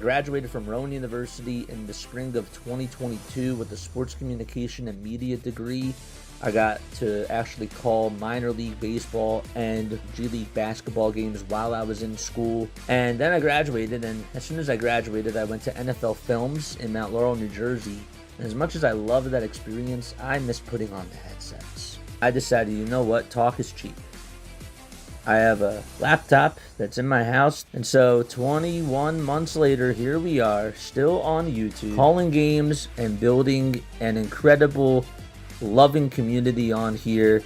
graduated from Rowan University in the spring of 2022 with a sports communication and media degree. I got to actually call minor league baseball and G League basketball games while I was in school. And then I graduated, and as soon as I graduated, I went to NFL Films in Mount Laurel, New Jersey. And as much as I loved that experience, I miss putting on the headsets. I decided, you know what, talk is cheap. I have a laptop that's in my house, and so 21 months later, here we are, still on YouTube, calling games and building an incredible, loving community on here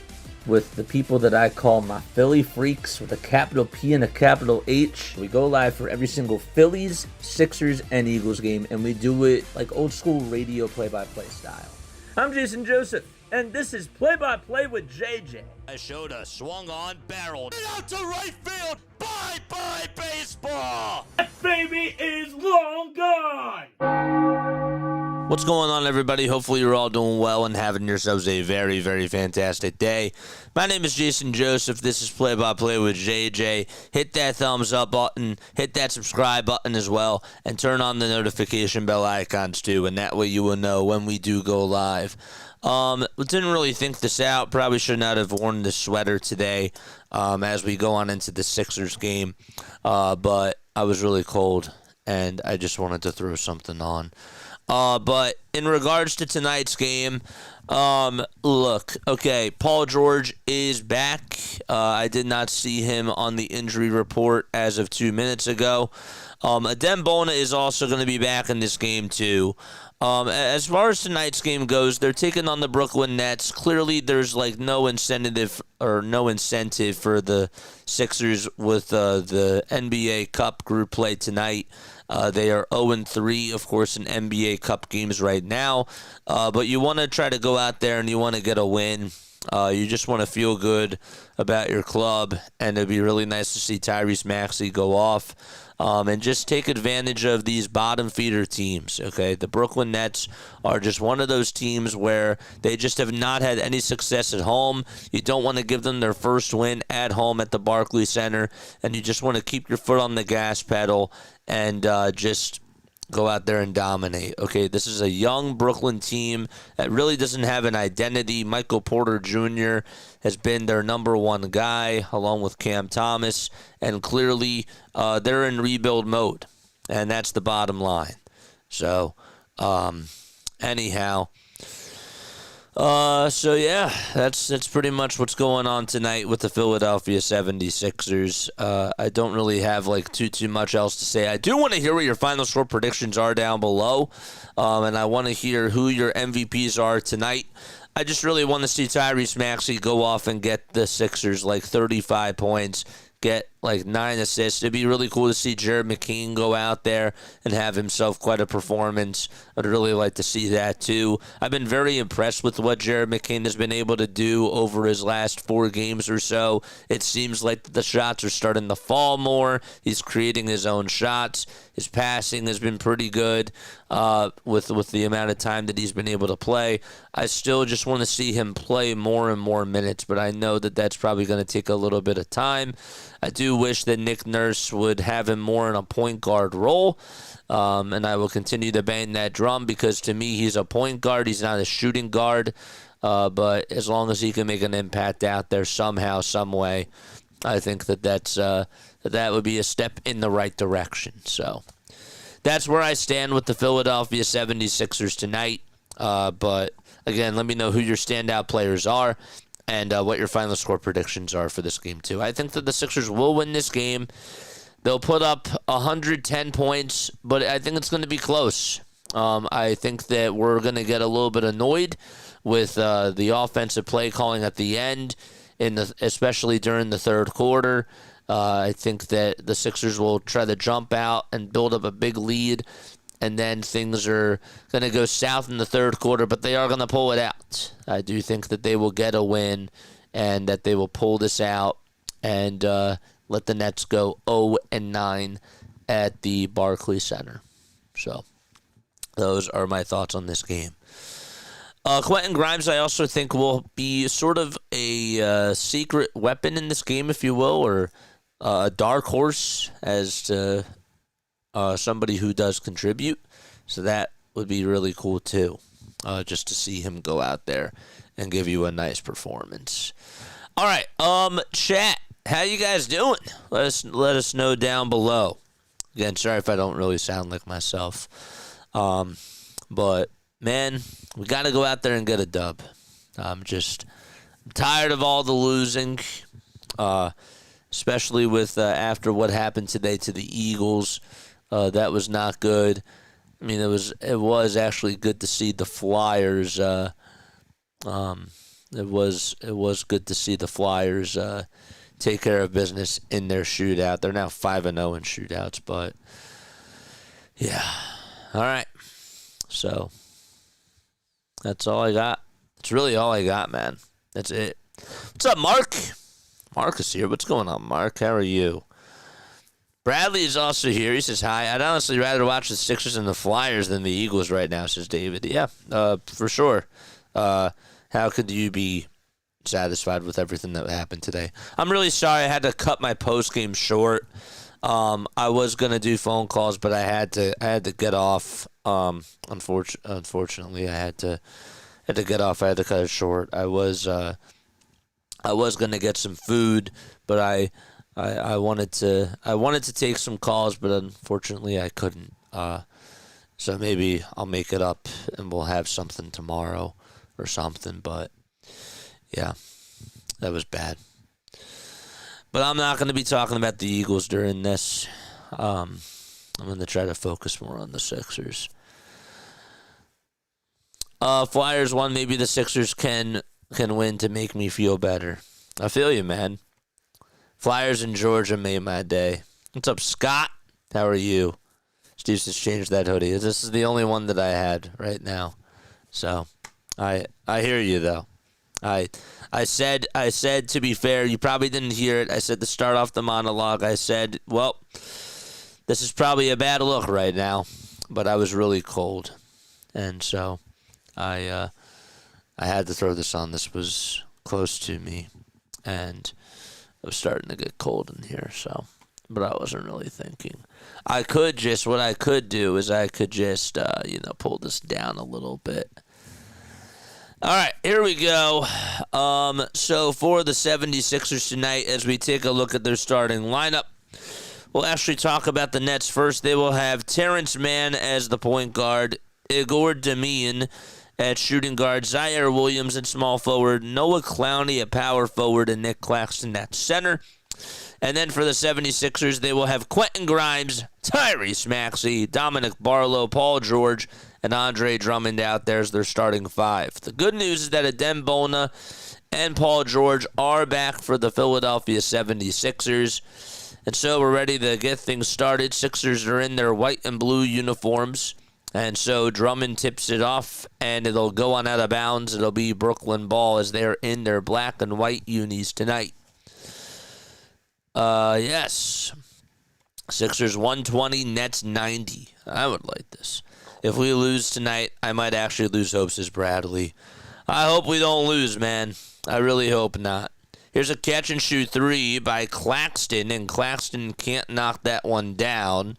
with the people that I call my Philly freaks with a capital P and a capital H. We go live for every single Phillies, Sixers, and Eagles game, and we do it like old school radio play-by-play style. I'm Jason Joseph, and this is Play-by-Play with JJ. I showed a swung on, barreled out to right field. Bye-bye baseball. That baby is long gone. What's going on, everybody? Hopefully you're all doing well and having yourselves a very, very fantastic day. My name is Jason Joseph. This is Play-by-Play with JJ. Hit that thumbs up button, hit that subscribe button as well, and turn on the notification bell icons too, and that way you will know when we do go live. Didn't really think this out. Probably should not have worn the sweater today as we go on into the Sixers game, but I was really cold, and I just wanted to throw something on. But in regards to tonight's game, look, okay, Paul George is back. I did not see him on the injury report as of 2 minutes ago. Adem Bona is also going to be back in this game too. As far as tonight's game goes, they're taking on the Brooklyn Nets. Clearly, there's like no incentive for the Sixers with the NBA Cup group play tonight. They are 0-3, of course, in NBA Cup games right now. But you want to try to go out there and you want to get a win. You just want to feel good about your club, and it'd be really nice to see Tyrese Maxey go off and just take advantage of these bottom feeder teams. Okay, the Brooklyn Nets are just one of those teams where they just have not had any success at home. You don't want to give them their first win at home at the Barclays Center, and you just want to keep your foot on the gas pedal and just go out there and dominate. Okay, this is a young Brooklyn team that really doesn't have an identity. Michael Porter Jr. has been their number one guy, along with Cam Thomas, and clearly they're in rebuild mode, and that's the bottom line. So, anyhow. So yeah, that's pretty much what's going on tonight with the Philadelphia 76ers. I don't really have like too much else to say. I do want to hear what your final score predictions are down below, and I want to hear who your MVPs are tonight. I just really want to see Tyrese Maxey go off and get the Sixers like 35 points, get like 9 assists. It'd be really cool to see Jared McKean go out there and have himself quite a performance. I'd really like to see that too. I've been very impressed with what Jared McKean has been able to do over his last 4 games or so. It seems like the shots are starting to fall more. He's creating his own shots. His passing has been pretty good with the amount of time that he's been able to play. I still just want to see him play more and more minutes, but I know that that's probably going to take a little bit of time. I do wish that Nick Nurse would have him more in a point guard role, and I will continue to bang that drum because to me he's a point guard. He's not a shooting guard, but as long as he can make an impact out there somehow, some way, I think that would be a step in the right direction. So that's where I stand with the Philadelphia 76ers tonight. But again, let me know who your standout players are and what your final score predictions are for this game too. I think that the Sixers will win this game. They'll put up 110 points, but I think it's going to be close. I think that we're going to get a little bit annoyed with the offensive play calling at the end, especially during the third quarter. I think that the Sixers will try to jump out and build up a big lead, and then things are going to go south in the third quarter, but they are going to pull it out. I do think that they will get a win and that they will pull this out and let the Nets go 0-9 at the Barclays Center. So those are my thoughts on this game. Quentin Grimes, I also think, will be sort of a secret weapon in this game, if you will, or a dark horse as to somebody who does contribute. So that would be really cool too, just to see him go out there and give you a nice performance. All right, chat, how you guys doing? Let us know down below. Again, sorry if I don't really sound like myself, but man, we got to go out there and get a dub. I'm tired of all the losing, especially with after what happened today to the Eagles. That was not good. I mean, it was actually good to see the Flyers. It was good to see the Flyers take care of business in their shootout. They're now 5-0 in shootouts, but yeah. All right. So that's all I got. That's really all I got, man. That's it. What's up, Mark? Mark is here. What's going on, Mark? How are you? Bradley is also here. He says, hi. I'd honestly rather watch the Sixers and the Flyers than the Eagles right now, says David. Yeah, for sure. How could you be satisfied with everything that happened today? I'm really sorry I had to cut my post-game short. I was going to do phone calls, but I had to get off. Unfortunately, I had to get off. I had to cut it short. I was going to get some food, but I wanted to take some calls, but unfortunately I couldn't. So maybe I'll make it up and we'll have something tomorrow or something. But yeah, that was bad. But I'm not going to be talking about the Eagles during this. I'm going to try to focus more on the Sixers. Flyers won. Maybe the Sixers can win to make me feel better. I feel you, man. Flyers in Georgia made my day. What's up, Scott? How are you? Steve just changed that hoodie. This is the only one that I had right now. So I hear you though. I said to be fair, you probably didn't hear it. I said to start off the monologue, I said, well, this is probably a bad look right now, but I was really cold. And so I had to throw this on. This was close to me, and it was starting to get cold in here, so, but I wasn't really thinking. What I could do is I could just, pull this down a little bit. All right, here we go. So for the 76ers tonight, as we take a look at their starting lineup, we'll actually talk about the Nets first. They will have Terrence Mann as the point guard, Igor Demian at shooting guard, Zaire Williams at small forward, Noah Clowney at power forward, and Nick Claxton at center. And then for the 76ers, they will have Quentin Grimes, Tyrese Maxey, Dominic Barlow, Paul George, and Andre Drummond out there as their starting five. The good news is that Adem Bona and Paul George are back for the Philadelphia 76ers. And so we're ready to get things started. Sixers are in their white and blue uniforms. And so Drummond tips it off, and it'll go on out of bounds. It'll be Brooklyn ball as they're in their black and white unis tonight. Yes. Sixers 120, Nets 90. I would like this. If we lose tonight, I might actually lose hopes as Bradley. I hope we don't lose, man. I really hope not. Here's a catch-and-shoot three by Claxton, and Claxton can't knock that one down.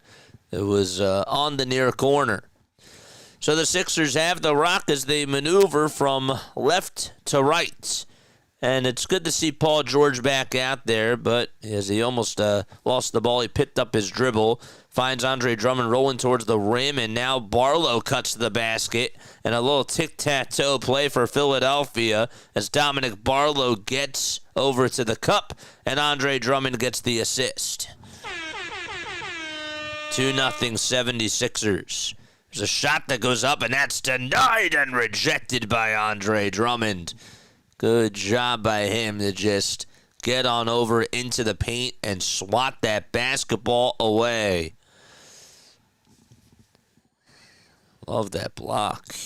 It was on the near corner. So the Sixers have the rock as they maneuver from left to right. And it's good to see Paul George back out there, but as he almost lost the ball, he picked up his dribble, finds Andre Drummond rolling towards the rim, and now Barlow cuts to the basket. And a little tic-tac-toe play for Philadelphia as Dominic Barlow gets over to the cup, and Andre Drummond gets the assist. 2-0 76ers. There's a shot that goes up, and that's denied and rejected by Andre Drummond. Good job by him to just get on over into the paint and swat that basketball away. Love that block.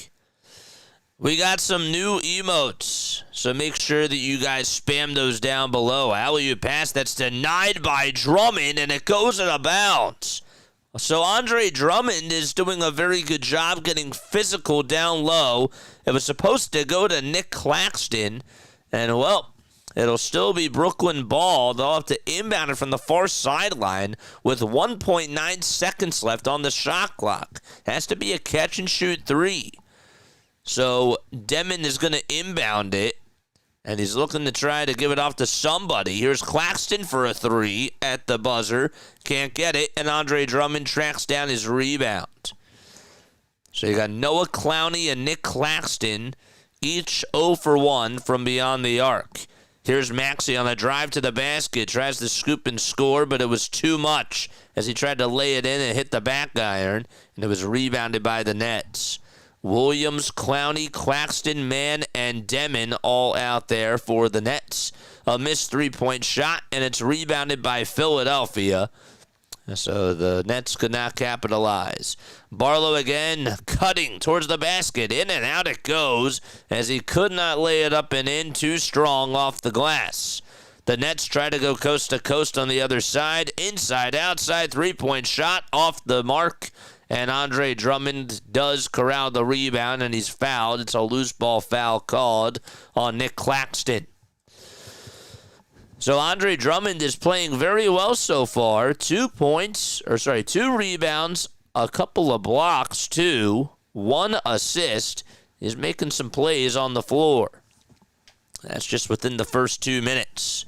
We got some new emotes, so make sure that you guys spam those down below. Alley-oop pass that's denied by Drummond, and it goes out of bounds. So Andre Drummond is doing a very good job getting physical down low. It was supposed to go to Nick Claxton, and well, It'll still be Brooklyn ball. They'll have to inbound it from the far sideline with 1.9 seconds left on the shot clock. Has to be a catch-and-shoot three. So Demon is going to inbound it, and he's looking to try to give it off to somebody. Here's Claxton for a three at the buzzer. Can't get it, and Andre Drummond tracks down his rebound. So you got Noah Clowney and Nick Claxton, each 0 for 1 from beyond the arc. Here's Maxey on a drive to the basket. Tries to scoop and score, but it was too much as he tried to lay it in and hit the back iron, and it was rebounded by the Nets. Williams, Clowney, Claxton, Mann, and Demon all out there for the Nets. A missed three-point shot, and it's rebounded by Philadelphia. So the Nets could not capitalize. Barlow again cutting towards the basket. In and out it goes as he could not lay it up and in. Too strong off the glass. The Nets try to go coast to coast on the other side. Inside, outside, three-point shot off the mark. And Andre Drummond does corral the rebound, and he's fouled. It's a loose ball foul called on Nick Claxton. So Andre Drummond is playing very well so far. 2 rebounds, a couple of blocks, too. 1 assist. He's making some plays on the floor. That's just within the first 2 minutes.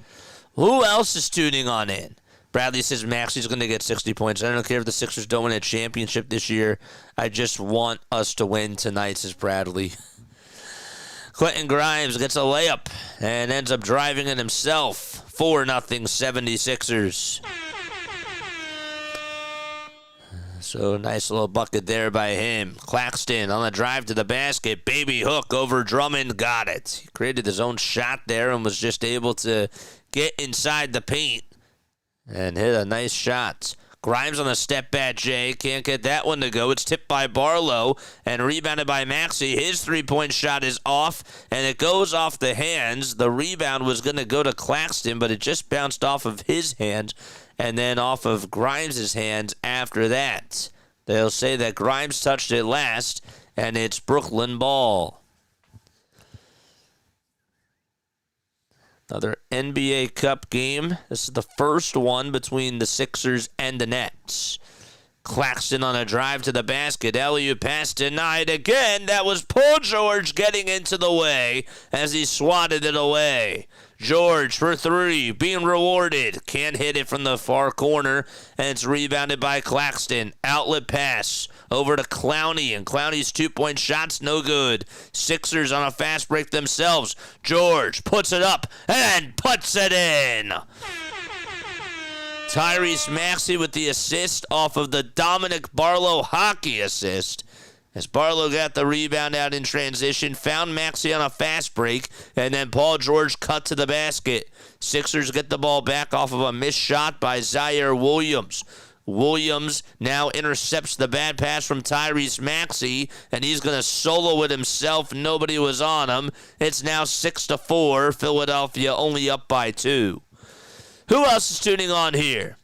Who else is tuning on in? Bradley says Maxey's going to get 60 points. I don't care if the Sixers don't win a championship this year. I just want us to win tonight, says Bradley. Quentin Grimes gets a layup and ends up driving it himself. 4-0 76ers. So nice little bucket there by him. Claxton on the drive to the basket. Baby hook over Drummond. Got it. He created his own shot there and was just able to get inside the paint and hit a nice shot. Grimes on the step back, Jay. Can't get that one to go. It's tipped by Barlow and rebounded by Maxey. His three-point shot is off, and it goes off the hands. The rebound was going to go to Claxton, but it just bounced off of his hands and then off of Grimes' hands after that. They'll say that Grimes touched it last, and it's Brooklyn ball. Another NBA Cup game. This is the first one between the Sixers and the Nets. Claxton on a drive to the basket. Alley-oop pass denied again. That was Paul George getting into the way as he swatted it away. George for three, being rewarded. Can't hit it from the far corner, and it's rebounded by Claxton. Outlet pass over to Clowney, and Clowney's two-point shot's no good. Sixers on a fast break themselves. George puts it up and puts it in. Tyrese Maxey with the assist off of the Dominic Barlow hockey assist. As Barlow got the rebound out in transition, found Maxey on a fast break, and then Paul George cut to the basket. Sixers get the ball back off of a missed shot by Zaire Williams. Williams now intercepts the bad pass from Tyrese Maxey, and he's going to solo it himself. Nobody was on him. It's now 6-4. Philadelphia only up by 2. Who else is tuning on here?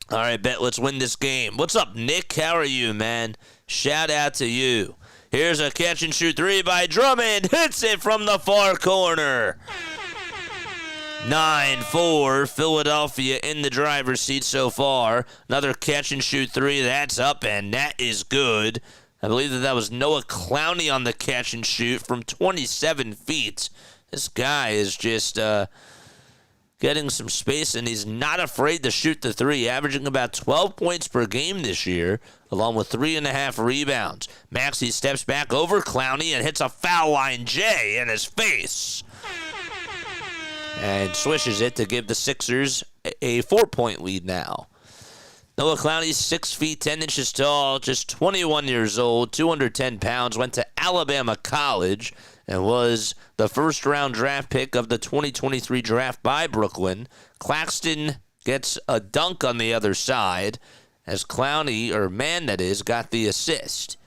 All right, bet. Let's win this game. What's up, Nick? How are you, man? Shout out to you. Here's a catch-and-shoot three by Drummond. Hits it from the far corner. 9-4. Philadelphia in the driver's seat so far. Another catch-and-shoot three. That's up, and that is good. I believe that was Noah Clowney on the catch-and-shoot from 27 feet. This guy is just getting some space, and he's not afraid to shoot the three, averaging about 12 points per game this year, along with 3.5 rebounds. Maxey steps back over Clowney and hits a foul line J in his face. And swishes it to give the Sixers a 4-point lead now. Noah Clowney's 6 feet 10 inches tall, just 21 years old, 210 pounds, went to Alabama College, and was the first-round draft pick of the 2023 draft by Brooklyn. Claxton gets a dunk on the other side as Clowney, or Mann that is, got the assist.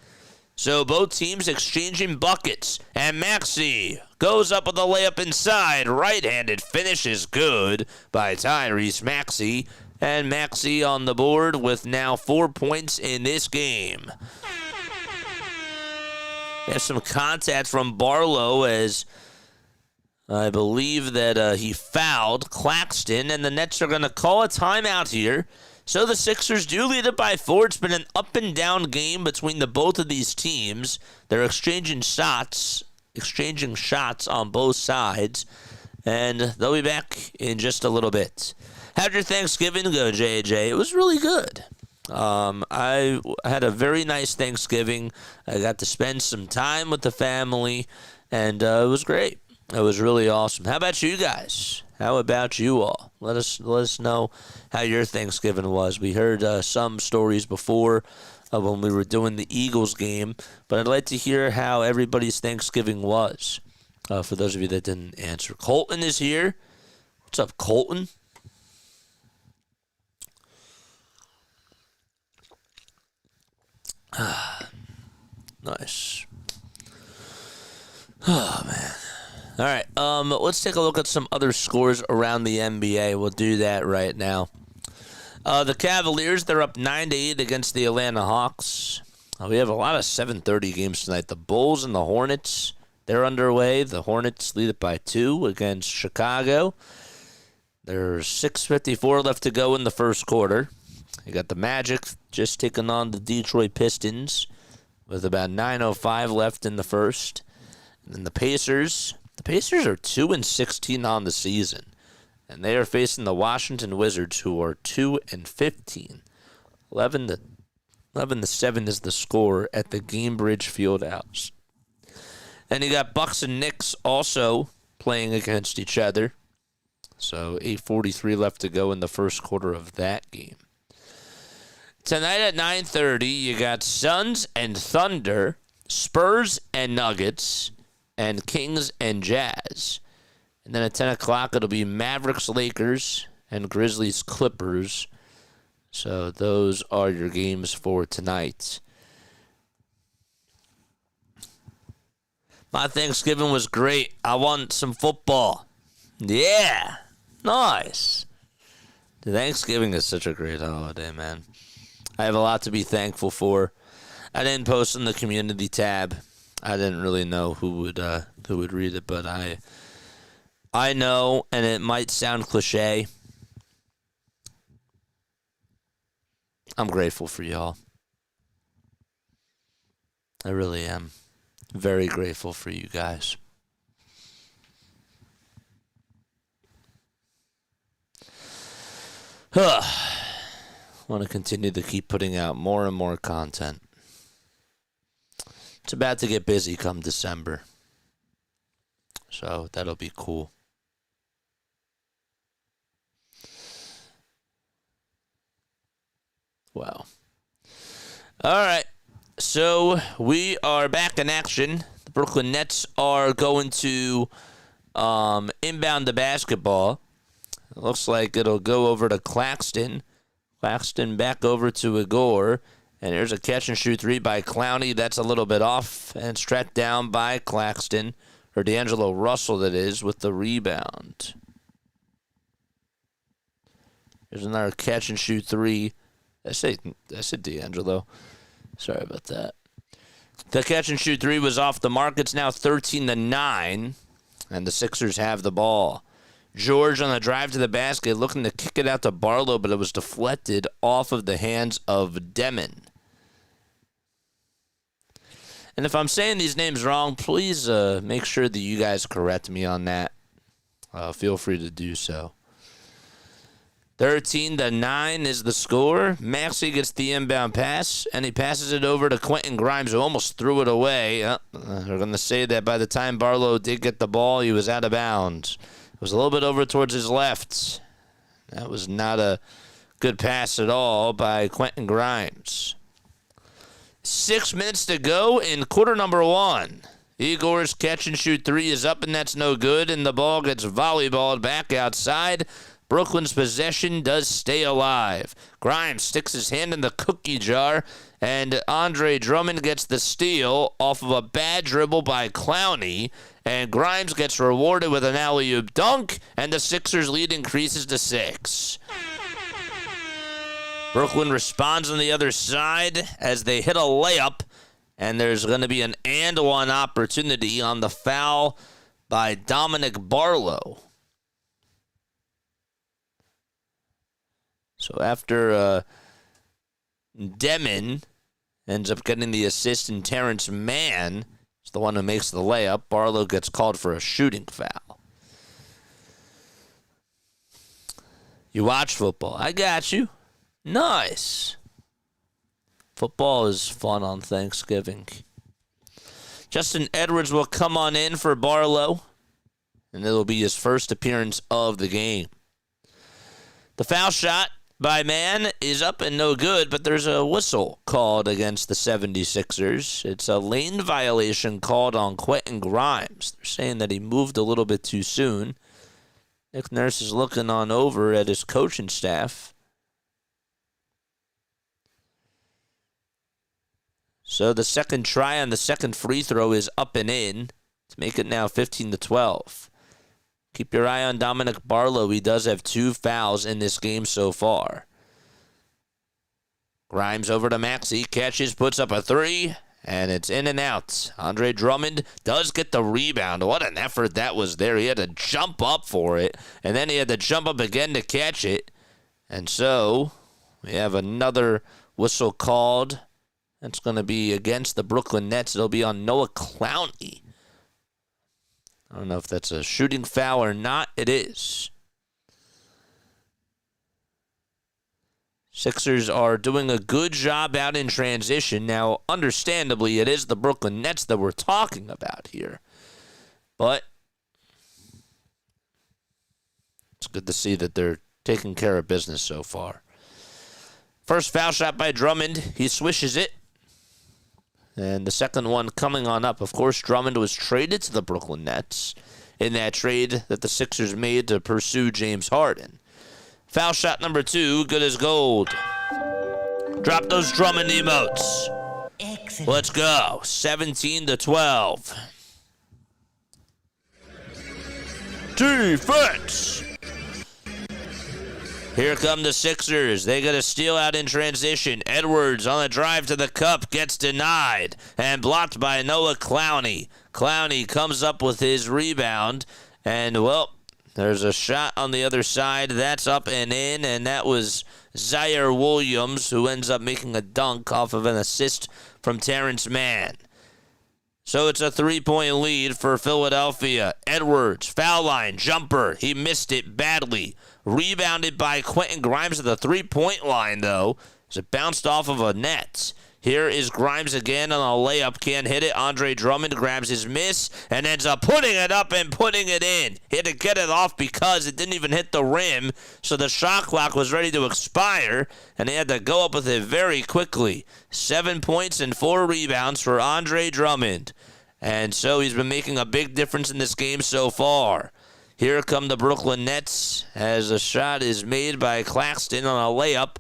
So both teams exchanging buckets, and Maxey goes up with a layup inside. Right-handed finish is good by Tyrese Maxey, and Maxey on the board with now 4 points in this game. There's some contact from Barlow as I believe that he fouled Claxton, and the Nets are going to call a timeout here. So the Sixers do lead it by 4. It's been an up-and-down game between the both of these teams. They're exchanging shots on both sides, and they'll be back in just a little bit. How'd your Thanksgiving go, JJ? It was really good. I had a very nice Thanksgiving. I got to spend some time with the family, and it was great. It was really awesome. How about you guys? How about you all? Let us know how your Thanksgiving was. We heard some stories before when we were doing the Eagles game, but I'd like to hear how everybody's Thanksgiving was. For those of you that didn't answer, Colton is here. What's up, Colton? Nice. Oh, man. All right, let's take a look at some other scores around the NBA. We'll do that right now. The Cavaliers, they're up 9-8 against the Atlanta Hawks. We have a lot of 7:30 games tonight. The Bulls and the Hornets, they're underway. The Hornets lead it by 2 against Chicago. There's 6:54 left to go in the first quarter. You got the Magic just taking on the Detroit Pistons with about 9:05 left in the first. And then the Pacers are 2-16 on the season, and they are facing the Washington Wizards, who are 2-15. 11-7 is the score at the Gainbridge Fieldhouse. And you got Bucks and Knicks also playing against each other. So 8:43 left to go in the first quarter of that game. Tonight at 9:30, you got Suns and Thunder, Spurs and Nuggets, and Kings and Jazz. And then at 10 o'clock, it'll be Mavericks, Lakers, and Grizzlies, Clippers. So those are your games for tonight. My Thanksgiving was great. I want some football. Yeah, nice. Thanksgiving is such a great holiday, man. I have a lot to be thankful for. I didn't post in the community tab. I didn't really know who would read it, but I know, and it might sound cliche. I'm grateful for y'all. I really am. Very grateful for you guys. Want to continue to keep putting out more and more content. It's about to get busy come December. So that'll be cool. Wow. All right. So we are back in action. The Brooklyn Nets are going to inbound the basketball. It looks like it'll go over to Claxton. Claxton back over to Igor. And here's a catch-and-shoot 3 by Clowney. That's a little bit off. And struck down by Claxton. Or D'Angelo Russell, that is, with the rebound. There's another catch-and-shoot 3. I said D'Angelo. Sorry about that. The catch-and-shoot 3 was off the mark. It's now 13-9. And the Sixers have the ball. George on the drive to the basket, looking to kick it out to Barlow, but it was deflected off of the hands of Demon. And if I'm saying these names wrong, please make sure that you guys correct me on that. Feel free to do so. 13-9 is the score. Maxey gets the inbound pass, and he passes it over to Quentin Grimes, who almost threw it away. They're going to say that by the time Barlow did get the ball, he was out of bounds. It was a little bit over towards his left. That was not a good pass at all by Quentin Grimes. 6 minutes to go in quarter number 1. Igor's catch-and-shoot 3 is up, and that's no good, and the ball gets volleyballed back outside. Brooklyn's possession does stay alive. Grimes sticks his hand in the cookie jar, and Andre Drummond gets the steal off of a bad dribble by Clowney, and Grimes gets rewarded with an alley-oop dunk, and the Sixers' lead increases to 6. Brooklyn responds on the other side as they hit a layup, and there's going to be an and-one opportunity on the foul by Dominic Barlow. So after Demon ends up getting the assist, and Terrence Mann is the one who makes the layup, Barlow gets called for a shooting foul. You watch football. I got you. Nice. Football is fun on Thanksgiving. Justin Edwards will come on in for Barlow, and it'll be his first appearance of the game. The foul shot by Mann is up and no good, but there's a whistle called against the 76ers. It's a lane violation called on Quentin Grimes. They're saying that he moved a little bit too soon. Nick Nurse is looking on over at his coaching staff. So the second try on the second free throw is up and in to make it now 15-12. Keep your eye on Dominic Barlow. He does have 2 fouls in this game so far. Grimes over to Maxey, catches, puts up a 3, and it's in and out. Andre Drummond does get the rebound. What an effort that was there. He had to jump up for it, and then he had to jump up again to catch it. And so we have another whistle called. That's going to be against the Brooklyn Nets. It'll be on Noah Clowney. I don't know if that's a shooting foul or not. It is. Sixers are doing a good job out in transition. Now, understandably, it is the Brooklyn Nets that we're talking about here. But it's good to see that they're taking care of business so far. First foul shot by Drummond. He swishes it. And the second one coming on up. Of course, Drummond was traded to the Brooklyn Nets in that trade that the Sixers made to pursue James Harden. Foul shot number 2, good as gold. Drop those Drummond emotes. Excellent. Let's go. 17-12. Defense. Here come the Sixers. They got a steal out in transition. Edwards on the drive to the cup gets denied and blocked by Noah Clowney. Clowney comes up with his rebound, and, well, there's a shot on the other side. That's up and in, and that was Zaire Williams, who ends up making a dunk off of an assist from Terrence Mann. So it's a 3-point lead for Philadelphia. Edwards, foul line, jumper. He missed it badly. Rebounded by Quentin Grimes at the 3-point line, though, as it bounced off of a net. Here is Grimes again on a layup. Can't hit it. Andre Drummond grabs his miss and ends up putting it up and putting it in. He had to get it off because it didn't even hit the rim, so the shot clock was ready to expire, and he had to go up with it very quickly. 7 points and 4 rebounds for Andre Drummond. And so he's been making a big difference in this game so far. Here come the Brooklyn Nets as a shot is made by Claxton on a layup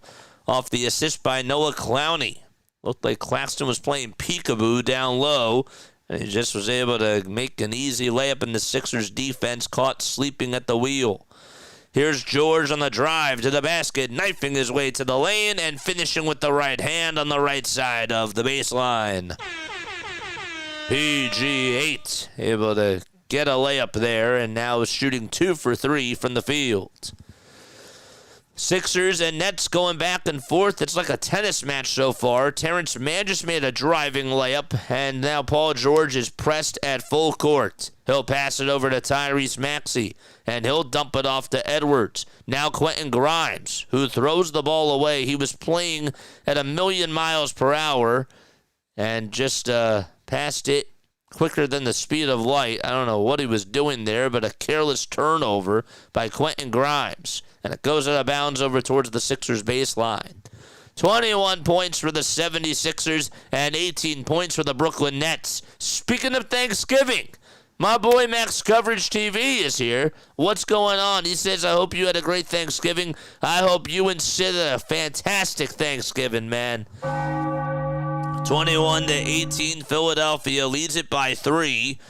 off the assist by Noah Clowney. Looked like Claxton was playing peekaboo down low, and he just was able to make an easy layup, and the Sixers defense caught sleeping at the wheel. Here's George on the drive to the basket, knifing his way to the lane and finishing with the right hand on the right side of the baseline. PG8 able to get a layup there, and now is shooting 2 for 3 from the field. Sixers and Nets going back and forth. It's like a tennis match so far. Terrence Mann just made a driving layup, and now Paul George is pressed at full court. He'll pass it over to Tyrese Maxey, and he'll dump it off to Edwards. Now Quentin Grimes, who throws the ball away. He was playing at 1,000,000 miles per hour and just passed it quicker than the speed of light. I don't know what he was doing there, but a careless turnover by Quentin Grimes. And it goes out of bounds over towards the Sixers baseline. 21 points for the 76ers and 18 points for the Brooklyn Nets. Speaking of Thanksgiving, my boy Max Coverage TV is here. What's going on? He says, I hope you had a great Thanksgiving. I hope you and Sid had a fantastic Thanksgiving, man. 21-18, Philadelphia leads it by 3.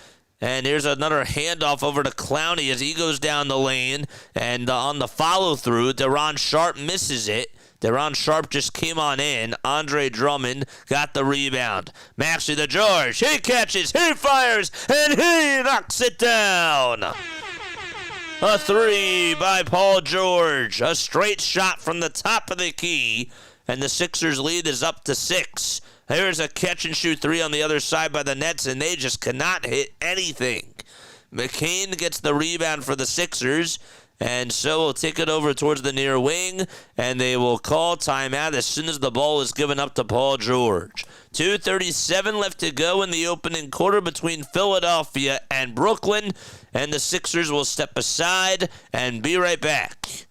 And here's another handoff over to Clowney as he goes down the lane. And on the follow-through, Deron Sharp misses it. Deron Sharp just came on in. Andre Drummond got the rebound. Maxey to George. He catches, he fires, and he knocks it down. A three by Paul George. A straight shot from the top of the key, and the Sixers lead is up to 6. There's a catch-and-shoot three on the other side by the Nets, and they just cannot hit anything. McCain gets the rebound for the Sixers, and so will take it over towards the near wing, and they will call timeout as soon as the ball is given up to Paul George. 2:37 left to go in the opening quarter between Philadelphia and Brooklyn, and the Sixers will step aside and be right back.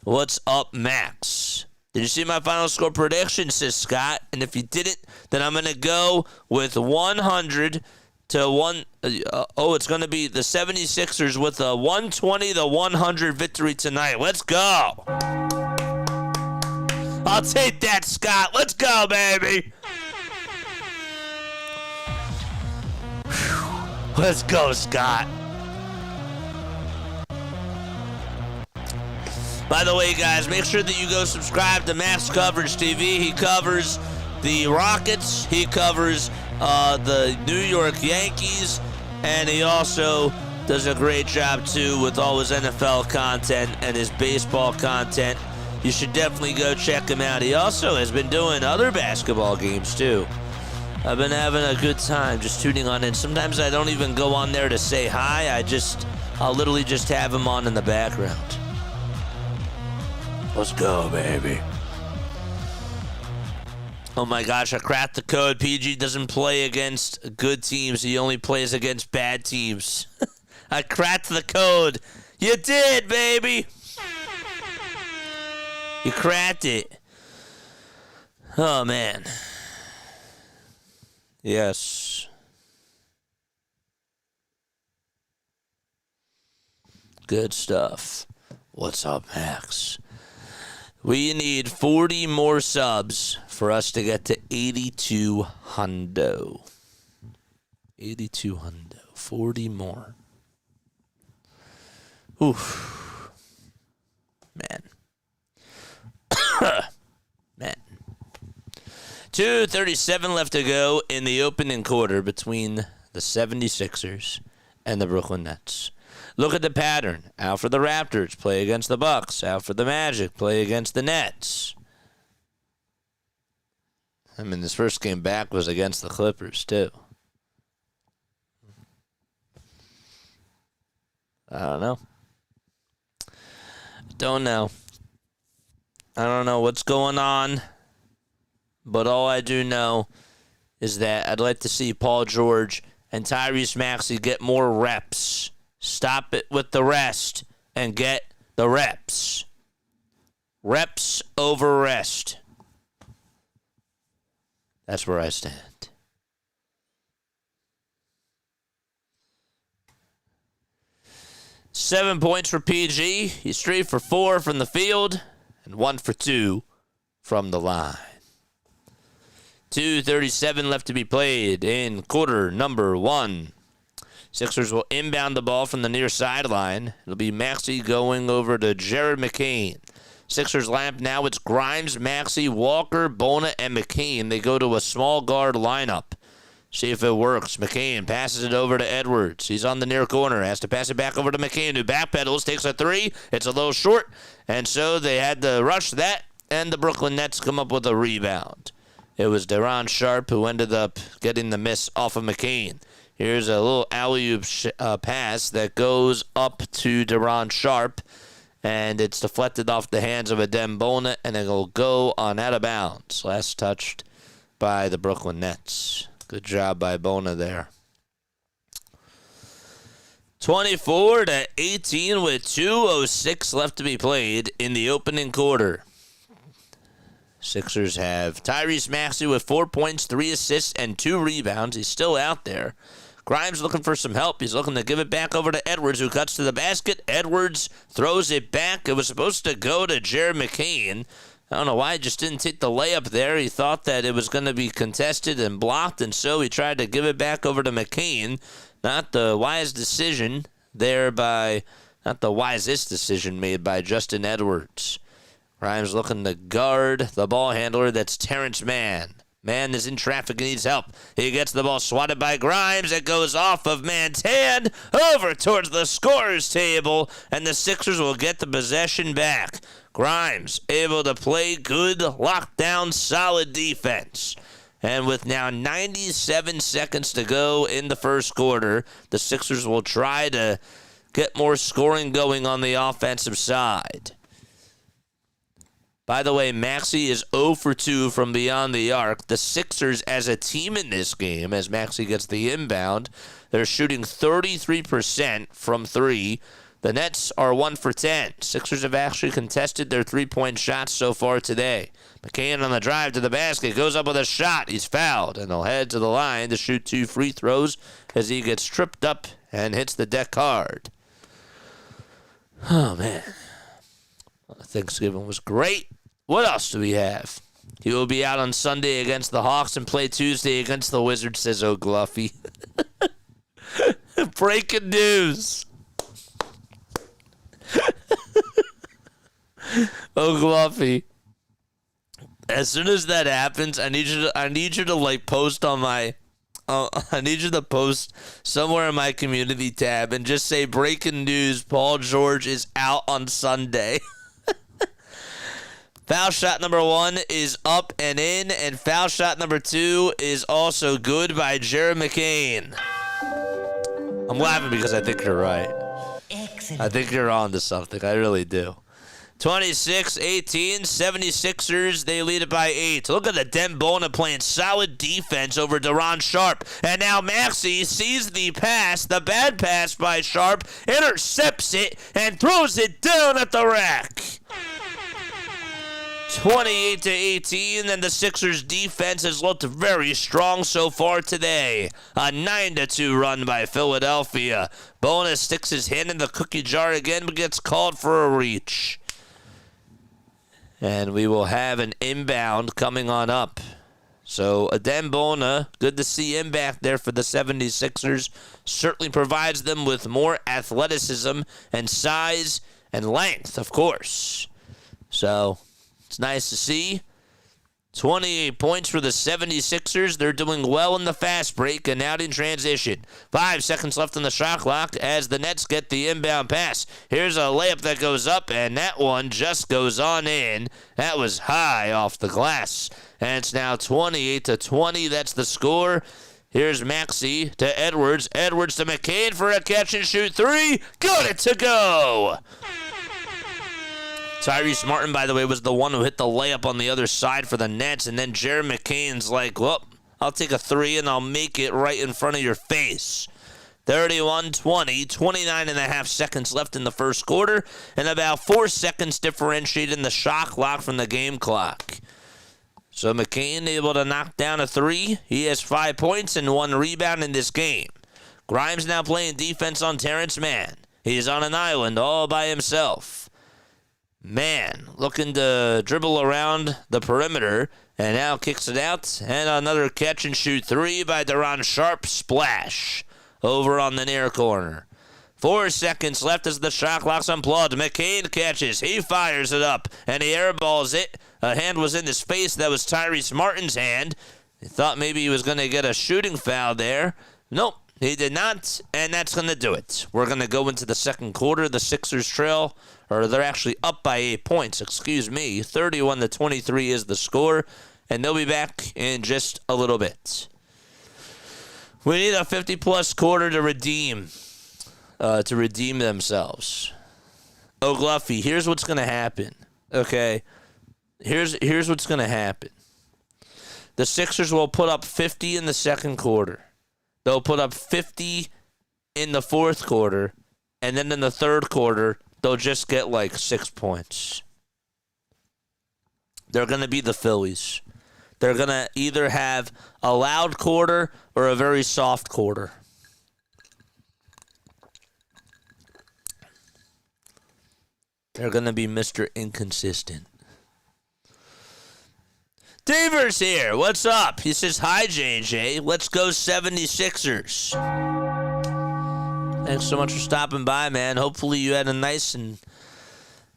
What's up, Max? Did you see my final score prediction, says Scott? And if you didn't, then I'm going to go with 100 to 1. It's going to be the 76ers with a 120-100 victory tonight. Let's go. I'll take that, Scott. Let's go, baby. Let's go, Scott. By the way, guys, make sure that you go subscribe to Max Coverage TV. He covers the Rockets. He covers the New York Yankees. And he also does a great job, too, with all his NFL content and his baseball content. You should definitely go check him out. He also has been doing other basketball games, too. I've been having a good time just tuning on in. Sometimes I don't even go on there to say hi. I'll literally just have him on in the background. Let's go, baby. Oh my gosh, I cracked the code. PG doesn't play against good teams. He only plays against bad teams. I cracked the code. You did, baby. You cracked it. Oh, man. Yes. Good stuff. What's up, Max? We need 40 more subs for us to get to 82 hundo. 82 hundo. 40 more. Oof. Man. Man. 2:37 left to go in the opening quarter between the 76ers and the Brooklyn Nets. Look at the pattern. Out for the Raptors, play against the Bucks. Out for the Magic, play against the Nets. I mean, this first game back was against the Clippers, too. I don't know. I don't know what's going on. But all I do know is that I'd like to see Paul George and Tyrese Maxey get more reps. Stop it with the rest and get the reps. Reps over rest. That's where I stand. Seven points for PG. He's 3 for 4 from the field and 1 for 2 from the line. 2:37 left to be played in quarter number 1. Sixers will inbound the ball from the near sideline. It'll be Maxey going over to Jared McCain. Sixers lineup now, it's Grimes, Maxey, Walker, Bona, and McCain. They go to a small guard lineup. See if it works. McCain passes it over to Edwards. He's on the near corner. Has to pass it back over to McCain, who backpedals, takes a three. It's a little short, and so they had to rush that, and the Brooklyn Nets come up with a rebound. It was Deron Sharp who ended up getting the miss off of McCain. Here's a little alley-oop pass that goes up to Deron Sharp, and it's deflected off the hands of Adem Bona, and it'll go on out of bounds. Last touched by the Brooklyn Nets. Good job by Bona there. 24-18 with 2:06 left to be played in the opening quarter. Sixers have Tyrese Maxey with 4 points, 3 assists, and 2 rebounds. He's still out there. Grimes looking for some help. He's looking to give it back over to Edwards, who cuts to the basket. Edwards throws it back. It was supposed to go to Jared McCain. I don't know why he just didn't take the layup there. He thought that it was going to be contested and blocked, and so he tried to give it back over to McCain. Not the wise decision there by, not the wisest decision made by Justin Edwards. Grimes looking to guard the ball handler. That's Terrence Mann. Mann is in traffic and needs help. He gets the ball swatted by Grimes. It goes off of Man's hand over towards the scorer's table, and the Sixers will get the possession back. Grimes able to play good lockdown, solid defense. And with now 97 seconds to go in the first quarter, the Sixers will try to get more scoring going on the offensive side. By the way, Maxey is 0 for 2 from beyond the arc. The Sixers as a team in this game, as Maxey gets the inbound, they're shooting 33% from 3. The Nets are 1 for 10. Sixers have actually contested their three-point shots so far today. McCain on the drive to the basket, goes up with a shot. He's fouled, and they'll head to the line to shoot 2 free throws as he gets tripped up and hits the deck hard. Oh, man. Thanksgiving was great. What else do we have? He will be out on Sunday against the Hawks and play Tuesday against the Wizards, says O'Gluffy. Breaking news. O'Gluffy. As soon as that happens, I need you to like post on my I need you to post somewhere in my community tab and just say breaking news, Paul George is out on Sunday. Foul shot number 1 is up and in, and foul shot number 2 is also good by Jared McCain. I'm laughing because I think you're right. Excellent. I think you're on to something. I really do. 26-18, 76ers, they lead it by 8. Look at the Dembona playing solid defense over Deron Sharp. And now Maxey sees the pass, the bad pass by Sharp, intercepts it, and throws it down at the rack. 28-18, and the Sixers defense has looked very strong so far today. A 9-2 run by Philadelphia. Bona sticks his hand in the cookie jar again, but gets called for a reach. And we will have an inbound coming on up. So Adem Bona, good to see him back there for the 76ers. Certainly provides them with more athleticism and size and length, of course. So it's nice to see. 28 points for the 76ers. They're doing well in the fast break and out in transition. 5 seconds left on the shot clock as the Nets get the inbound pass. Here's a layup that goes up, and that one just goes on in. That was high off the glass. And it's now 28-20. That's the score. Here's Maxey to Edwards. Edwards to McCain for a catch-and-shoot 3. Got it to go. Tyrese Martin, by the way, was the one who hit the layup on the other side for the Nets, and then Jared McCain's like, well, I'll take a 3 and I'll make it right in front of your face. 31-20, 29 and a half seconds left in the first quarter, and about 4 seconds differentiating the shot clock from the game clock. So McCain able to knock down a 3. He has 5 points and 1 rebound in this game. Grimes now playing defense on Terrence Mann. He's on an island all by himself. Man, looking to dribble around the perimeter, and now kicks it out, and another catch-and-shoot 3 by Deron Sharp. Splash over on the near corner. 4 seconds left as the shot clock's unplugged. McCain catches. He fires it up, and he airballs it. A hand was in his face. That was Tyrese Martin's hand. He thought maybe he was going to get a shooting foul there. Nope, he did not, and that's going to do it. We're going to go into the second quarter. The Sixers trail, or they're actually up by 8 points, 31-23 is the score, and they'll be back in just a little bit. We need a 50-plus quarter to redeem themselves. O'Gluffy, here's what's going to happen, okay? Here's what's going to happen. The Sixers will put up 50 in the second quarter. They'll put up 50 in the fourth quarter, and then in the third quarter, they'll just get like 6 points. They're going to be the Phillies. They're going to either have a loud quarter or a very soft quarter. They're going to be Mr. Inconsistent. Daver's here. What's up? He says, hi, JJ. Let's go 76ers. Thanks so much for stopping by, man. Hopefully you had a nice and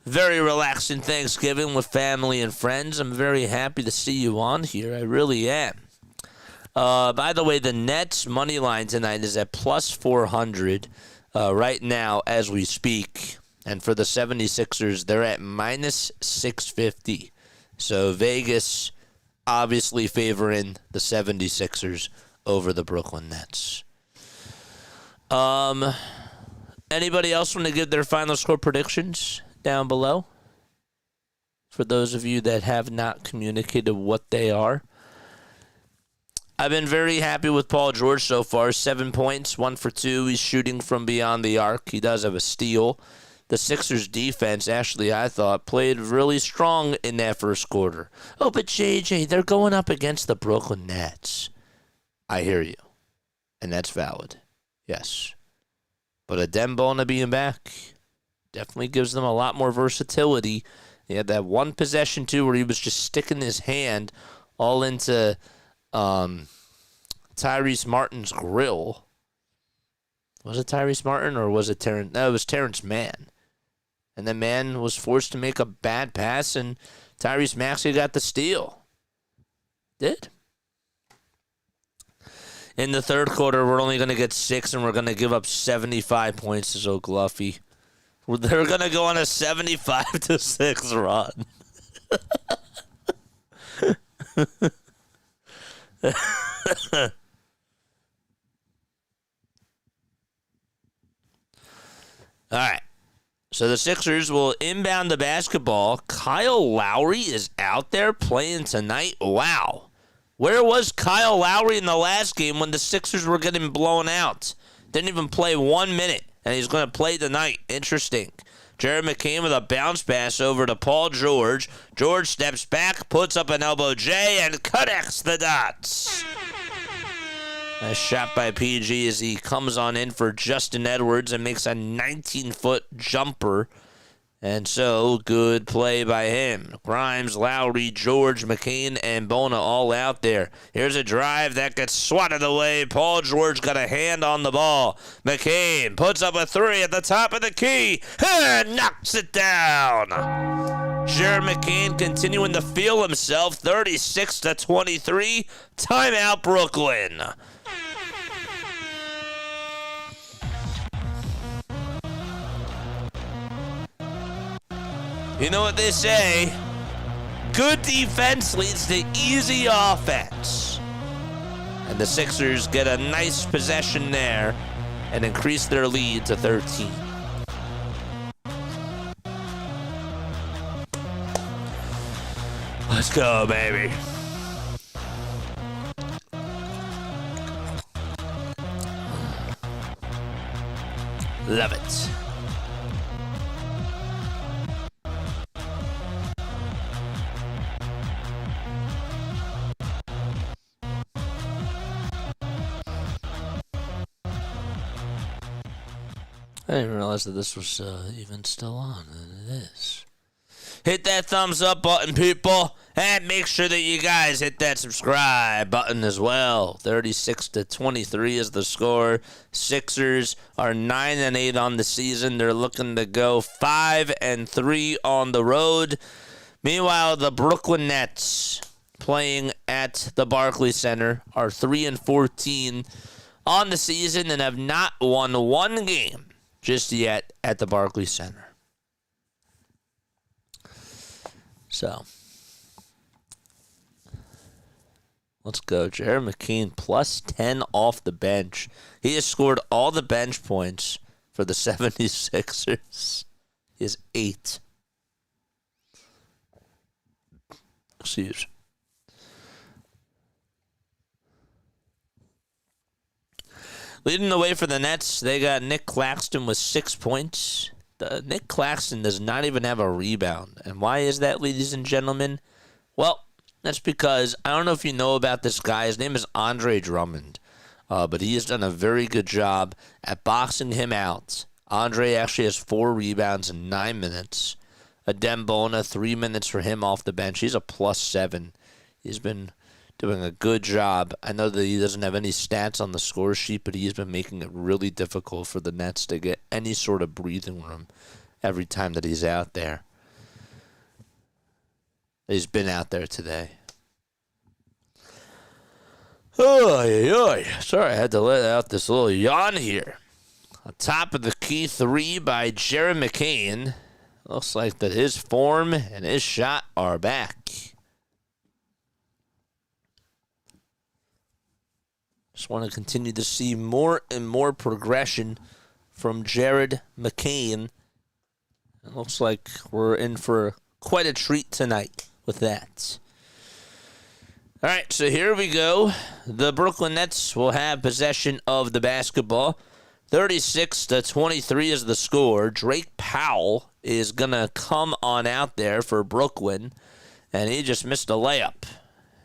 very relaxing Thanksgiving with family and friends. I'm very happy to see you on here. I really am. By the way, the Nets money line tonight is at plus 400 right now as we speak. And for the 76ers, they're at minus 650. So Vegas obviously favoring the 76ers over the Brooklyn Nets. Anybody else want to give their final score predictions down below? For those of you that have not communicated what they are. I've been very happy with Paul George so far. 7 points, 1 for 2. He's shooting from beyond the arc. He does have a steal. The Sixers defense, actually, I thought, played really strong in that first quarter. Oh, but JJ, they're going up against the Brooklyn Nets. I hear you. And that's valid. Yes. But Adembona being back definitely gives them a lot more versatility. He had that one possession, too, where he was just sticking his hand all into Tyrese Martin's grill. Was it Tyrese Martin or was it Terrence? No, it was Terrence Mann. And then Mann was forced to make a bad pass, and Tyrese Maxey got the steal. Did. In the third quarter, we're only going to get 6, and we're going to give up 75 points to Zogluffy. They're going to go on a 75-6 run. All right. So the Sixers will inbound the basketball. Kyle Lowry is out there playing tonight. Wow. Where was Kyle Lowry in the last game when the Sixers were getting blown out? Didn't even play 1 minute, and he's going to play tonight. Interesting. Jared McCain with a bounce pass over to Paul George. George steps back, puts up an elbow J, and connects the dots. Nice shot by PG as he comes on in for Justin Edwards and makes a 19-foot jumper. And so, good play by him. Grimes, Lowry, George, McCain, and Bona all out there. Here's a drive that gets swatted away. Paul George got a hand on the ball. McCain puts up a 3 at the top of the key and knocks it down. Jared McCain continuing to feel himself. 36-23. Timeout, Brooklyn. You know what they say, good defense leads to easy offense. And the Sixers get a nice possession there and increase their lead to 13. Let's go, baby. Love it. I didn't realize that this was even still on, and it is. Hit that thumbs up button, people, and make sure that you guys hit that subscribe button as well. 36-23 is the score. Sixers are 9-8 on the season. They're looking to go 5-3 on the road. Meanwhile, the Brooklyn Nets, playing at the Barclays Center, are 3-14 on the season and have not won one game just yet at the Barclays Center. So, let's go. Jared McCain plus 10 off the bench. He has scored all the bench points for the 76ers. He has 8. Excuse. Leading the way for the Nets, they got Nick Claxton with 6 points. Nick Claxton does not even have a rebound. And why is that, ladies and gentlemen? Well, that's because, I don't know if you know about this guy. His name is Andre Drummond. But he has done a very good job at boxing him out. Andre actually has 4 rebounds in 9 minutes. Adembona, 3 minutes for him off the bench. He's a +7. He's been doing a good job. I know that he doesn't have any stats on the score sheet, but he's been making it really difficult for the Nets to get any sort of breathing room every time that he's out there. he's been out there today. Oh, sorry, I had to let out this little yawn here. On top of the key 3 by Jared McCain. Looks like that his form and his shot are back. Just want to continue to see more and more progression from Jared McCain. It looks like we're in for quite a treat tonight with that. All right, so here we go. The Brooklyn Nets will have possession of the basketball. 36-23 is the score. Drake Powell is going to come on out there for Brooklyn, and he just missed a layup.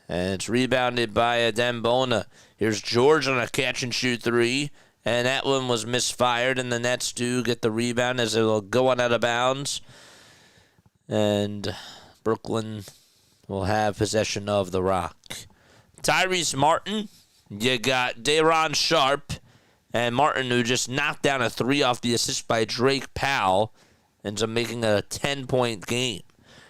And it's rebounded by Dembona. Here's George on a catch-and-shoot 3, and that one was misfired, and the Nets do get the rebound as it'll go on out of bounds. And Brooklyn will have possession of the rock. Tyrese Martin, you got Daron Sharp, and Martin, who just knocked down a 3 off the assist by Drake Powell, ends up making a 10-point game.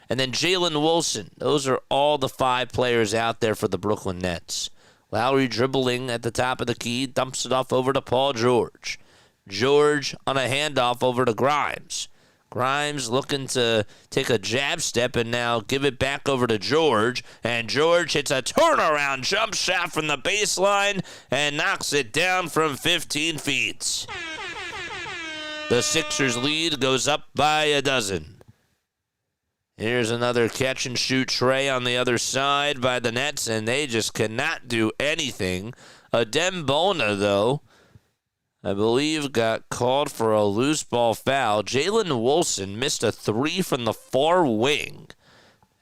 And then Jalen Wilson. Those are all the 5 players out there for the Brooklyn Nets. Lowry dribbling at the top of the key, dumps it off over to Paul George. George on a handoff over to Grimes. Grimes looking to take a jab step and now give it back over to George. And George hits a turnaround jump shot from the baseline and knocks it down from 15 feet. The Sixers lead goes up by a dozen. Here's another catch-and-shoot tray on the other side by the Nets, and they just cannot do anything. Dembona, though, I believe got called for a loose ball foul. Jalen Wilson missed a 3 from the far wing,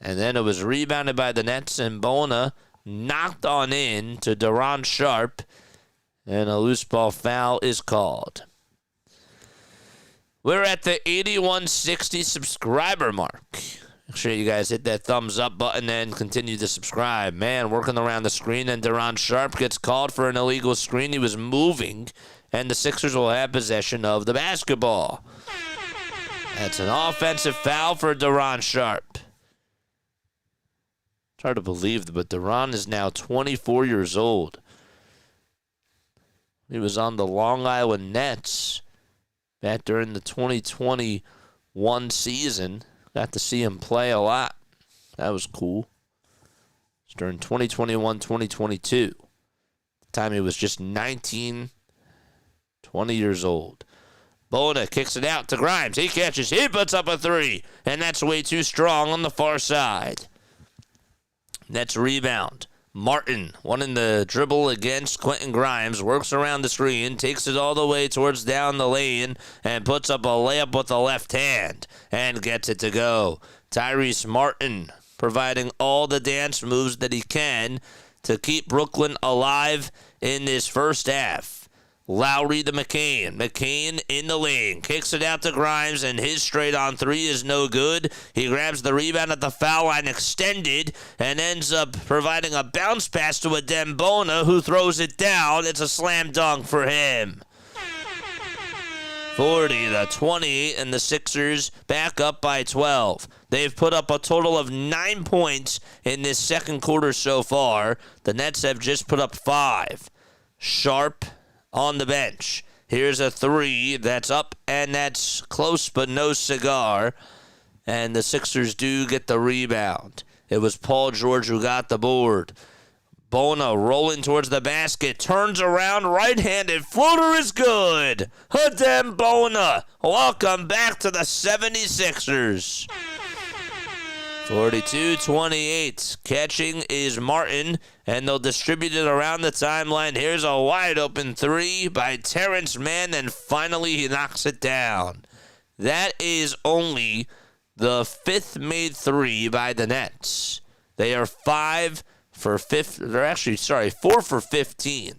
and then it was rebounded by the Nets, and Bona knocked on in to Daron Sharp, and a loose ball foul is called. We're at the 8160 subscriber mark. Make sure you guys hit that thumbs up button and continue to subscribe. Man, working around the screen, and Daron Sharp gets called for an illegal screen. He was moving, and the Sixers will have possession of the basketball. That's an offensive foul for Daron Sharp. It's hard to believe, but Daron is now 24 years old. He was on the Long Island Nets back during the 2021 season. Got to see him play a lot. That was cool. It's during 2021-2022. At the time he was just 19, 20 years old. Bona kicks it out to Grimes. He catches. He puts up a 3. And that's way too strong on the far side. Nets rebound. Martin, wanting the dribble against Quentin Grimes, works around the screen, takes it all the way towards down the lane, and puts up a layup with the left hand, and gets it to go. Tyrese Martin providing all the dance moves that he can to keep Brooklyn alive in this first half. Lowry to McCain. McCain in the lane. Kicks it out to Grimes, and his straight-on 3 is no good. He grabs the rebound at the foul line extended and ends up providing a bounce pass to Dembona, who throws it down. It's a slam dunk for him. 40-28, and the Sixers back up by 12. They've put up a total of 9 points in this second quarter so far. The Nets have just put up 5. Sharp on the bench. Here's a 3 that's up, and that's close but no cigar. And the Sixers do get the rebound. It was Paul George who got the board. Bona rolling towards the basket, turns around, right-handed floater is good. Dembona, welcome back to the 76ers. 42-28. Catching is Martin, and they'll distribute it around the timeline. Here's a wide-open 3 by Terrence Mann, and finally he knocks it down. That is only the 5th made 3 by the Nets. They are 4 for 15.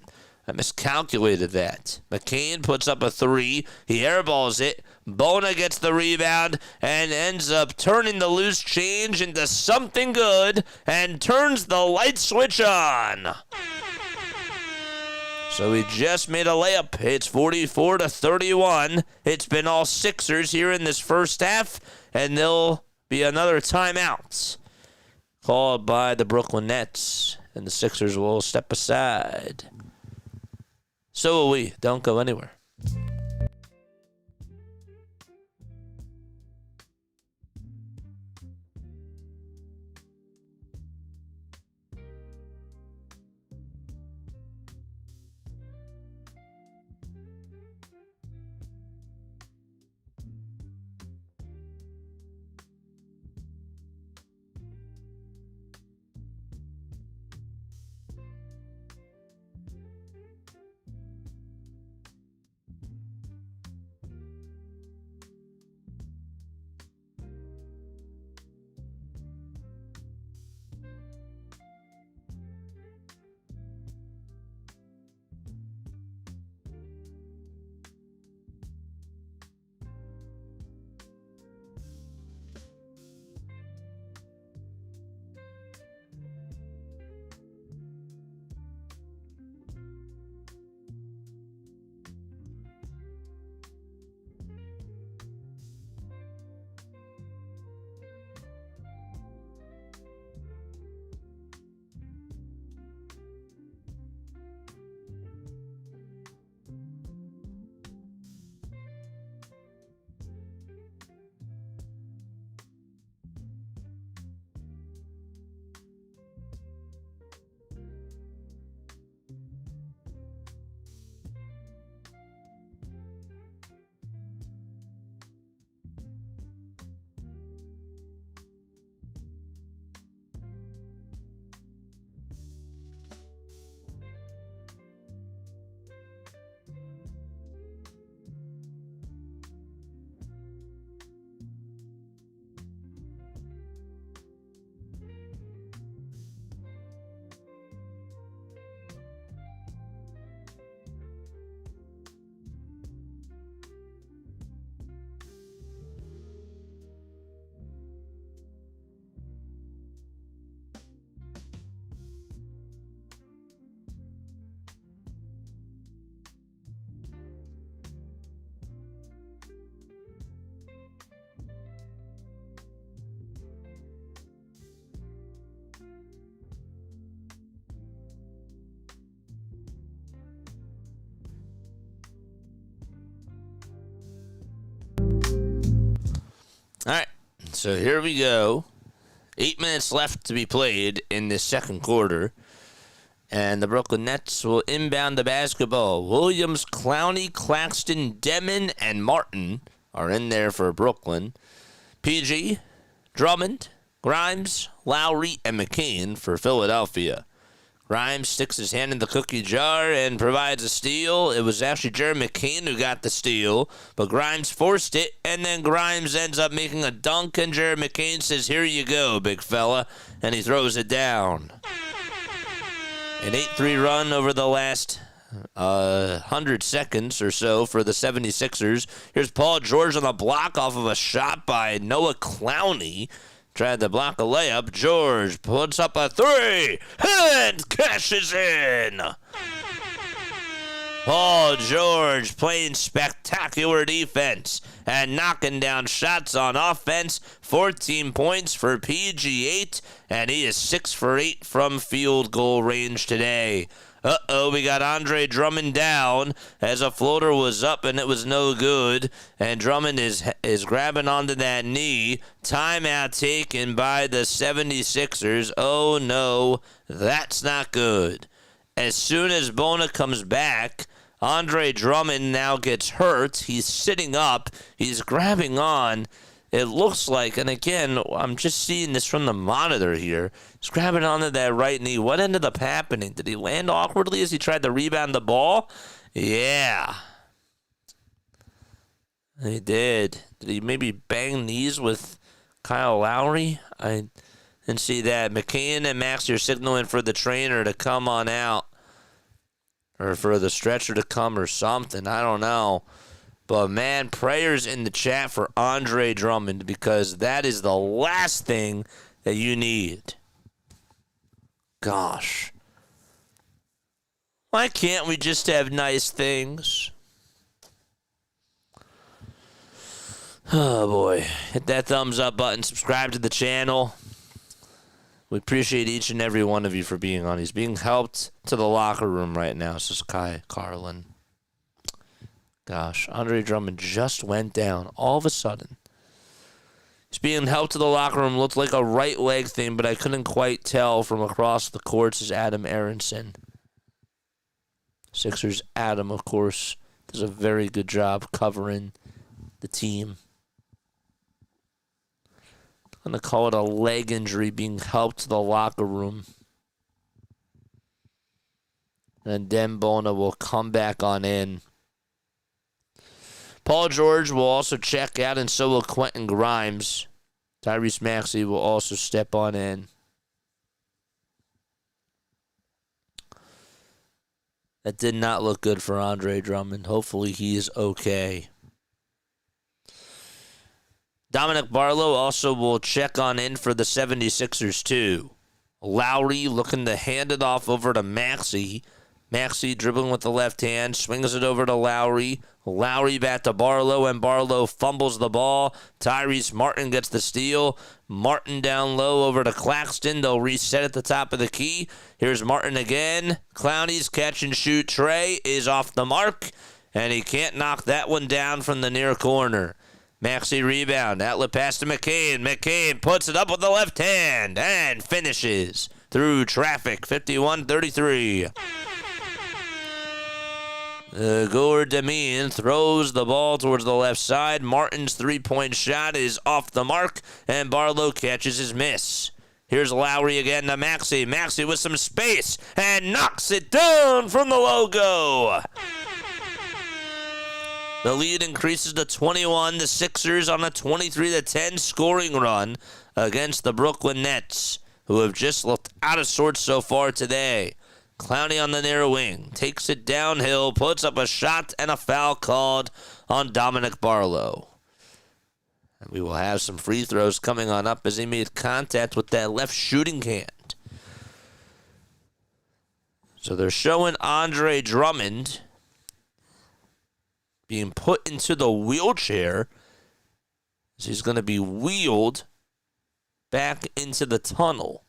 I miscalculated that. McCain puts up a 3. He airballs it. Bona gets the rebound and ends up turning the loose change into something good and turns the light switch on. So he just made a layup. It's 44-31. It's been all Sixers here in this first half, and there'll be another timeout. called by the Brooklyn Nets, and the Sixers will step aside. So will we. Don't go anywhere. All right, so here we go. 8 minutes left to be played in this second quarter. And the Brooklyn Nets will inbound the basketball. Williams, Clowney, Claxton, Demon, and Martin are in there for Brooklyn. PG, Drummond, Grimes, Lowry, and McCain for Philadelphia. Grimes sticks his hand in the cookie jar and provides a steal. It was actually Jerry McCain who got the steal, but Grimes forced it, and then Grimes ends up making a dunk, and Jerry McCain says, "Here you go, big fella," and he throws it down. An 8-3 run over the last 100 seconds or so for the 76ers. Here's Paul George on the block off of a shot by Noah Clowney. Tried to block a layup. George puts up a three and cashes in. Paul George playing spectacular defense and knocking down shots on offense. 14 points for PG8, and he is 6 for 8 from field goal range today. We got Andre Drummond down as a floater was up and it was no good. And Drummond is grabbing onto that knee. Timeout taken by the 76ers. Oh, no, that's not good. As soon as Bona comes back, Andre Drummond now gets hurt. He's sitting up. He's grabbing on. It looks like, and again, I'm just seeing this from the monitor here. He's grabbing onto that right knee. What ended up happening? Did he land awkwardly as he tried to rebound the ball? Yeah. He did. Did he maybe bang knees with Kyle Lowry? I didn't see that. McCain and Maxey are signaling for the trainer to come on out. Or for the stretcher to come or something. I don't know. But, man, prayers in the chat for Andre Drummond because that is the last thing that you need. Gosh. Why can't we just have nice things? Oh, boy. Hit that thumbs up button. Subscribe to the channel. We appreciate each and every one of you for being on. He's being helped to the locker room right now, says Kai Carlin. Gosh, Andre Drummond just went down all of a sudden. He's being helped to the locker room. Looked like a right leg thing, but I couldn't quite tell from across the courts, as Adam Aronson. Sixers Adam, of course, does a very good job covering the team. I'm going to call it a leg injury, being helped to the locker room. And then Bona will come back on in. Paul George will also check out, and so will Quentin Grimes. Tyrese Maxey will also step on in. That did not look good for Andre Drummond. Hopefully he is okay. Dominic Barlow also will check on in for the 76ers too. Lowry looking to hand it off over to Maxey. Maxey dribbling with the left hand, swings it over to Lowry. Lowry back to Barlow, and Barlow fumbles the ball. Tyrese Martin gets the steal. Martin down low over to Claxton. They'll reset at the top of the key. Here's Martin again. Clowney's catch and shoot tray is off the mark, and he can't knock that one down from the near corner. Maxey rebound. Outlet pass to McCain. McCain puts it up with the left hand and finishes through traffic. 51-33. Gordamine throws the ball towards the left side. Martin's three-point shot is off the mark, and Barlow catches his miss. Here's Lowry again to Maxey. Maxey with some space and knocks it down from the logo. The lead increases to 21. The Sixers on a 23-10 scoring run against the Brooklyn Nets, who have just looked out of sorts so far today. Clowney on the near wing, takes it downhill, puts up a shot, and a foul called on Dominic Barlow. And we will have some free throws coming on up as he made contact with that left shooting hand. So they're showing Andre Drummond being put into the wheelchair as he's going to be wheeled back into the tunnel.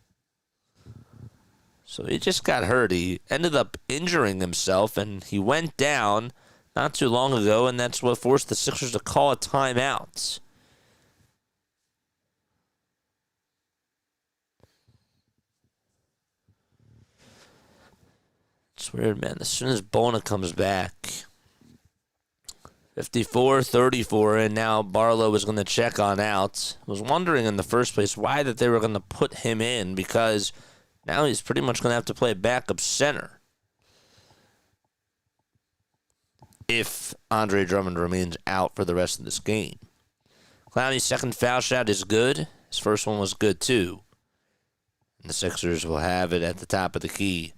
So he just got hurt. He ended up injuring himself, and he went down not too long ago, and that's what forced the Sixers to call a timeout. It's weird, man. As soon as Bona comes back, 54-34, and now Barlow is going to check on out. I was wondering in the first place why that they were going to put him in, because now he's pretty much going to have to play backup center if Andre Drummond remains out for the rest of this game. Clowney's second foul shot is good. His first one was good too. And the Sixers will have it at the top of the key.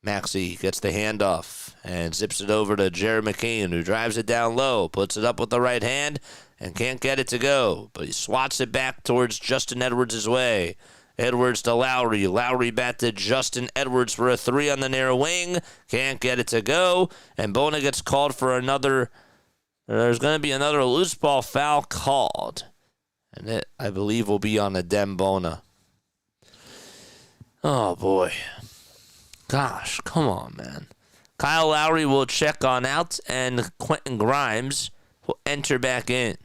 Maxey gets the handoff and zips it over to Jared McCain, who drives it down low, puts it up with the right hand, and can't get it to go. But he swats it back towards Justin Edwards' way. Edwards to Lowry. Lowry back to Justin Edwards for a three on the near wing. Can't get it to go. And Bona gets called for another. There's going to be another loose ball foul called. And it, I believe, will be on Adem Bona. Oh, boy. Gosh, come on, man. Kyle Lowry will check on out, and Quentin Grimes will enter back in.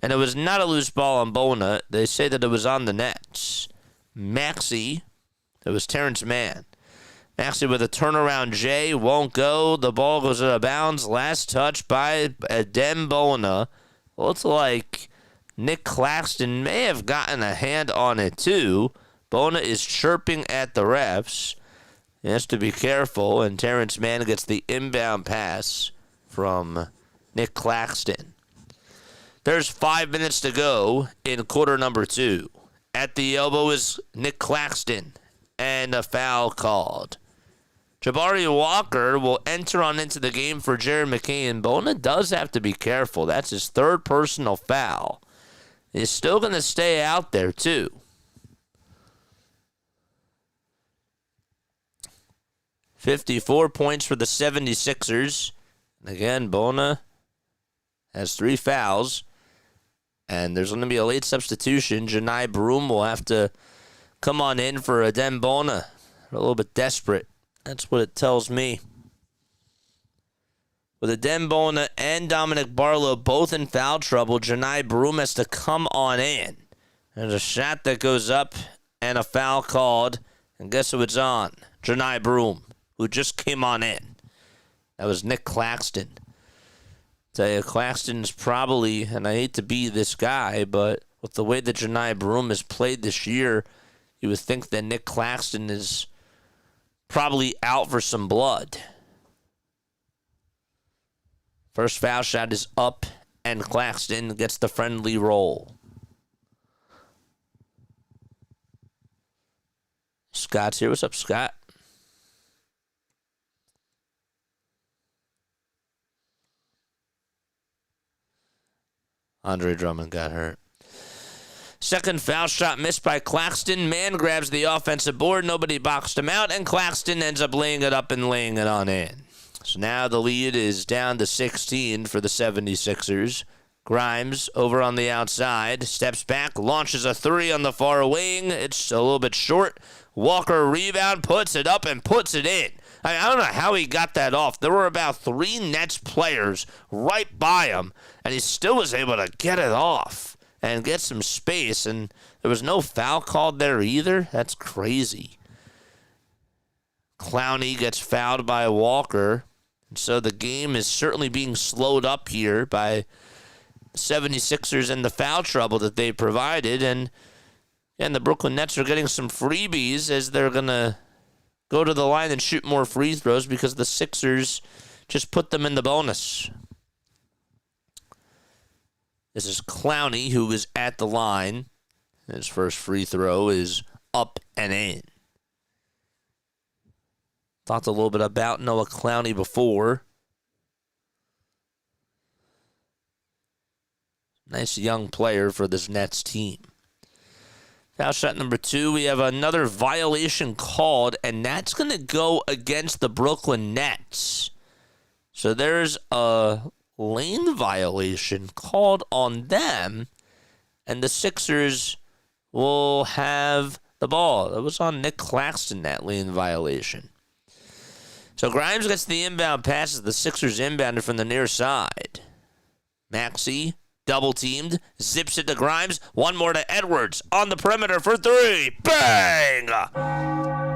And it was not a loose ball on Bona. They say that it was on the Nets. Maxey, it was Terrence Mann. Maxey with a turnaround J, won't go. The ball goes out of bounds. Last touch by Adem Bona. Looks like Nick Claxton may have gotten a hand on it too. Bona is chirping at the refs. He has to be careful, and Terrence Mann gets the inbound pass from Nick Claxton. There's 5 minutes to go in quarter number 2. At the elbow is Nick Claxton, and a foul called. Jabari Walker will enter on into the game for Jared McCain. Bona does have to be careful. That's his third personal foul. He's still going to stay out there, too. 54 points for the 76ers. And again, Bona has 3 fouls. And there's going to be a late substitution. Janai Broom will have to come on in for a Dembona. They're a little bit desperate. That's what it tells me. With Dembona and Dominic Barlow both in foul trouble, Janai Broom has to come on in. There's a shot that goes up and a foul called. And guess who it's on? Janai Broom, who just came on in. That was Nick Claxton. Tell you, Claxton's probably, and I hate to be this guy, but with the way that Janai Broom has played this year, you would think that Nick Claxton is probably out for some blood. First foul shot is up, and Claxton gets the friendly roll. Scott's here. What's up, Scott? Andre Drummond got hurt. Second foul shot missed by Claxton. Man grabs the offensive board. Nobody boxed him out, and Claxton ends up laying it up and laying it on in. So now the lead is down to 16 for the 76ers. Grimes over on the outside, steps back, launches a three on the far wing. It's a little bit short. Walker rebound, puts it up and puts it in. I don't know how he got that off. There were about 3 Nets players right by him, and he still was able to get it off and get some space, and there was no foul called there either. That's crazy. Clowney gets fouled by Walker, and so the game is certainly being slowed up here by the 76ers and the foul trouble that they provided, and the Brooklyn Nets are getting some freebies as they're going to go to the line and shoot more free throws because the Sixers just put them in the bonus. This is Clowney, who is at the line. His first free throw is up and in. Talked a little bit about Noah Clowney before. Nice young player for this Nets team. Foul shot number 2, we have another violation called, and that's going to go against the Brooklyn Nets. So there's a lane violation called on them, and the Sixers will have the ball. It was on Nick Claxton, that lane violation. So Grimes gets the inbound passes. The Sixers inbounded from the near side. Maxey, double-teamed, zips it to Grimes. One more to Edwards on the perimeter for 3. Bang!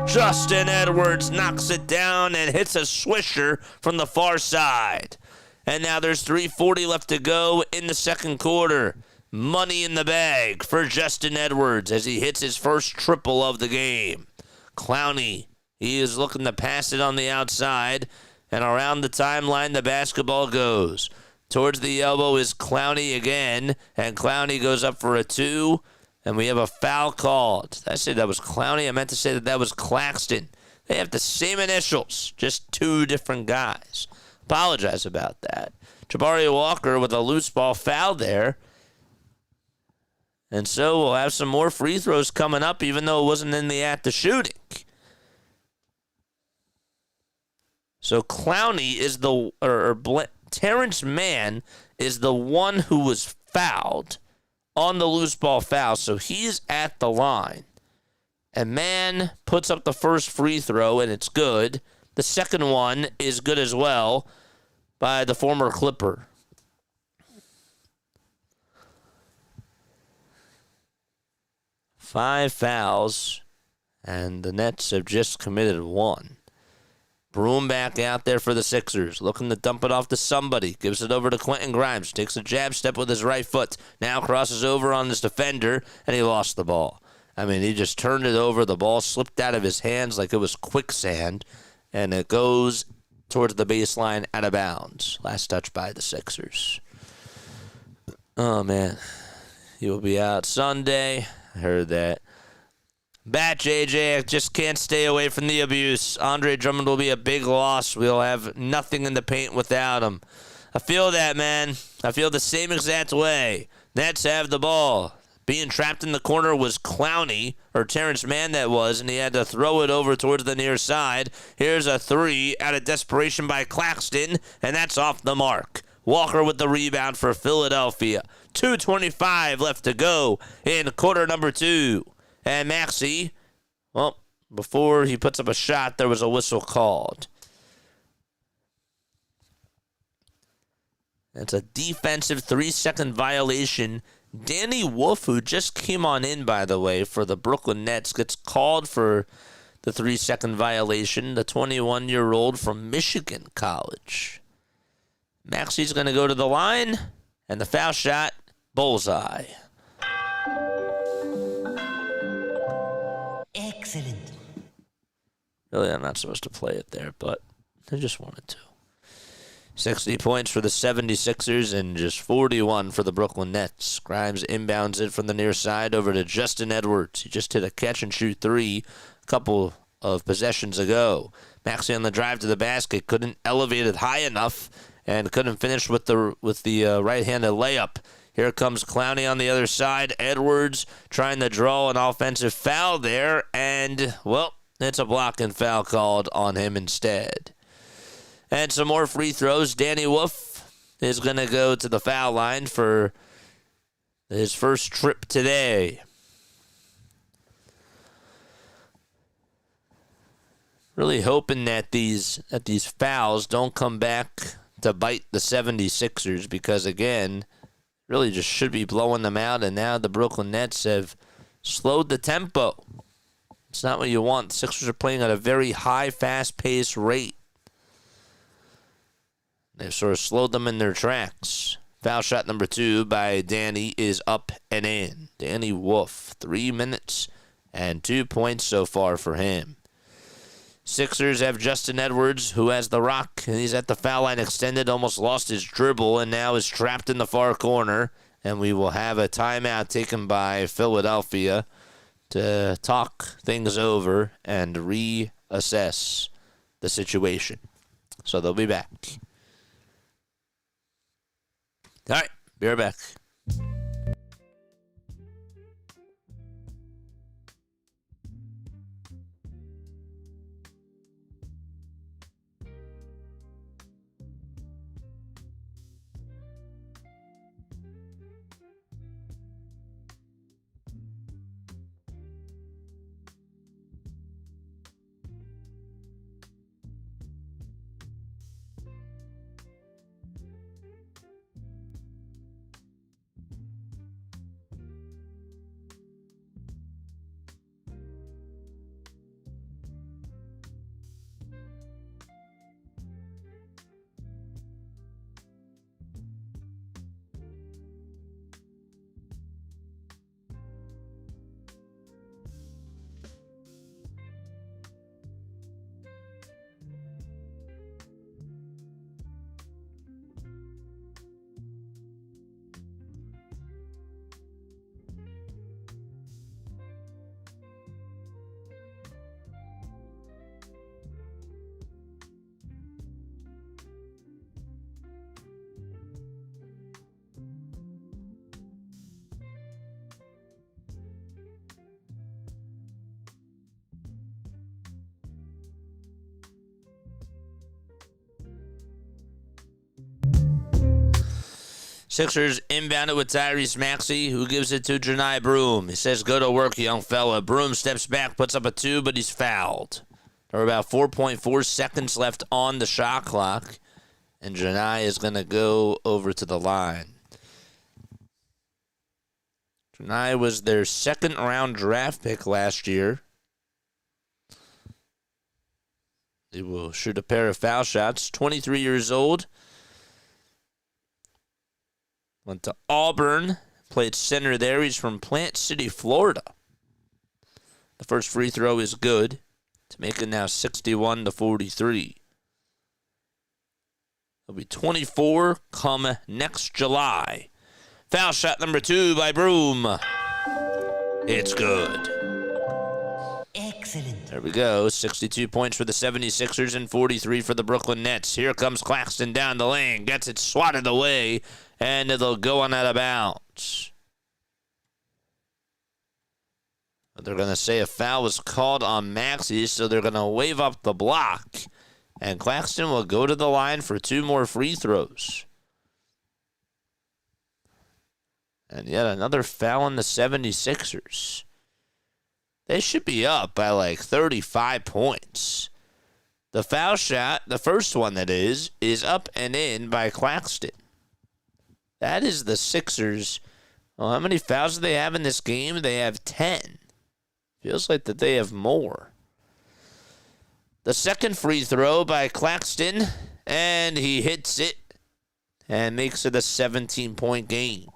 Justin Edwards knocks it down and hits a swisher from the far side. And now there's 3:40 left to go in the second quarter. Money in the bag for Justin Edwards as he hits his first triple of the game. Clowney, he is looking to pass it on the outside, and around the timeline the basketball goes. Towards the elbow is Clowney again, and Clowney goes up for a 2, and we have a foul called. Did I say that was Clowney? I meant to say that was Claxton. They have the same initials, just 2 different guys. Apologize about that. Jabari Walker with a loose ball foul there. And so we'll have some more free throws coming up, even though it wasn't in the act of shooting. So Clowney is Terrence Mann is the one who was fouled on the loose ball foul, so he's at the line. And Mann puts up the first free throw, and it's good. The second one is good as well by the former Clipper. Five fouls, and the Nets have just committed 1. Broom back out there for the Sixers, looking to dump it off to somebody. Gives it over to Quentin Grimes. Takes a jab step with his right foot. Now crosses over on his defender, and he lost the ball. I mean, he just turned it over. The ball slipped out of his hands like it was quicksand, and it goes towards the baseline out of bounds. Last touch by the Sixers. Oh, man. He will be out Sunday. I heard that. Bat JJ, I just can't stay away from the abuse. Andre Drummond will be a big loss. We'll have nothing in the paint without him. I feel that, man. I feel the same exact way. Nets have the ball. Being trapped in the corner was Clowney, or Terrence Mann that was, and he had to throw it over towards the near side. Here's a 3 out of desperation by Claxton, and that's off the mark. Walker with the rebound for Philadelphia. 2:25 left to go in quarter number 2. And Maxey Well, before he puts up a shot, there was a whistle called. It's a defensive 3-second violation. Danny Wolf, who just came on in, by the way, for the Brooklyn Nets, gets called for the 3-second violation. The 21-year-old from Michigan College. Maxey's going to go to the line, and the foul shot, bullseye. Excellent. Really, I'm not supposed to play it there, but I just wanted to. 60 points for the 76ers and just 41 for the Brooklyn Nets. Grimes inbounds it from the near side over to Justin Edwards. He just hit a catch-and-shoot three a couple of possessions ago. Maxey on the drive to the basket, couldn't elevate it high enough and couldn't finish with the right-handed layup. Here comes Clowney on the other side. Edwards trying to draw an offensive foul there, and, well, it's a block and foul called on him instead. And some more free throws. Danny Wolf is going to go to the foul line for his first trip today. Really hoping that these fouls don't come back to bite the 76ers because, again, really just should be blowing them out, and now the Brooklyn Nets have slowed the tempo. It's not what you want. The Sixers are playing at a very high, fast-paced rate. They've sort of slowed them in their tracks. Foul shot number 2 by Danny is up and in. Danny Wolf, 3 minutes and 2 points so far for him. Sixers have Justin Edwards, who has the rock, and he's at the foul line extended, almost lost his dribble, and now is trapped in the far corner. And we will have a timeout taken by Philadelphia to talk things over and reassess the situation. So they'll be back. All right, be right back. Sixers inbounded with Tyrese Maxey, who gives it to Janai Broom. He says, go to work, young fella. Broom steps back, puts up a 2, but he's fouled. There are about 4.4 seconds left on the shot clock, and Janai is going to go over to the line. Janai was their second-round draft pick last year. He will shoot a pair of foul shots. 23 years old. Went to Auburn, played center there. He's from Plant City, Florida. The first free throw is good to make it now 61-43. He'll be 24 come next July. Foul shot number 2 by Broom. It's good. Excellent. There we go. 62 points for the 76ers and 43 for the Brooklyn Nets. Here comes Claxton down the lane. Gets it swatted away, and it'll go on out of bounds. But they're going to say a foul was called on Maxey, so they're going to wave up the block. And Claxton will go to the line for 2 more free throws. And yet another foul on the 76ers. they should be up by like 35 points. The foul shot, the first one that is up and in by Claxton. That is the Sixers. Well, how many fouls do they have in this game? They have 10. Feels like that they have more. The second free throw by Claxton, and he hits it and makes it a 17-point game.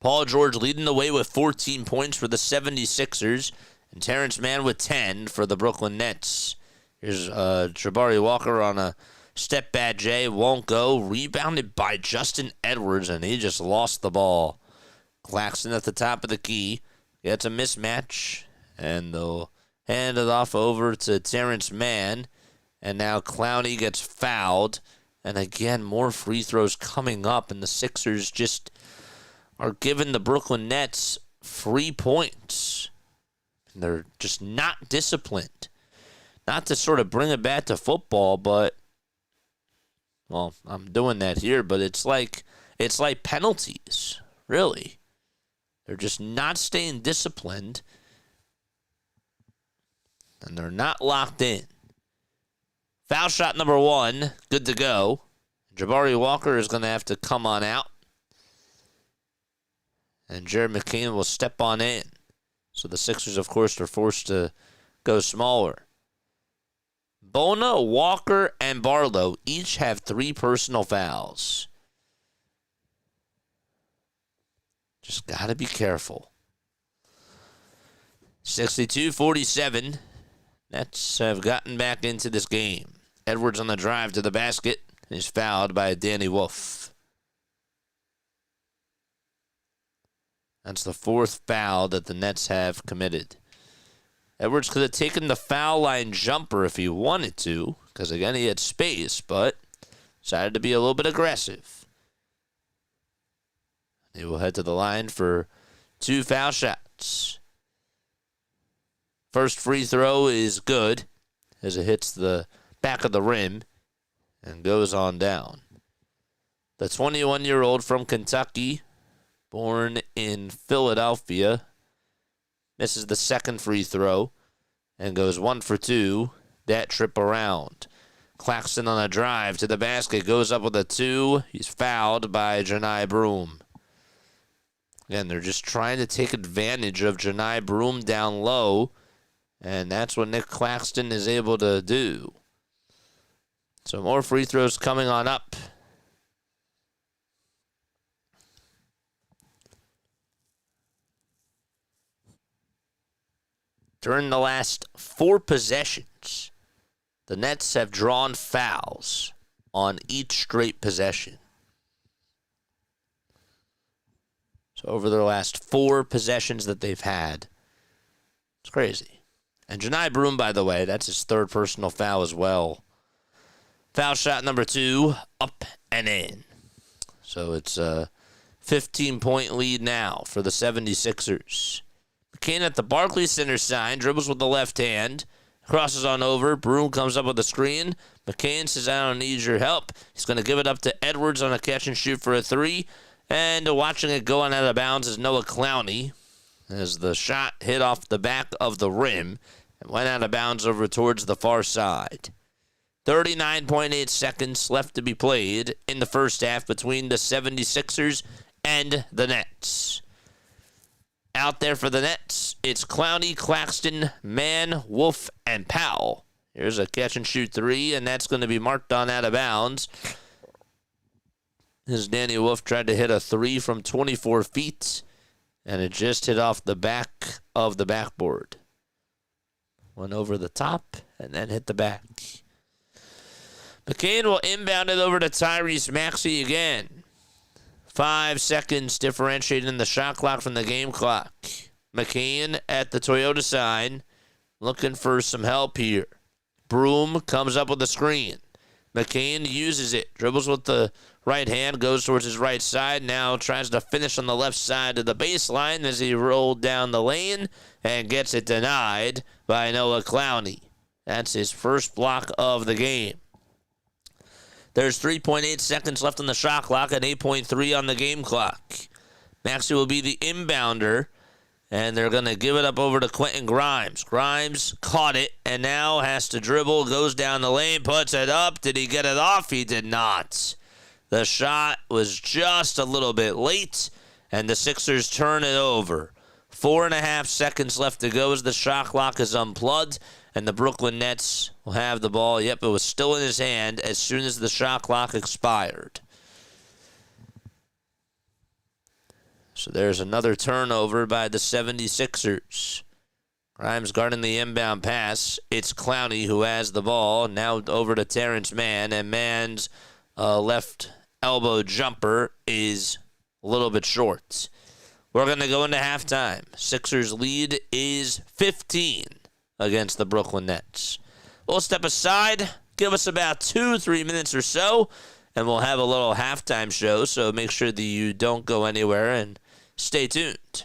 Paul George leading the way with 14 points for the 76ers, and Terrence Mann with 10 for the Brooklyn Nets. Here's Jabari Walker on a step back J, won't go. Rebounded by Justin Edwards, and he just lost the ball. Claxton at the top of the key. Gets a mismatch, and they'll hand it off over to Terrence Mann. And now Clowney gets fouled. And again, more free throws coming up, and the Sixers just are giving the Brooklyn Nets free points. And they're just not disciplined. Not to sort of bring it back to football, but, well, I'm doing that here, but it's like penalties, really. They're just not staying disciplined, and they're not locked in. Foul shot number 1, good to go. Jabari Walker is going to have to come on out, and Jared McCain will step on in. So the Sixers, of course, are forced to go smaller. Bona, Walker, and Barlow each have 3 personal fouls. Just got to be careful. 62-47. Nets have gotten back into this game. Edwards on the drive to the basket is fouled by Danny Wolf. That's the 4th foul that the Nets have committed. Edwards could have taken the foul line jumper if he wanted to, because again he had space, but decided to be a little bit aggressive. He will head to the line for 2 foul shots. First free throw is good as it hits the back of the rim and goes on down. The 21-year-old from Kentucky, born in Philadelphia, misses the second free throw and goes 1 for 2. That trip around. Claxton on a drive to the basket, goes up with a 2. He's fouled by Janai Broom. Again, they're just trying to take advantage of Janai Broom down low, and that's what Nick Claxton is able to do. So more free throws coming on up. During the last 4 possessions, the Nets have drawn fouls on each straight possession. So over their last 4 possessions that they've had, it's crazy. And Janai Broom, by the way, that's his 3rd personal foul as well. Foul shot number 2, up and in. So it's a 15-point lead now for the 76ers. McCain at the Barclays Center sign, dribbles with the left hand, crosses on over. Broom comes up with a screen. McCain says, I don't need your help. He's going to give it up to Edwards on a catch and shoot for a 3. And watching it going out of bounds is Noah Clowney, as the shot hit off the back of the rim and went out of bounds over towards the far side. 39.8 seconds left to be played in the first half between the 76ers and the Nets. Out there for the Nets, it's Clowney, Claxton, Mann, Wolf, and Powell. Here's a catch-and-shoot 3, and that's going to be marked on out of bounds. As Danny Wolf tried to hit a 3 from 24 feet, and it just hit off the back of the backboard. Went over the top, and then hit the back. McCain will inbound it over to Tyrese Maxey again. 5 seconds differentiating the shot clock from the game clock. McCain at the Toyota sign, looking for some help here. Broom comes up with a screen. McCain uses it, dribbles with the right hand, goes towards his right side, now tries to finish on the left side of the baseline as he rolled down the lane and gets it denied by Noah Clowney. That's his first block of the game. There's 3.8 seconds left on the shot clock and 8.3 on the game clock. Maxey will be the inbounder And they're going to give it up over to Quentin Grimes. Grimes caught it and now has to dribble, goes down the lane, puts it up. Did he get it off? He did not. The shot was just a little bit late, and the Sixers turn it over. 4.5 seconds left to go as the shot clock is unplugged, and the Brooklyn Nets will have the ball. Yep, it was still in his hand as soon as the shot clock expired. So there's another turnover by the 76ers. Grimes guarding the inbound pass. It's Clowney who has the ball. Now over to Terrence Mann, and Mann's left elbow jumper is a little bit short. We're going to go into halftime. Sixers lead is 15 against the Brooklyn Nets. We'll step aside, give us about 2-3 minutes or so, and we'll have a little halftime show, so make sure that you don't go anywhere and stay tuned.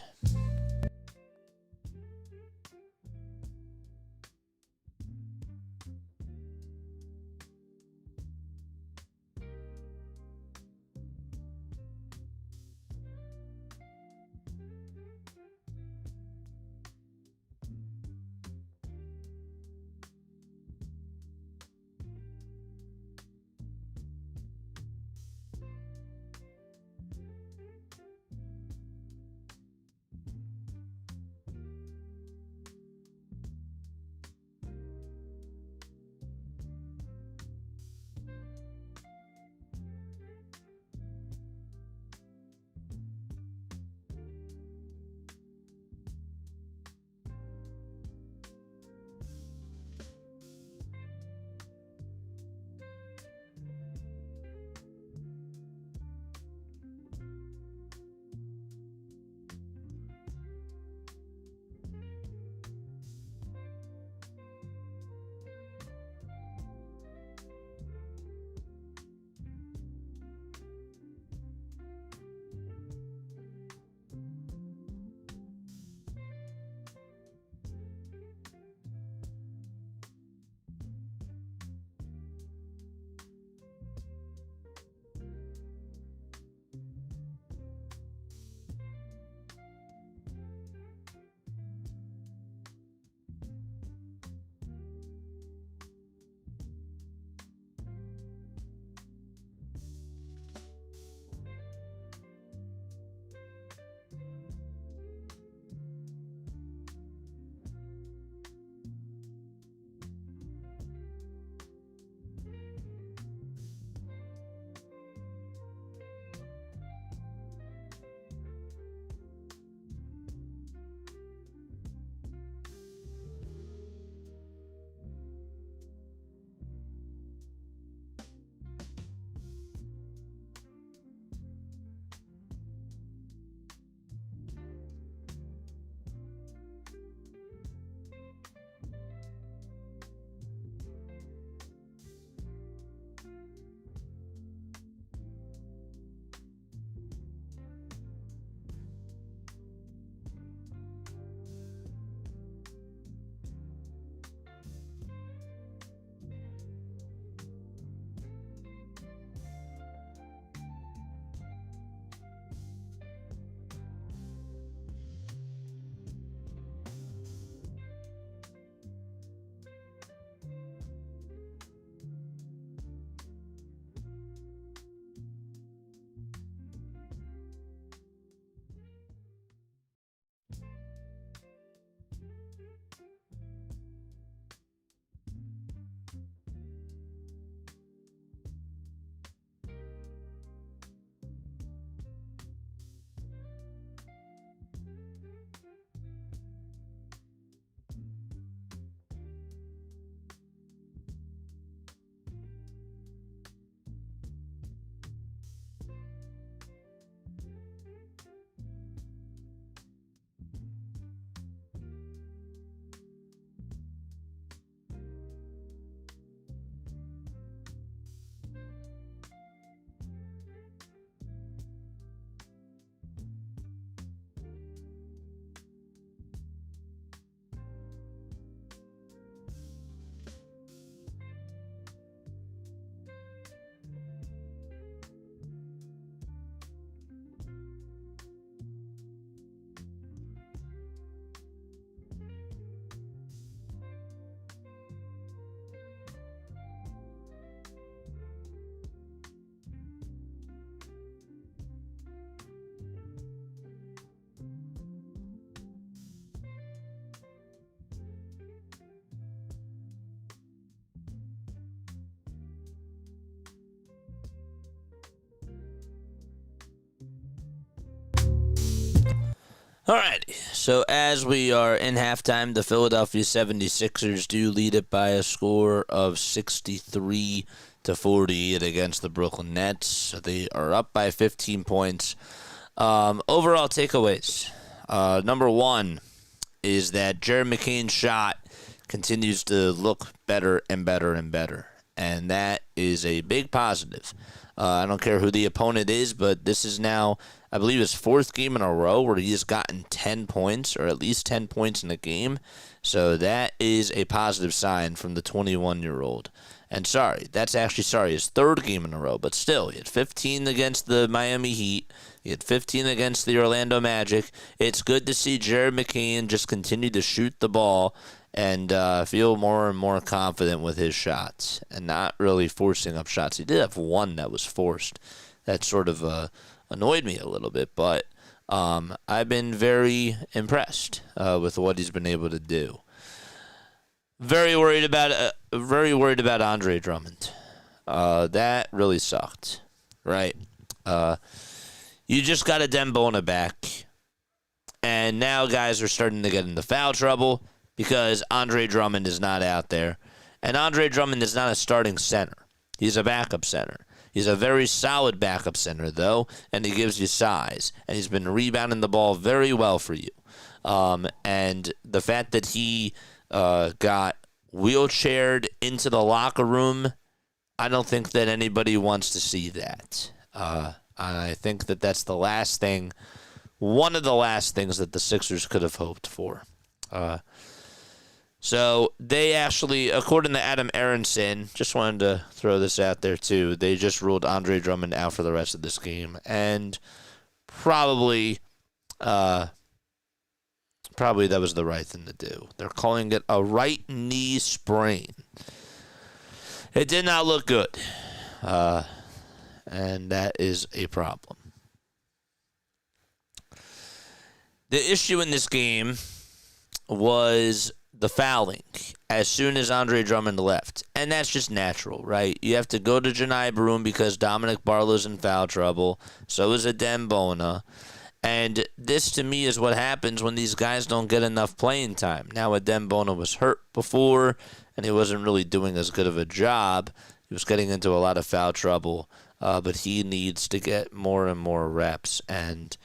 All right, so as we are in halftime, the Philadelphia 76ers do lead it by a score of 63-48 against the Brooklyn Nets. So they are up by 15 points. Overall takeaways. Number one is that Jared McCain's shot continues to look better and better and better, and that is a big positive. I don't care who the opponent is, but this is now, I believe, his fourth game in a row where he has gotten 10 points, or at least 10 points in a game. So that is a positive sign from the 21-year-old. And his third game in a row, but still, he had 15 against the Miami Heat. He had 15 against the Orlando Magic. It's good to see Jared McCain just continue to shoot the ball and feel more and more confident with his shots and not really forcing up shots. He did have one that was forced. That sort of annoyed me a little bit, but I've been very impressed with what he's been able to do. Very worried about Andre Drummond. That really sucked, right? You just got a Dembona back, and now guys are starting to get into foul trouble because Andre Drummond is not out there. And Andre Drummond is not a starting center. He's a backup center. He's a very solid backup center, though, and he gives you size. And he's been rebounding the ball very well for you. And the fact that he got wheelchaired into the locker room, I don't think that anybody wants to see that. I think that that's one of the last things that the Sixers could have hoped for. So they actually, according to Adam Aronson, just wanted to throw this out there too, they just ruled Andre Drummond out for the rest of this game. And probably that was the right thing to do. They're calling it a right knee sprain. It did not look good. And that is a problem. The issue in this game was the fouling as soon as Andre Drummond left. And that's just natural, right? You have to go to Janai Broom because Dominic Barlow's in foul trouble. So is Dembona. And this, to me, is what happens when these guys don't get enough playing time. Now, Dembona was hurt before, and he wasn't really doing as good of a job. He was getting into a lot of foul trouble, but he needs to get more and more reps. And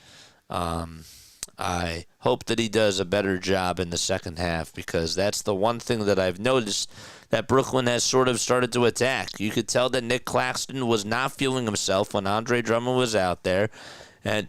I hope that he does a better job in the second half because that's the one thing that I've noticed that Brooklyn has sort of started to attack. You could tell that Nick Claxton was not feeling himself when Andre Drummond was out there, and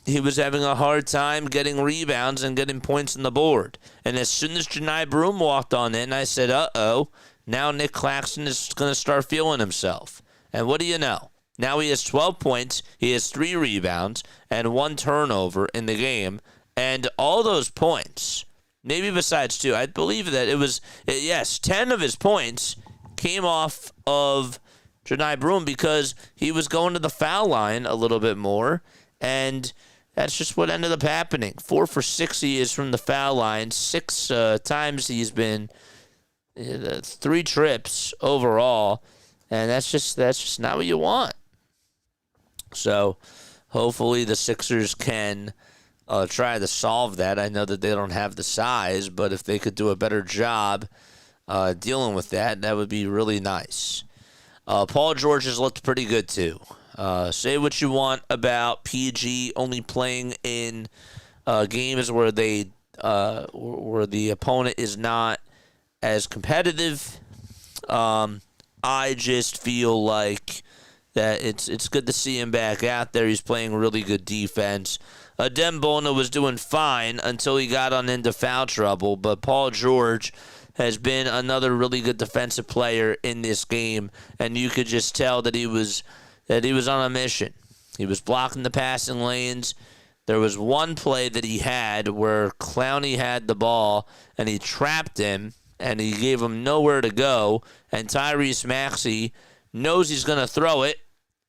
he was having a hard time getting rebounds and getting points on the board. And as soon as Janai Broom walked on in, I said, uh-oh, now Nick Claxton is going to start feeling himself. And what do you know? Now he has 12 points, he has 3 rebounds, and 1 turnover in the game. And all those points, maybe besides 2, I believe that it was, 10 of his points came off of Janai Broom because he was going to the foul line a little bit more, and that's just what ended up happening. 4 for 6 he is from the foul line. 6 times he's been 3 trips overall, and that's just not what you want. So hopefully the Sixers can try to solve that. I know that they don't have the size, but if they could do a better job dealing with that, that would be really nice. Paul George has looked pretty good too. Say what you want about PG only playing in games where the opponent is not as competitive. I just feel like that it's good to see him back out there. He's playing really good defense. Dembona was doing fine until he got on into foul trouble, but Paul George has been another really good defensive player in this game, and you could just tell that he was on a mission. He was blocking the passing lanes. There was one play that he had where Clowney had the ball, and he trapped him, and he gave him nowhere to go, and Tyrese Maxey knows he's going to throw it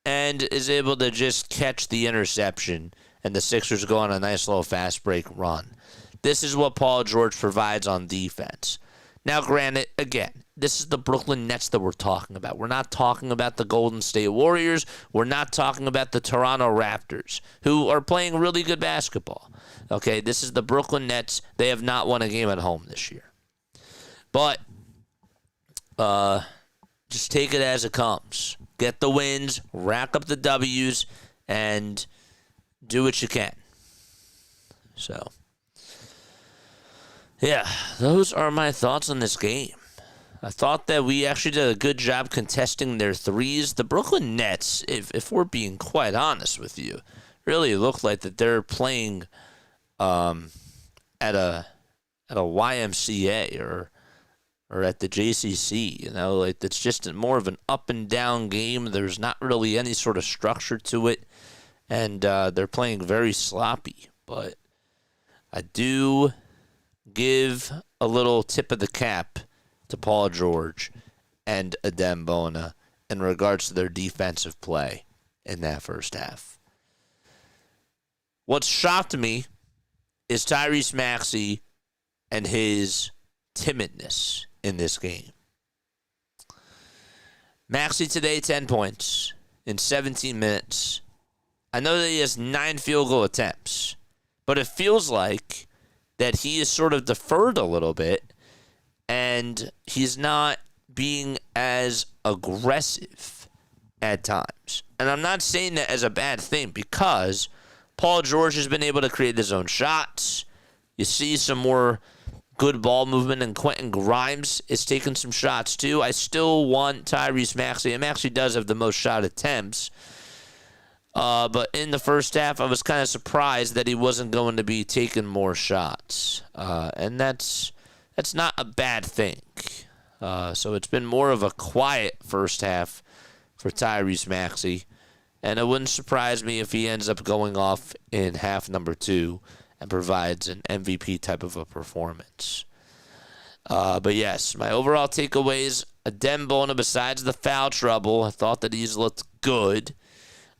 and is able to just catch the interception, and the Sixers go on a nice little fast break run. This is what Paul George provides on defense. Now, granted, again, this is the Brooklyn Nets that we're talking about. We're not talking about the Golden State Warriors. We're not talking about the Toronto Raptors, who are playing really good basketball. Okay, this is the Brooklyn Nets. They have not won a game at home this year. But just take it as it comes. Get the wins, rack up the W's, and do what you can. So, yeah, those are my thoughts on this game. I thought that we actually did a good job contesting their threes. The Brooklyn Nets, if we're being quite honest with you, really look like that they're playing at a YMCA or at the JCC. You know, like it's just more of an up and down game. There's not really any sort of structure to it, and they're playing very sloppy. But I do give a little tip of the cap to Paul George and Adem Bona in regards to their defensive play in that first half. What shocked me is Tyrese Maxey and his timidness in this game. Maxey today, 10 points in 17 minutes. I know that he has 9 field goal attempts, but it feels like that he is sort of deferred a little bit, and he's not being as aggressive at times. And I'm not saying that as a bad thing, because Paul George has been able to create his own shots. You see some more good ball movement, and Quentin Grimes is taking some shots too. I still want Tyrese Maxey, and Maxey does have the most shot attempts. But in the first half, I was kind of surprised that he wasn't going to be taking more shots. And that's not a bad thing. So it's been more of a quiet first half for Tyrese Maxey. And it wouldn't surprise me if he ends up going off in half number 2 and provides an MVP type of a performance. But yes, my overall takeaways, Adem Bona, besides the foul trouble, I thought that he's looked good.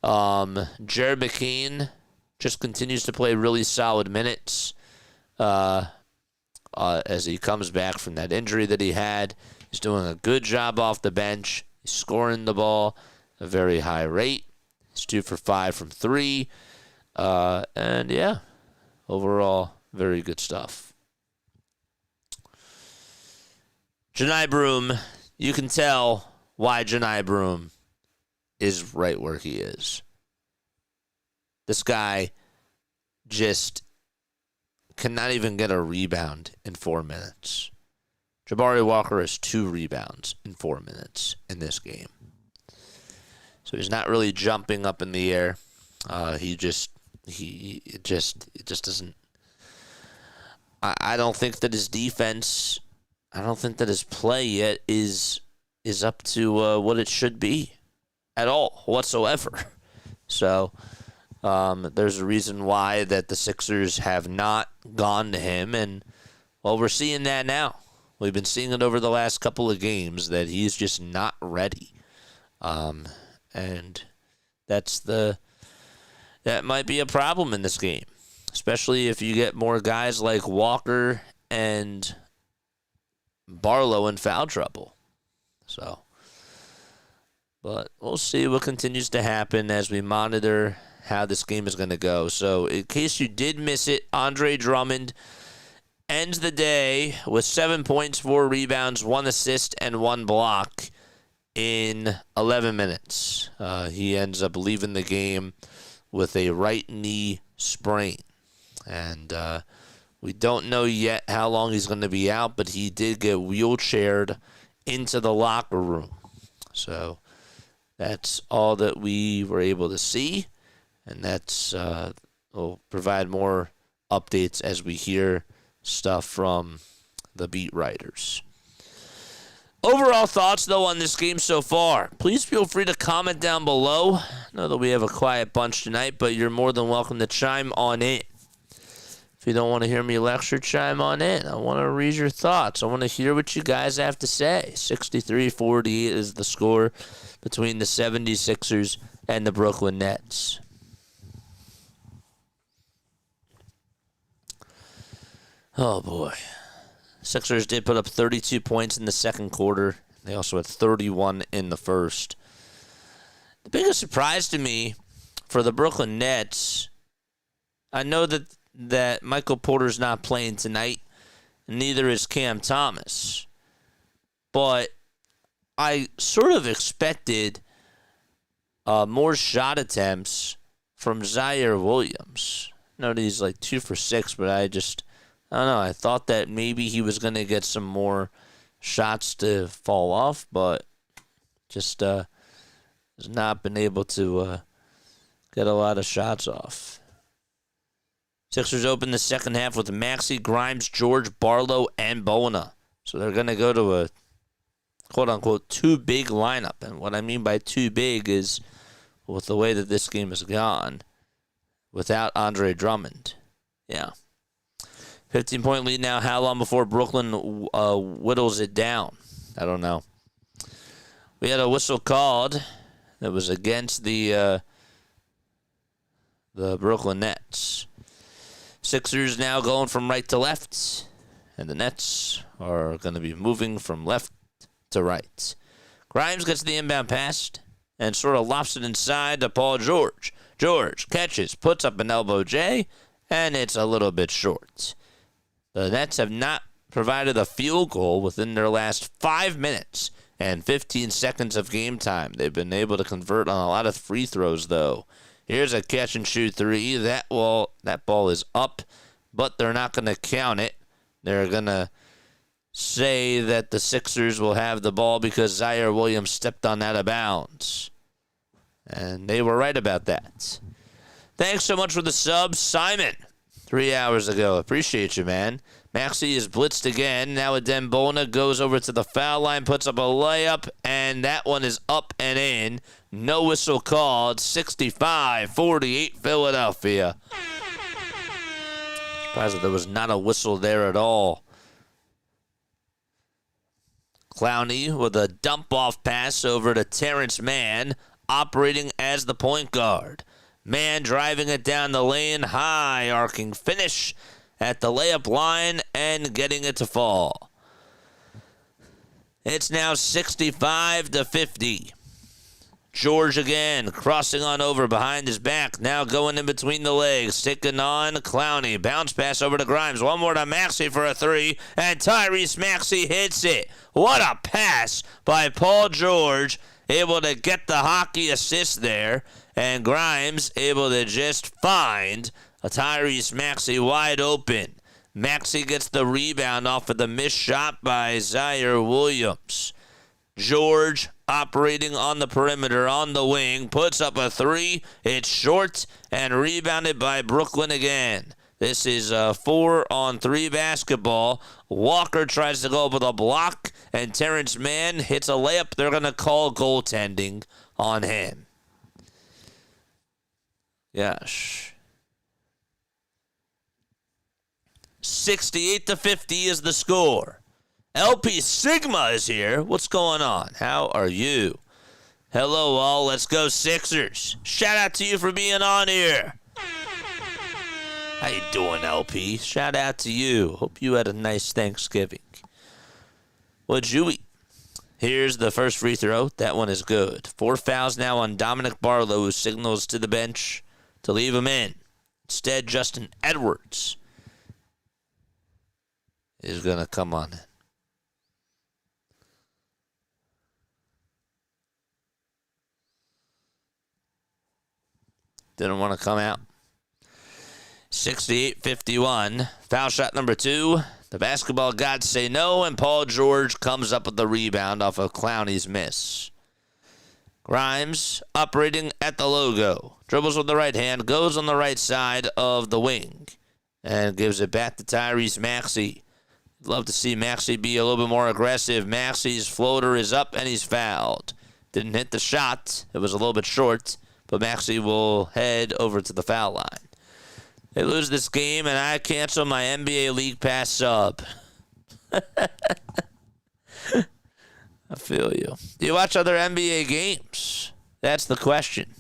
Jared McCain just continues to play really solid minutes as he comes back from that injury that he had. He's doing a good job off the bench. He's scoring the ball at a very high rate. He's 2 for 5 from 3. And yeah, overall, very good stuff. Janai Broom, you can tell why Janai Broom is right where he is. This guy just cannot even get a rebound in 4 minutes. Jabari Walker has 2 rebounds in 4 minutes in this game. So he's not really jumping up in the air. He just doesn't. I don't think that his defense, I don't think that his play yet is up to what it should be at all whatsoever. So there's a reason why that the Sixers have not gone to him, and well, we're seeing that now. We've been seeing it over the last couple of games that he's just not ready. And that might be a problem in this game, especially if you get more guys like Walker and Barlow in foul trouble. So, but we'll see what continues to happen as we monitor how this game is going to go. So, in case you did miss it, Andre Drummond ends the day with 7 points, 4 rebounds, 1 assist, and 1 block in 11 minutes. He ends up leaving the game with a right knee sprain. And we don't know yet how long he's going to be out, but he did get wheelchaired into the locker room. So that's all that we were able to see. And that's will provide more updates as we hear stuff from the beat writers. Overall thoughts, though, on this game so far. Please feel free to comment down below. I know that we have a quiet bunch tonight, but you're more than welcome to chime on in. If you don't want to hear me lecture, chime on in. I want to read your thoughts. I want to hear what you guys have to say. 63-48 is the score between the 76ers and the Brooklyn Nets. Oh, boy. Sixers did put up 32 points in the second quarter. They also had 31 in the first. The biggest surprise to me for the Brooklyn Nets, I know that Michael Porter's not playing tonight, and neither is Cam Thomas. But I sort of expected more shot attempts from Zaire Williams. I know that he's like 2 for 6, but I don't know. I thought that maybe he was going to get some more shots to fall off, but just has not been able to get a lot of shots off. Sixers open the second half with Maxey, Grimes, George, Barlow, and Bona. So they're going to go to a quote-unquote too big lineup. And what I mean by too big is with the way that this game has gone without Andre Drummond. Yeah. 15-point lead now. How long before Brooklyn whittles it down? I don't know. We had a whistle called that was against the Brooklyn Nets. Sixers now going from right to left, and the Nets are going to be moving from left to right. Grimes gets the inbound pass and sort of lofts it inside to Paul George. George catches, puts up an elbow J, and it's a little bit short. The Nets have not provided a field goal within their last 5 minutes and 15 seconds of game time. They've been able to convert on a lot of free throws, though. Here's a catch-and-shoot three. That ball is up, but they're not going to count it. They're going to say that the Sixers will have the ball because Zaire Williams stepped on out of bounds. And they were right about that. Thanks so much for the sub, Simon, 3 hours ago. Appreciate you, man. Maxey is blitzed again. Now Adembona goes over to the foul line, puts up a layup, and that one is up and in. No whistle called. 65-48 Philadelphia. Surprised that there was not a whistle there at all. Clowney with a dump-off pass over to Terrence Mann, operating as the point guard. Mann driving it down the lane, high arcing finish at the layup line and getting it to fall. It's now 65-50. George again, crossing on over behind his back, now going in between the legs, taking on Clowney. Bounce pass over to Grimes, one more to Maxey for a three, and Tyrese Maxey hits it. What a pass by Paul George, able to get the hockey assist there, and Grimes able to just find a Tyrese Maxey wide open. Maxey gets the rebound off of the missed shot by Zaire Williams. George operating on the perimeter on the wing, puts up a three. It's short and rebounded by Brooklyn again. This is a 4-on-3 basketball. Walker tries to go up with a block, and Terrence Mann hits a layup. They're going to call goaltending on him. Gosh. 68-50 is the score. LP Sigma is here. What's going on? How are you? Hello, all. Let's go Sixers. Shout out to you for being on here. How you doing, LP? Shout out to you. Hope you had a nice Thanksgiving. What'd you eat? Here's the first free throw. That one is good. 4 fouls now on Dominic Barlow, who signals to the bench to leave him in. Instead, Justin Edwards is going to come on in. Didn't want to come out. 68-51. Foul shot number 2. The basketball gods say no, and Paul George comes up with the rebound off of Clowney's miss. Grimes operating at the logo. Dribbles with the right hand, goes on the right side of the wing, and gives it back to Tyrese Maxey. Love to see Maxey be a little bit more aggressive. Maxey's floater is up, and he's fouled. Didn't hit the shot. It was a little bit short, but Maxey will head over to the foul line. They lose this game, and I cancel my NBA League Pass sub. I feel you. Do you watch other NBA games? That's the question.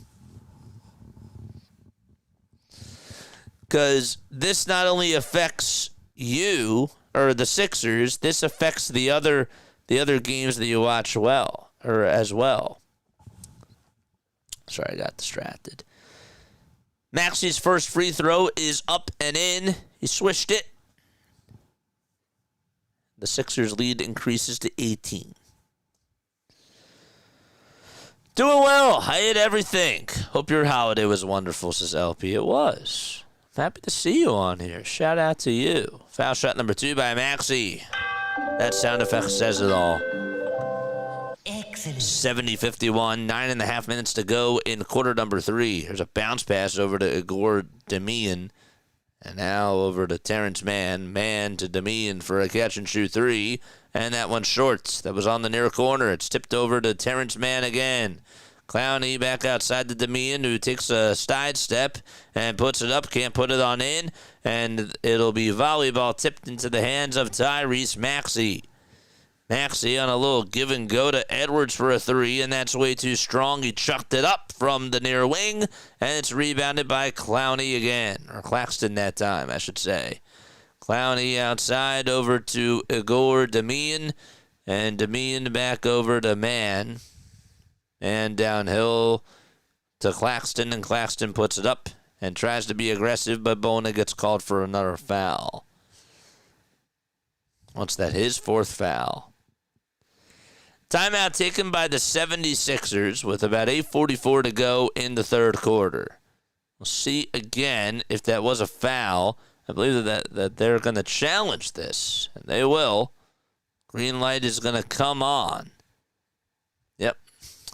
Because this not only affects you, or the Sixers, this affects the other games that you watch as well. Sorry, I got distracted. Maxey's first free throw is up and in. He swished it. The Sixers' lead increases to 18. Doing well. I ate everything. Hope your holiday was wonderful, says LP. It was. Happy to see you on here. Shout out to you. Foul shot number 2 by Maxey. That sound effect says it all. Excellent. 70-51, 9.5 minutes to go in quarter number 3. There's a bounce pass over to Igor Demian. And now over to Terrence Mann. Mann to Demian for a catch-and-shoot 3. And that one's short. That was on the near corner. It's tipped over to Terrence Mann again. Clowney back outside to Demian, who takes a side step and puts it up. Can't put it on in. And it'll be volleyball tipped into the hands of Tyrese Maxey. Maxey on a little give and go to Edwards for a 3, and that's way too strong. He chucked it up from the near wing, and it's rebounded by Clowney again. Or Claxton that time, I should say. Clowney outside over to Igor Demian, and Demian back over to Mann. And downhill to Claxton, and Claxton puts it up and tries to be aggressive, but Bona gets called for another foul. What's that? His 4th foul. Timeout taken by the 76ers with about 8:44 to go in the 3rd quarter. We'll see again if that was a foul. I believe that they're going to challenge this, and they will. Green light is going to come on. Yep.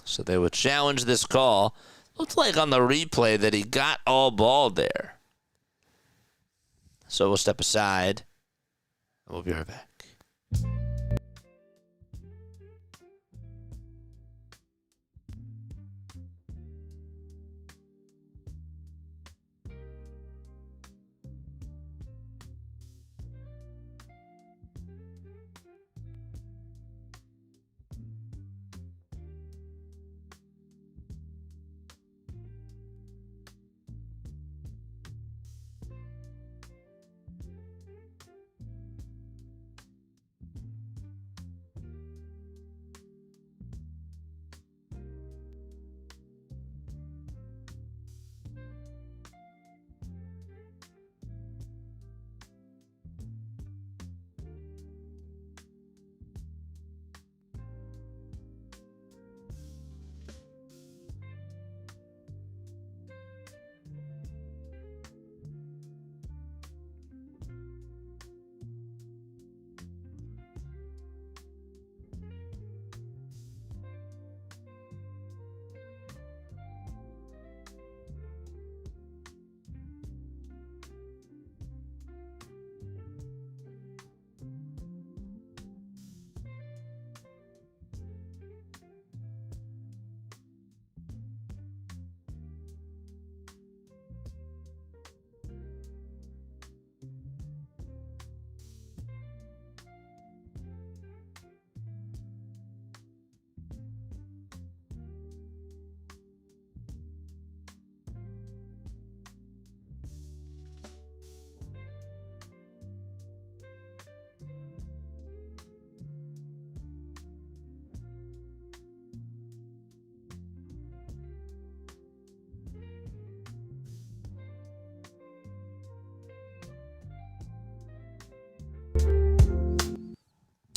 So they would challenge this call. Looked like on the replay that he got all ball there. So we'll step aside. We'll be right back.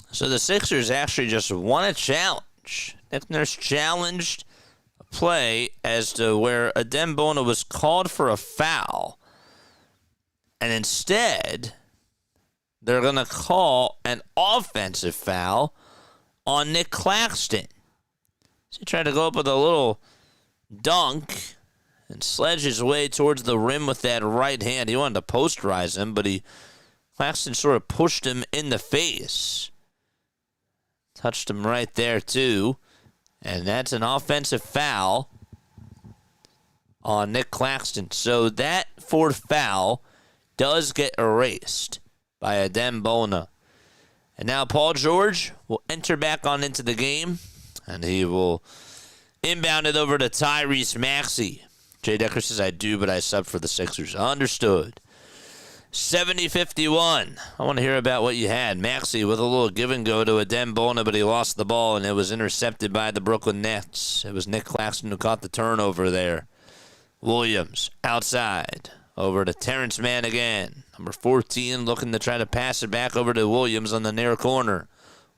So the Sixers actually just won a challenge. Nick Nurse challenged a play as to where Adem Bona was called for a foul. And instead, they're going to call an offensive foul on Nick Claxton. So he tried to go up with a little dunk and sledge his way towards the rim with that right hand. He wanted to posterize him, but Claxton sort of pushed him in the face. Touched him right there, too. And that's an offensive foul on Nick Claxton. So that 4th foul does get erased by Adem Bona. And now Paul George will enter back on into the game. And he will inbound it over to Tyrese Maxey. Jay Decker says, I do, but I sub for the Sixers. Understood. 70-51. I want to hear about what you had. Maxey with a little give and go to Adem Bona, but he lost the ball, and it was intercepted by the Brooklyn Nets. It was Nick Claxton who caught the turnover there. Williams outside. Over to Terrence Mann again. Number 14 looking to try to pass it back over to Williams on the near corner.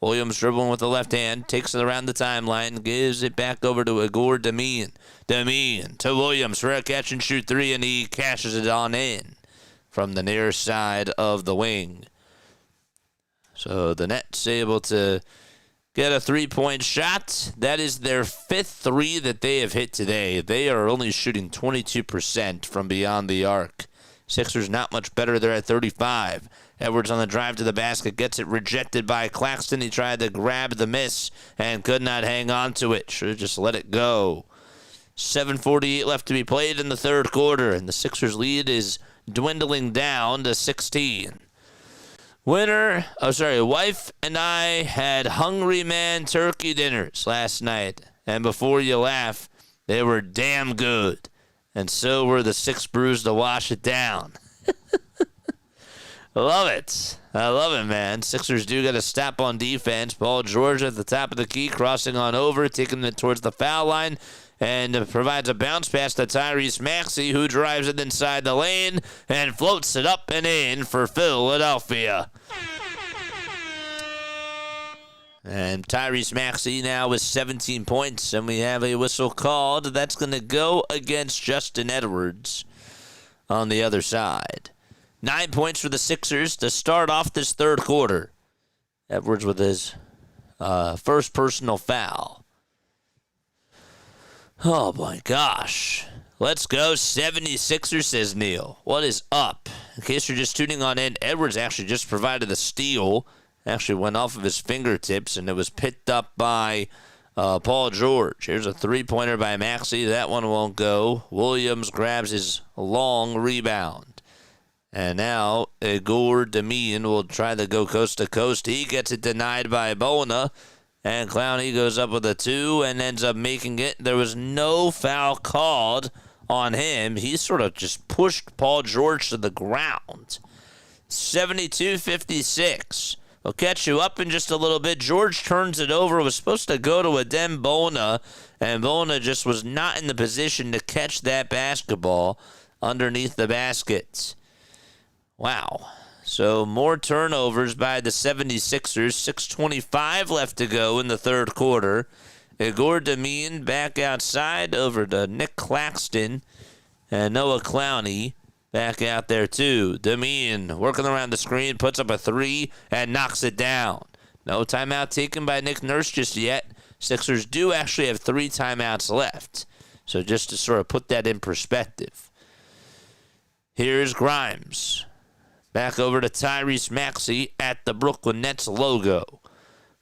Williams dribbling with the left hand, takes it around the timeline, gives it back over to Igor Demeen. Demeen to Williams for a catch-and-shoot three, and he cashes it on in from the near side of the wing. So the Nets able to get a three-point shot. That is their fifth three that they have hit today. They are only shooting 22% from beyond the arc. Sixers not much better. They're at 35. Edwards on the drive to the basket, gets it rejected by Claxton. He tried to grab the miss and could not hang on to it. Should have just let it go. 7:48 left to be played in the third quarter, and the Sixers lead is dwindling down to 16. Wife and I had Hungry Man turkey dinners last night, and before you laugh, they were damn good. And so were the 6 brews to wash it down. Love it. I love it, man. Sixers do get a stop on defense. Paul George at the top of the key, crossing on over, taking it towards the foul line, and provides a bounce pass to Tyrese Maxey, who drives it inside the lane and floats it up and in for Philadelphia. And Tyrese Maxey now with 17 points, and we have a whistle called. That's going to go against Justin Edwards on the other side. 9 points for the Sixers to start off this third quarter. Edwards with his first personal foul. Oh, my gosh. Let's go 76ers, says Neil. What is up? In case you're just tuning on in, Edwards actually just provided a steal. Actually went off of his fingertips, and it was picked up by Paul George. Here's a three-pointer by Maxey. That one won't go. Williams grabs his long rebound. And now Igor Demeen will try to go coast to coast. He gets it denied by Bona. And Clowney goes up with a 2 and ends up making it. There was no foul called on him. He sort of just pushed Paul George to the ground. 72-56. We'll catch you up in just a little bit. George turns it over. It was supposed to go to Adem Bona, and Bona just was not in the position to catch that basketball underneath the basket. Wow. So more turnovers by the 76ers. 6:25 left to go in the third quarter. Igor Demeen back outside over to Nick Claxton, and Noah Clowney back out there too. Demeen working around the screen, puts up a 3 and knocks it down. No timeout taken by Nick Nurse just yet. Sixers do actually have 3 timeouts left. So just to sort of put that in perspective. Here's Grimes. Back over to Tyrese Maxey at the Brooklyn Nets logo.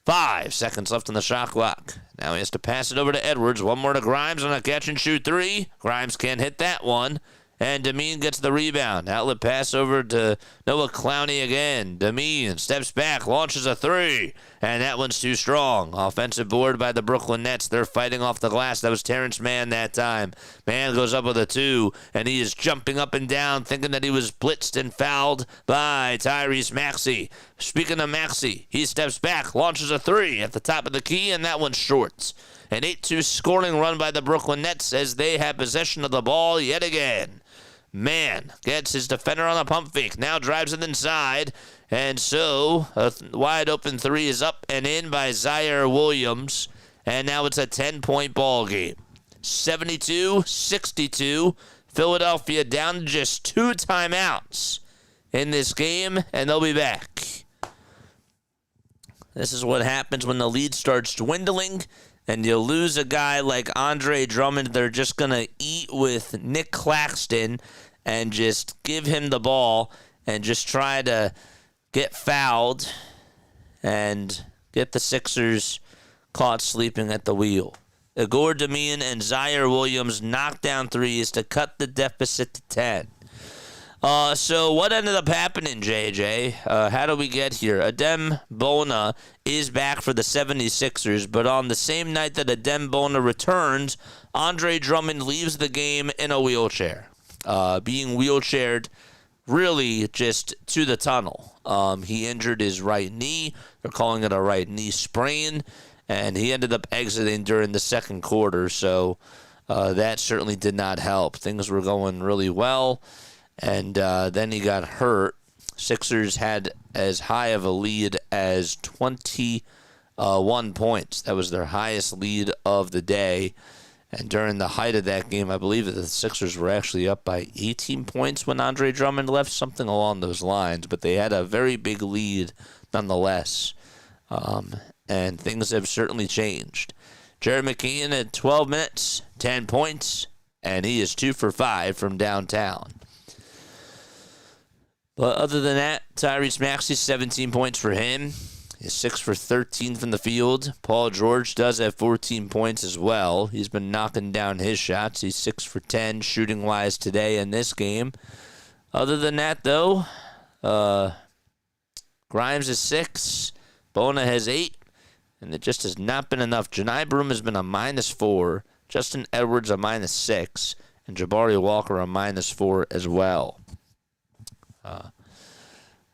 5 seconds left on the shot clock. Now he has to pass it over to Edwards. One more to Grimes on a catch-and-shoot 3. Grimes can't hit that one. And Demeen gets the rebound. Outlet pass over to Noah Clowney again. Demeen steps back, launches a 3. And that one's too strong. Offensive board by the Brooklyn Nets. They're fighting off the glass. That was Terrence Mann that time. Mann goes up with a 2. And he is jumping up and down, thinking that he was blitzed and fouled by Tyrese Maxey. Speaking of Maxey, he steps back, launches a 3 at the top of the key, and that one's short. An 8-2 scoring run by the Brooklyn Nets as they have possession of the ball yet again. Mann gets his defender on a pump fake. Now drives it inside. And so a wide open 3 is up and in by Zaire Williams. And now it's a 10-point ball game. 72-62. Philadelphia down to just 2 timeouts in this game, and they'll be back. This is what happens when the lead starts dwindling. And you lose a guy like Andre Drummond. They're just going to eat with Nick Claxton and just give him the ball and just try to get fouled and get the Sixers caught sleeping at the wheel. Igor Demeen and Zaire Williams knock down 3s to cut the deficit to 10. So what ended up happening, JJ? How do we get here? Adem Bona is back for the 76ers, but on the same night that Adem Bona returns, Andre Drummond leaves the game in a wheelchair, being wheelchaired really just to the tunnel. He injured his right knee. They're calling it a right knee sprain, and he ended up exiting during the second quarter, so that certainly did not help. Things were going really well, and then he got hurt. Sixers had as high of a lead as 21 points. That was their highest lead of the day. And during the height of that game, I believe that the Sixers were actually up by 18 points when Andre Drummond left, something along those lines. But they had a very big lead nonetheless. And things have certainly changed. Jared McKeon at 12 minutes, 10 points, and he is 2 for 5 from downtown. But other than that, Tyrese Maxey, 17 points for him. He's 6 for 13 from the field. Paul George does have 14 points as well. He's been knocking down his shots. He's 6 for 10 shooting-wise today in this game. Other than that, though, Grimes is 6. Bona has 8. And it just has not been enough. Janai Broom has been a -4. Justin Edwards a -6. And Jabari Walker a -4 as well.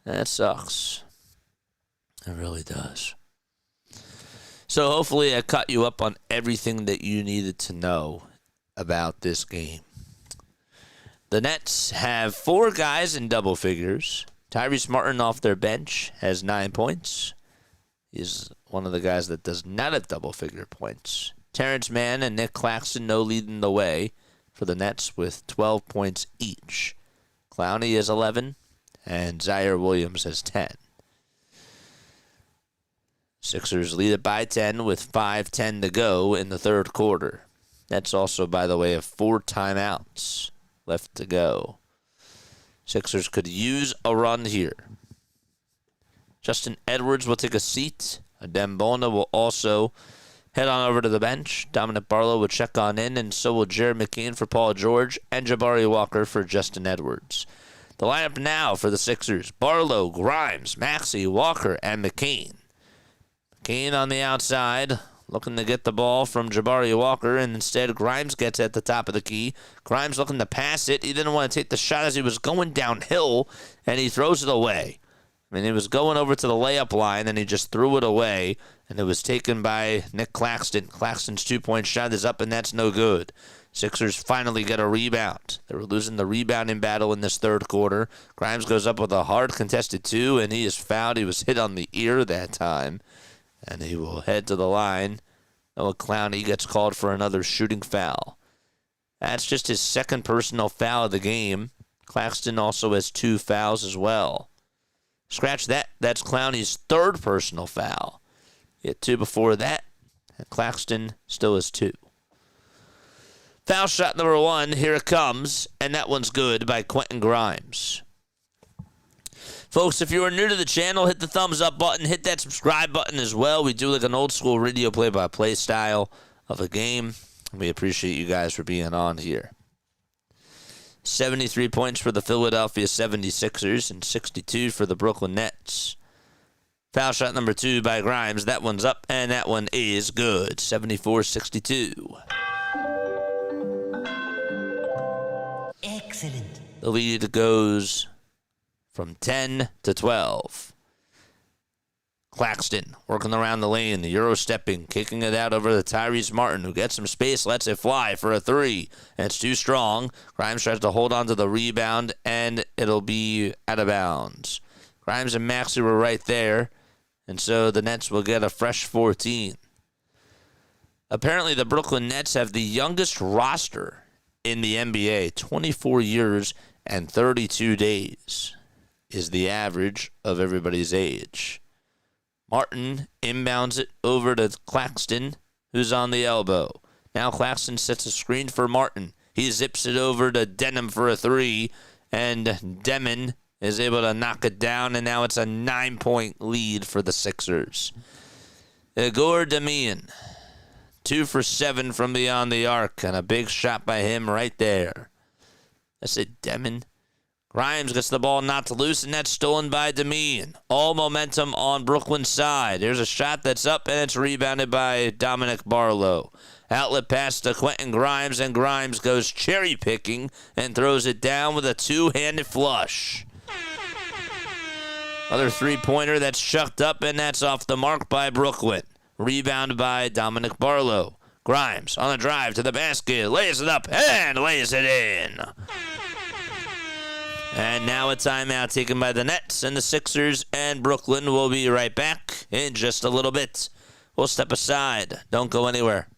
That sucks. It really does. So hopefully I caught you up on everything that you needed to know about this game. The Nets have 4 guys in double figures. Tyrese Martin off their bench has 9 points. He's one of the guys that does not have double-figure points. Terrence Mann and Nick Claxton no leading the way for the Nets with 12 points each. Clowney has 11, and Zaire Williams has 10. Sixers lead it by 10 with 5:10 to go in the third quarter. Nets also, by the way, have 4 timeouts left to go. Sixers could use a run here. Justin Edwards will take a seat. Adem Bona will also head on over to the bench. Dominic Barlow will check on in, and so will Jared McKeon for Paul George and Jabari Walker for Justin Edwards. The lineup now for the Sixers: Barlow, Grimes, Maxey, Walker, and McKeon. McKeon on the outside, looking to get the ball from Jabari Walker, and instead Grimes gets at the top of the key. Grimes looking to pass it. He didn't want to take the shot as he was going downhill, and he throws it away. I mean, he was going over to the layup line, and he just threw it away, and it was taken by Nick Claxton. Claxton's 2-point shot is up, and that's no good. Sixers finally get a rebound. They were losing the rebounding battle in this third quarter. Grimes goes up with a hard contested 2, and he is fouled. He was hit on the ear that time, and he will head to the line. Noah Clowney gets called for another shooting foul. That's just his second personal foul of the game. Claxton also has 2 fouls as well. Scratch that. That's Clowney's third personal foul. He had 2 before that, and Claxton still has 2. Foul shot number 1, here it comes, and that one's good by Quentin Grimes. Folks, if you are new to the channel, hit the thumbs up button, hit that subscribe button as well. We do like an old school radio play-by-play style of a game. We appreciate you guys for being on here. 73 points for the Philadelphia 76ers and 62 for the Brooklyn Nets. Foul shot number 2 by Grimes. That one's up, and that one is good. 74-62. Excellent. The lead goes from 10 to 12. Claxton working around the lane, the Euro stepping, kicking it out over to Tyrese Martin, who gets some space, lets it fly for a 3. And it's too strong. Grimes tries to hold on to the rebound, and it'll be out of bounds. Grimes and Maxey were right there, and so the Nets will get a fresh 14. Apparently, the Brooklyn Nets have the youngest roster in the NBA. 24 years and 32 days is the average of everybody's age. Martin inbounds it over to Claxton, who's on the elbow. Now Claxton sets a screen for Martin. He zips it over to Denham for a 3, and Demon is able to knock it down, and now it's a 9-point lead for the Sixers. Igor Demian, 2 for 7 from beyond the arc, and a big shot by him right there. I said Demon. Grimes gets the ball knocked loose, and that's stolen by Demeen. All momentum on Brooklyn's side. Here's a shot that's up, and it's rebounded by Dominic Barlow. Outlet pass to Quentin Grimes, and Grimes goes cherry-picking and throws it down with a two-handed flush. Another three-pointer that's chucked up, and that's off the mark by Brooklyn. Rebound by Dominic Barlow. Grimes on the drive to the basket, lays it up, and lays it in. And now a timeout taken by the Nets and the Sixers, and Brooklyn will be right back in just a little bit. We'll step aside. Don't go anywhere.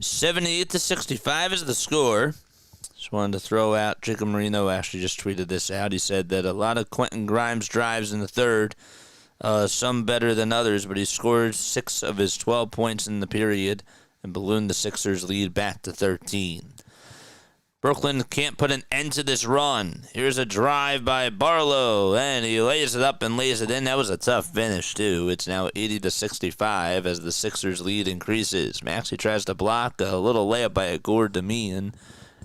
$78-65 is the score. Just wanted to throw out, Jacob Marino actually just tweeted this out. He said that a lot of Quentin Grimes drives in the third, some better than others, but he scored 6 of his 12 points in the period and ballooned the Sixers' lead back to 13. Brooklyn can't put an end to this run. Here's a drive by Barlow, and he lays it up and lays it in. That was a tough finish, too. It's now 80-65 as the Sixers' lead increases. Maxey tries to block a little layup by a Demeen,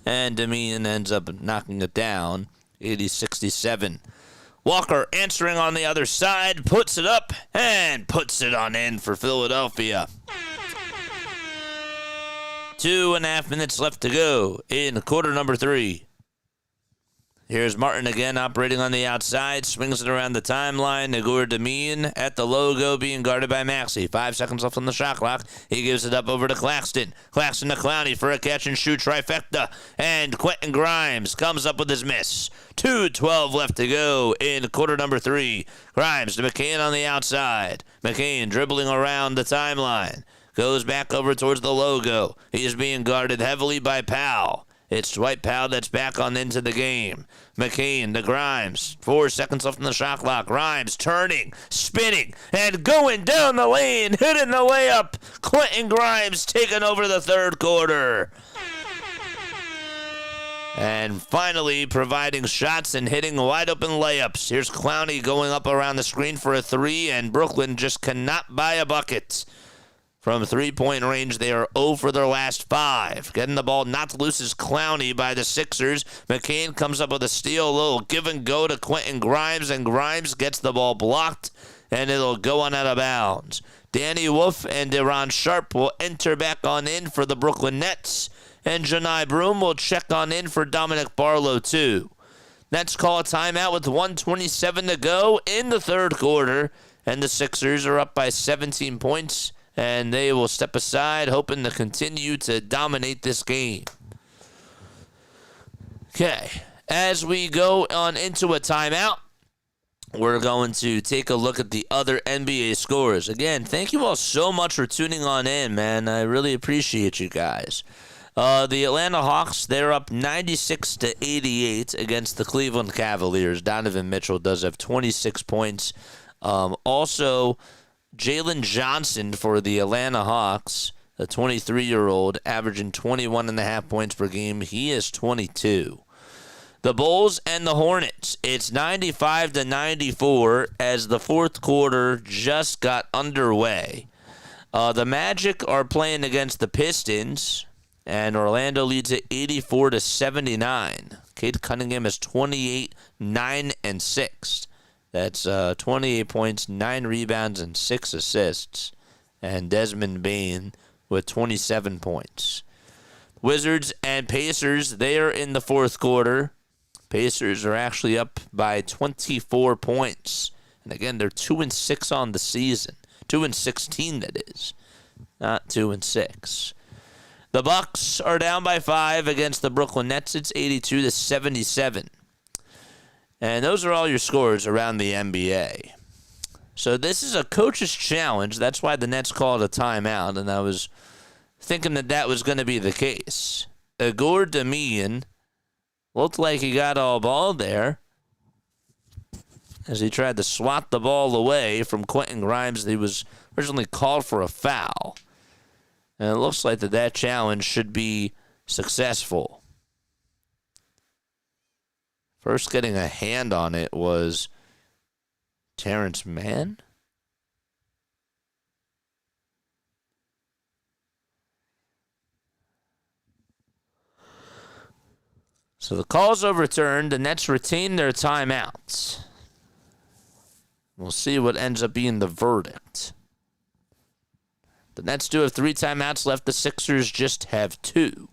and Demeen ends up knocking it down, 80-67. Walker answering on the other side, puts it up, and puts it on in for Philadelphia. 2.5 minutes left to go in quarter number 3. Here's Martin again operating on the outside, swings it around the timeline. Demeen at the logo being guarded by Maxey. 5 seconds left on the shot clock. He gives it up over to Claxton. Claxton to Clowney for a catch-and-shoot trifecta. And Quentin Grimes comes up with his miss. 2:12 left to go in quarter number 3. Grimes to McCain on the outside. McCain dribbling around the timeline. Goes back over towards the logo. He is being guarded heavily by Powell. It's Dwight Powell that's back on into the game. McCain to Grimes. 4 seconds left in the shot clock. Grimes turning, spinning, and going down the lane. Hitting the layup. Quentin Grimes taking over the third quarter. And finally providing shots and hitting wide open layups. Here's Clowney going up around the screen for a 3, and Brooklyn just cannot buy a bucket. From three-point range, they are 0 for their last 5. Getting the ball knocked loose is Clowney by the Sixers. McCain comes up with a steal, a little give and go to Quentin Grimes, and Grimes gets the ball blocked, and it'll go on out of bounds. Danny Wolf and Deron Sharp will enter back on in for the Brooklyn Nets, and Janai Broom will check on in for Dominic Barlow, too. Nets call a timeout with 1:27 to go in the third quarter, and the Sixers are up by 17 points. And they will step aside, hoping to continue to dominate this game. Okay, as we go on into a timeout, we're going to take a look at the other NBA scores. Again, thank you all so much for tuning on in, man. I really appreciate you guys. The Atlanta Hawks, they're up 96-88 against the Cleveland Cavaliers. Donovan Mitchell does have 26 points. Also, Jalen Johnson for the Atlanta Hawks, a 23-year-old, averaging 21.5 points per game. He is 22. The Bulls and the Hornets. It's 95-94 as the fourth quarter just got underway. The Magic are playing against the Pistons, and Orlando leads at 84-79. Cade Cunningham is 28, 9, and 6. That's 28 points, 9 rebounds, and 6 assists. And Desmond Bane with 27 points. Wizards and Pacers, they are in the fourth quarter. Pacers are actually up by 24 points. And again, they're 2-6 on the season. 2-16, that is. Not 2-6. The Bucks are down by 5 against the Brooklyn Nets. It's 82-77. And those are all your scores around the NBA. So this is a coach's challenge. That's why the Nets called a timeout, and I was thinking that was going to be the case. Igor Damian looked like he got all ball there as he tried to swat the ball away from Quentin Grimes. He was originally called for a foul. And it looks like that challenge should be successful. First getting a hand on it was Terrence Mann. So the call's overturned. The Nets retain their timeouts. We'll see what ends up being the verdict. The Nets do have 3 timeouts left. The Sixers just have 2.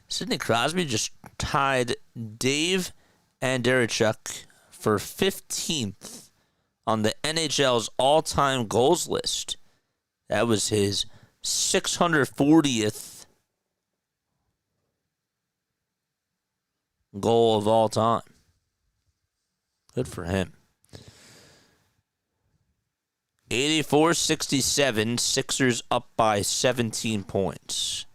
Sidney Crosby just tied Dave Andreychuk for 15th on the NHL's all-time goals list. That was his 640th goal of all time. Good for him. 84-67, Sixers up by 17 points.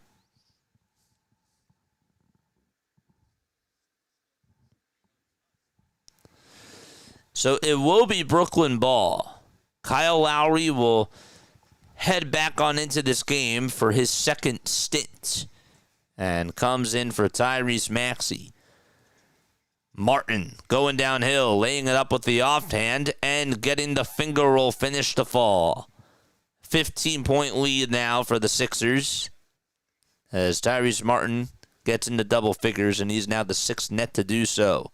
So it will be Brooklyn ball. Kyle Lowry will head back on into this game for his second stint and comes in for Tyrese Maxey. Martin going downhill, laying it up with the offhand and getting the finger roll finish to fall. 15-point lead now for the Sixers as Tyrese Martin gets into double figures, and he's now the 6th net to do so.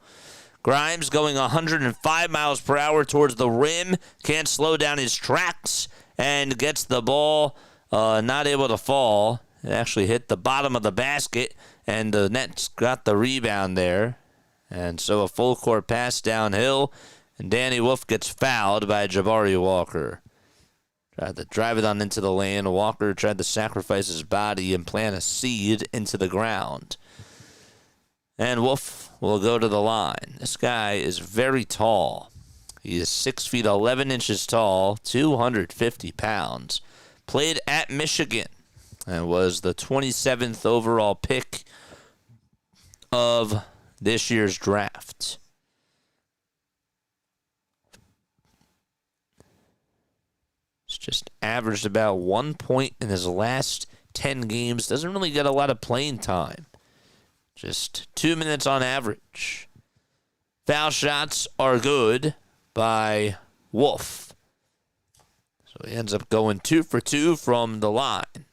Grimes going 105 miles per hour towards the rim, can't slow down his tracks, and gets the ball not able to fall. It actually hit the bottom of the basket, and the Nets got the rebound there. And so a full court pass downhill, and Danny Wolf gets fouled by Jabari Walker. Tried to drive it on into the lane. Walker tried to sacrifice his body and plant a seed into the ground. And Wolf will go to the line. This guy is very tall. He is 6 feet 11 inches tall, 250 pounds. Played at Michigan and was the 27th overall pick of this year's draft. He's just averaged about 1 point in his last 10 games. Doesn't really get a lot of playing time. Just 2 minutes on average. Foul shots are good by Wolf. So he ends up going 2 for 2 from the line.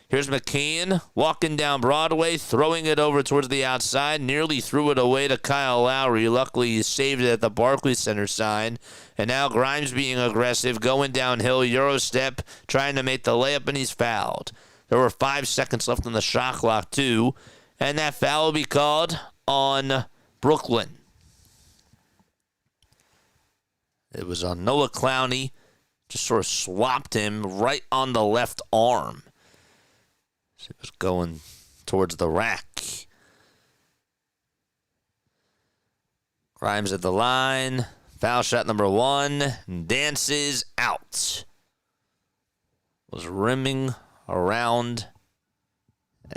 Here's McCain walking down Broadway, throwing it over towards the outside. Nearly threw it away to Kyle Lowry. Luckily, he saved it at the Barclays Center sign. And now Grimes being aggressive, going downhill, Euro step, trying to make the layup, and he's fouled. There were 5 seconds left on the shot clock, too. And that foul will be called on Brooklyn. It was on Noah Clowney. Just sort of swapped him right on the left arm. So it was going towards the rack. Grimes at the line. Foul shot number 1. Dances out. Was rimming around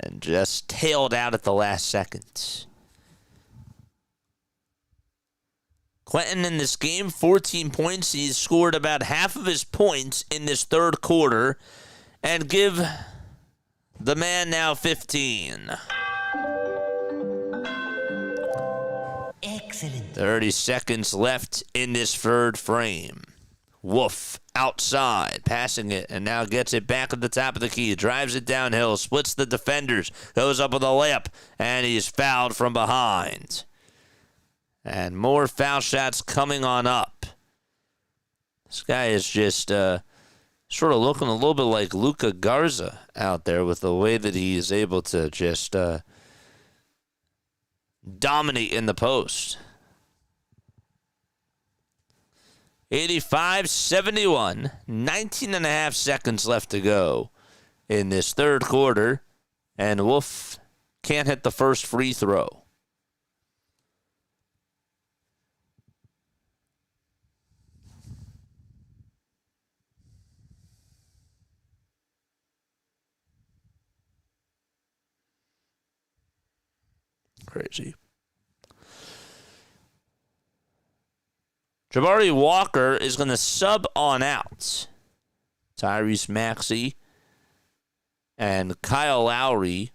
and just tailed out at the last second. Quentin in this game, 14 points. He's scored about half of his points in this third quarter. And give the man now 15. Excellent. 30 seconds left in this third frame. Wolf outside, passing it, and now gets it back at the top of the key. Drives it downhill, splits the defenders, goes up with a layup, and he's fouled from behind. And more foul shots coming on up. This guy is just sort of looking a little bit like Luka Garza out there with the way that he is able to just dominate in the post. 85-71, 19 and a half seconds left to go in this third quarter, and Wolf can't hit the first free throw. Crazy. Jabari Walker is going to sub on out. Tyrese Maxey and Kyle Lowry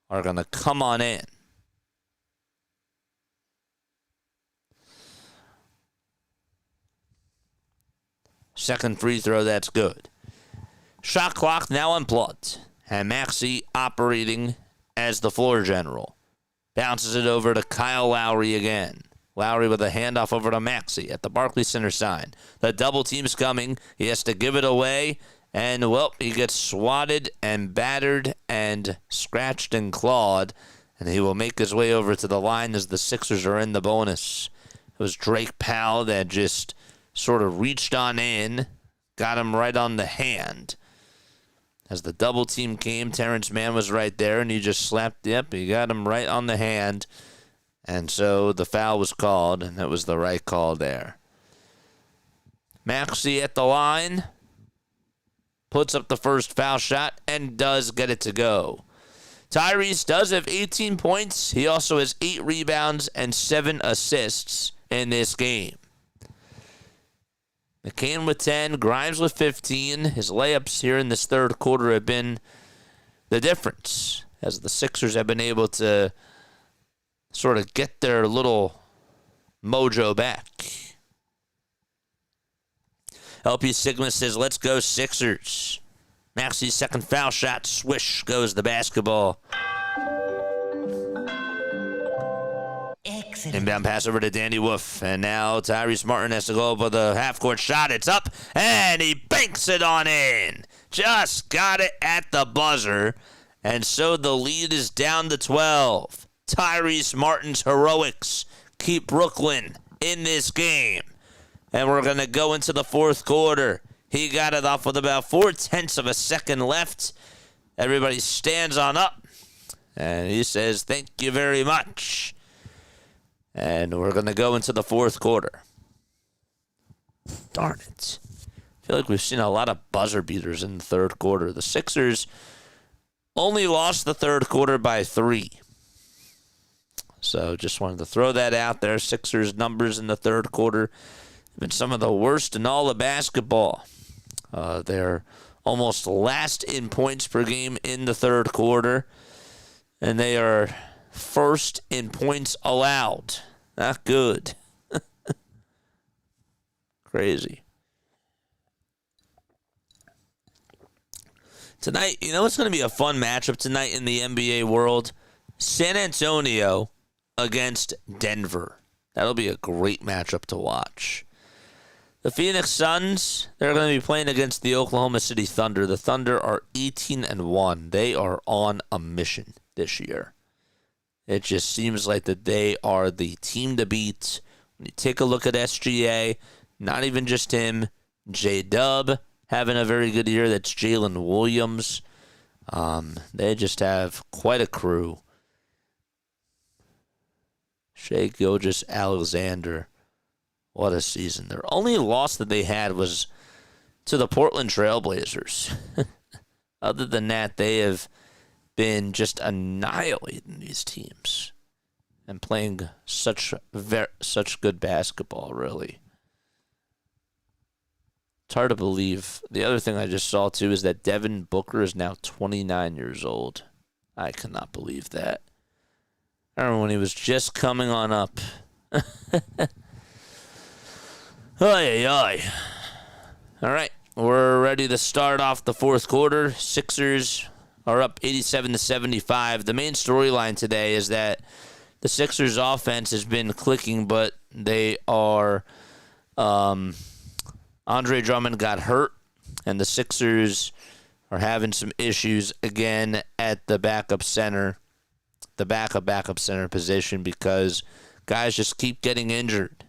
are going to come on in. Second free throw, that's good. Shot clock now unplugged. And Maxey operating as the floor general. Bounces it over to Kyle Lowry again. Lowry with a handoff over to Maxey at the Barclays Center sign. The double team's coming. He has to give it away. And, well, he gets swatted and battered and scratched and clawed. And he will make his way over to the line as the Sixers are in the bonus. It was Drake Powell that just sort of reached on in. Got him right on the hand. As the double team came, Terrence Mann was right there. And he just slapped, he got him right on the hand. And so the foul was called, and it was the right call there. Maxey at the line, puts up the first foul shot, and does get it to go. Tyrese does have 18 points. He also has 8 rebounds and 7 assists in this game. McCain with 10, Grimes with 15. His layups here in this third quarter have been the difference, as the Sixers have been able to sort of get their little mojo back. LP Sigma says, let's go Sixers. Maxey's second foul shot, swish goes the basketball. Excellent. Inbound pass over to Danny Wolf. And now Tyrese Martin has to go up with a half-court shot. It's up, and he banks it on in. Just got it at the buzzer. And so the lead is down to 12. Tyrese Martin's heroics keep Brooklyn in this game. And we're going to go into the fourth quarter. He got it off with about 0.4 of a second left. Everybody stands on up. And he says, thank you very much. And we're going to go into the fourth quarter. Darn it. I feel like we've seen a lot of buzzer beaters in the third quarter. The Sixers only lost the third quarter by 3. So just wanted to throw that out there. Sixers numbers in the third quarter have been some of the worst in all of basketball. They're almost last in points per game in the third quarter. And they are first in points allowed. Not good. Crazy. Tonight, you know it's going to be a fun matchup tonight in the NBA world? San Antonio against Denver. That'll be a great matchup to watch. The Phoenix Suns, they're going to be playing against the Oklahoma City Thunder. The Thunder are 18-1. They are on a mission this year. It just seems like that they are the team to beat. When you take a look at SGA, not even just him, J-Dub having a very good year. That's Jalen Williams. They just have quite a crew. Shai Gilgeous-Alexander. What a season. Their only loss that they had was to the Portland Trailblazers. Other than that, they have been just annihilating these teams. and playing such good basketball, really. It's hard to believe. The other thing I just saw, too, is that Devin Booker is now 29 years old. I cannot believe that. I remember when he was just coming on up. Oy, oy. All right, we're ready to start off the fourth quarter. Sixers are up 87-75. The main storyline today is that the Sixers offense has been clicking, but they are Andre Drummond got hurt, and the Sixers are having some issues again at the backup center position because guys just keep getting injured.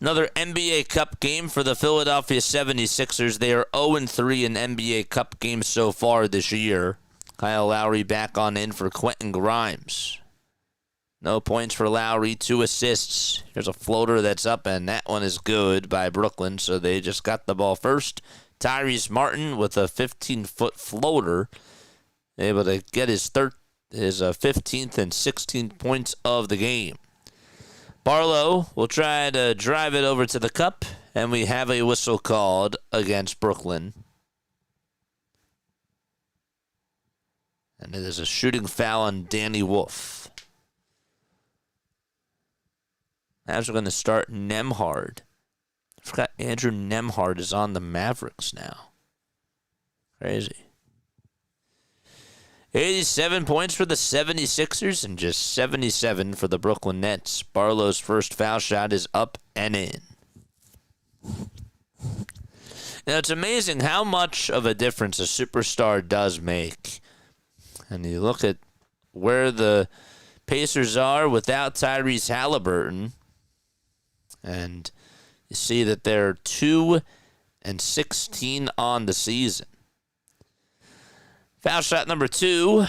Another NBA Cup game for the Philadelphia 76ers. They are 0-3 in NBA Cup games so far this year. Kyle Lowry back on in for Quentin Grimes. No points for Lowry, 2 assists. Here's a floater that's up, and that one is good by Brooklyn, so they just got the ball first. Tyrese Martin with a 15-foot floater, able to get his 15th and 16th points of the game. Barlow will try to drive it over to the cup, and we have a whistle called against Brooklyn. And it is a shooting foul on Danny Wolf. Now we're going to start Nembhard. I forgot Andrew Nembhard is on the Mavericks now. Crazy. 87 points for the 76ers and just 77 for the Brooklyn Nets. Barlow's first foul shot is up and in. Now, it's amazing how much of a difference a superstar does make. And you look at where the Pacers are without Tyrese Halliburton, and you see that they're 2-16 on the season. Foul shot number 2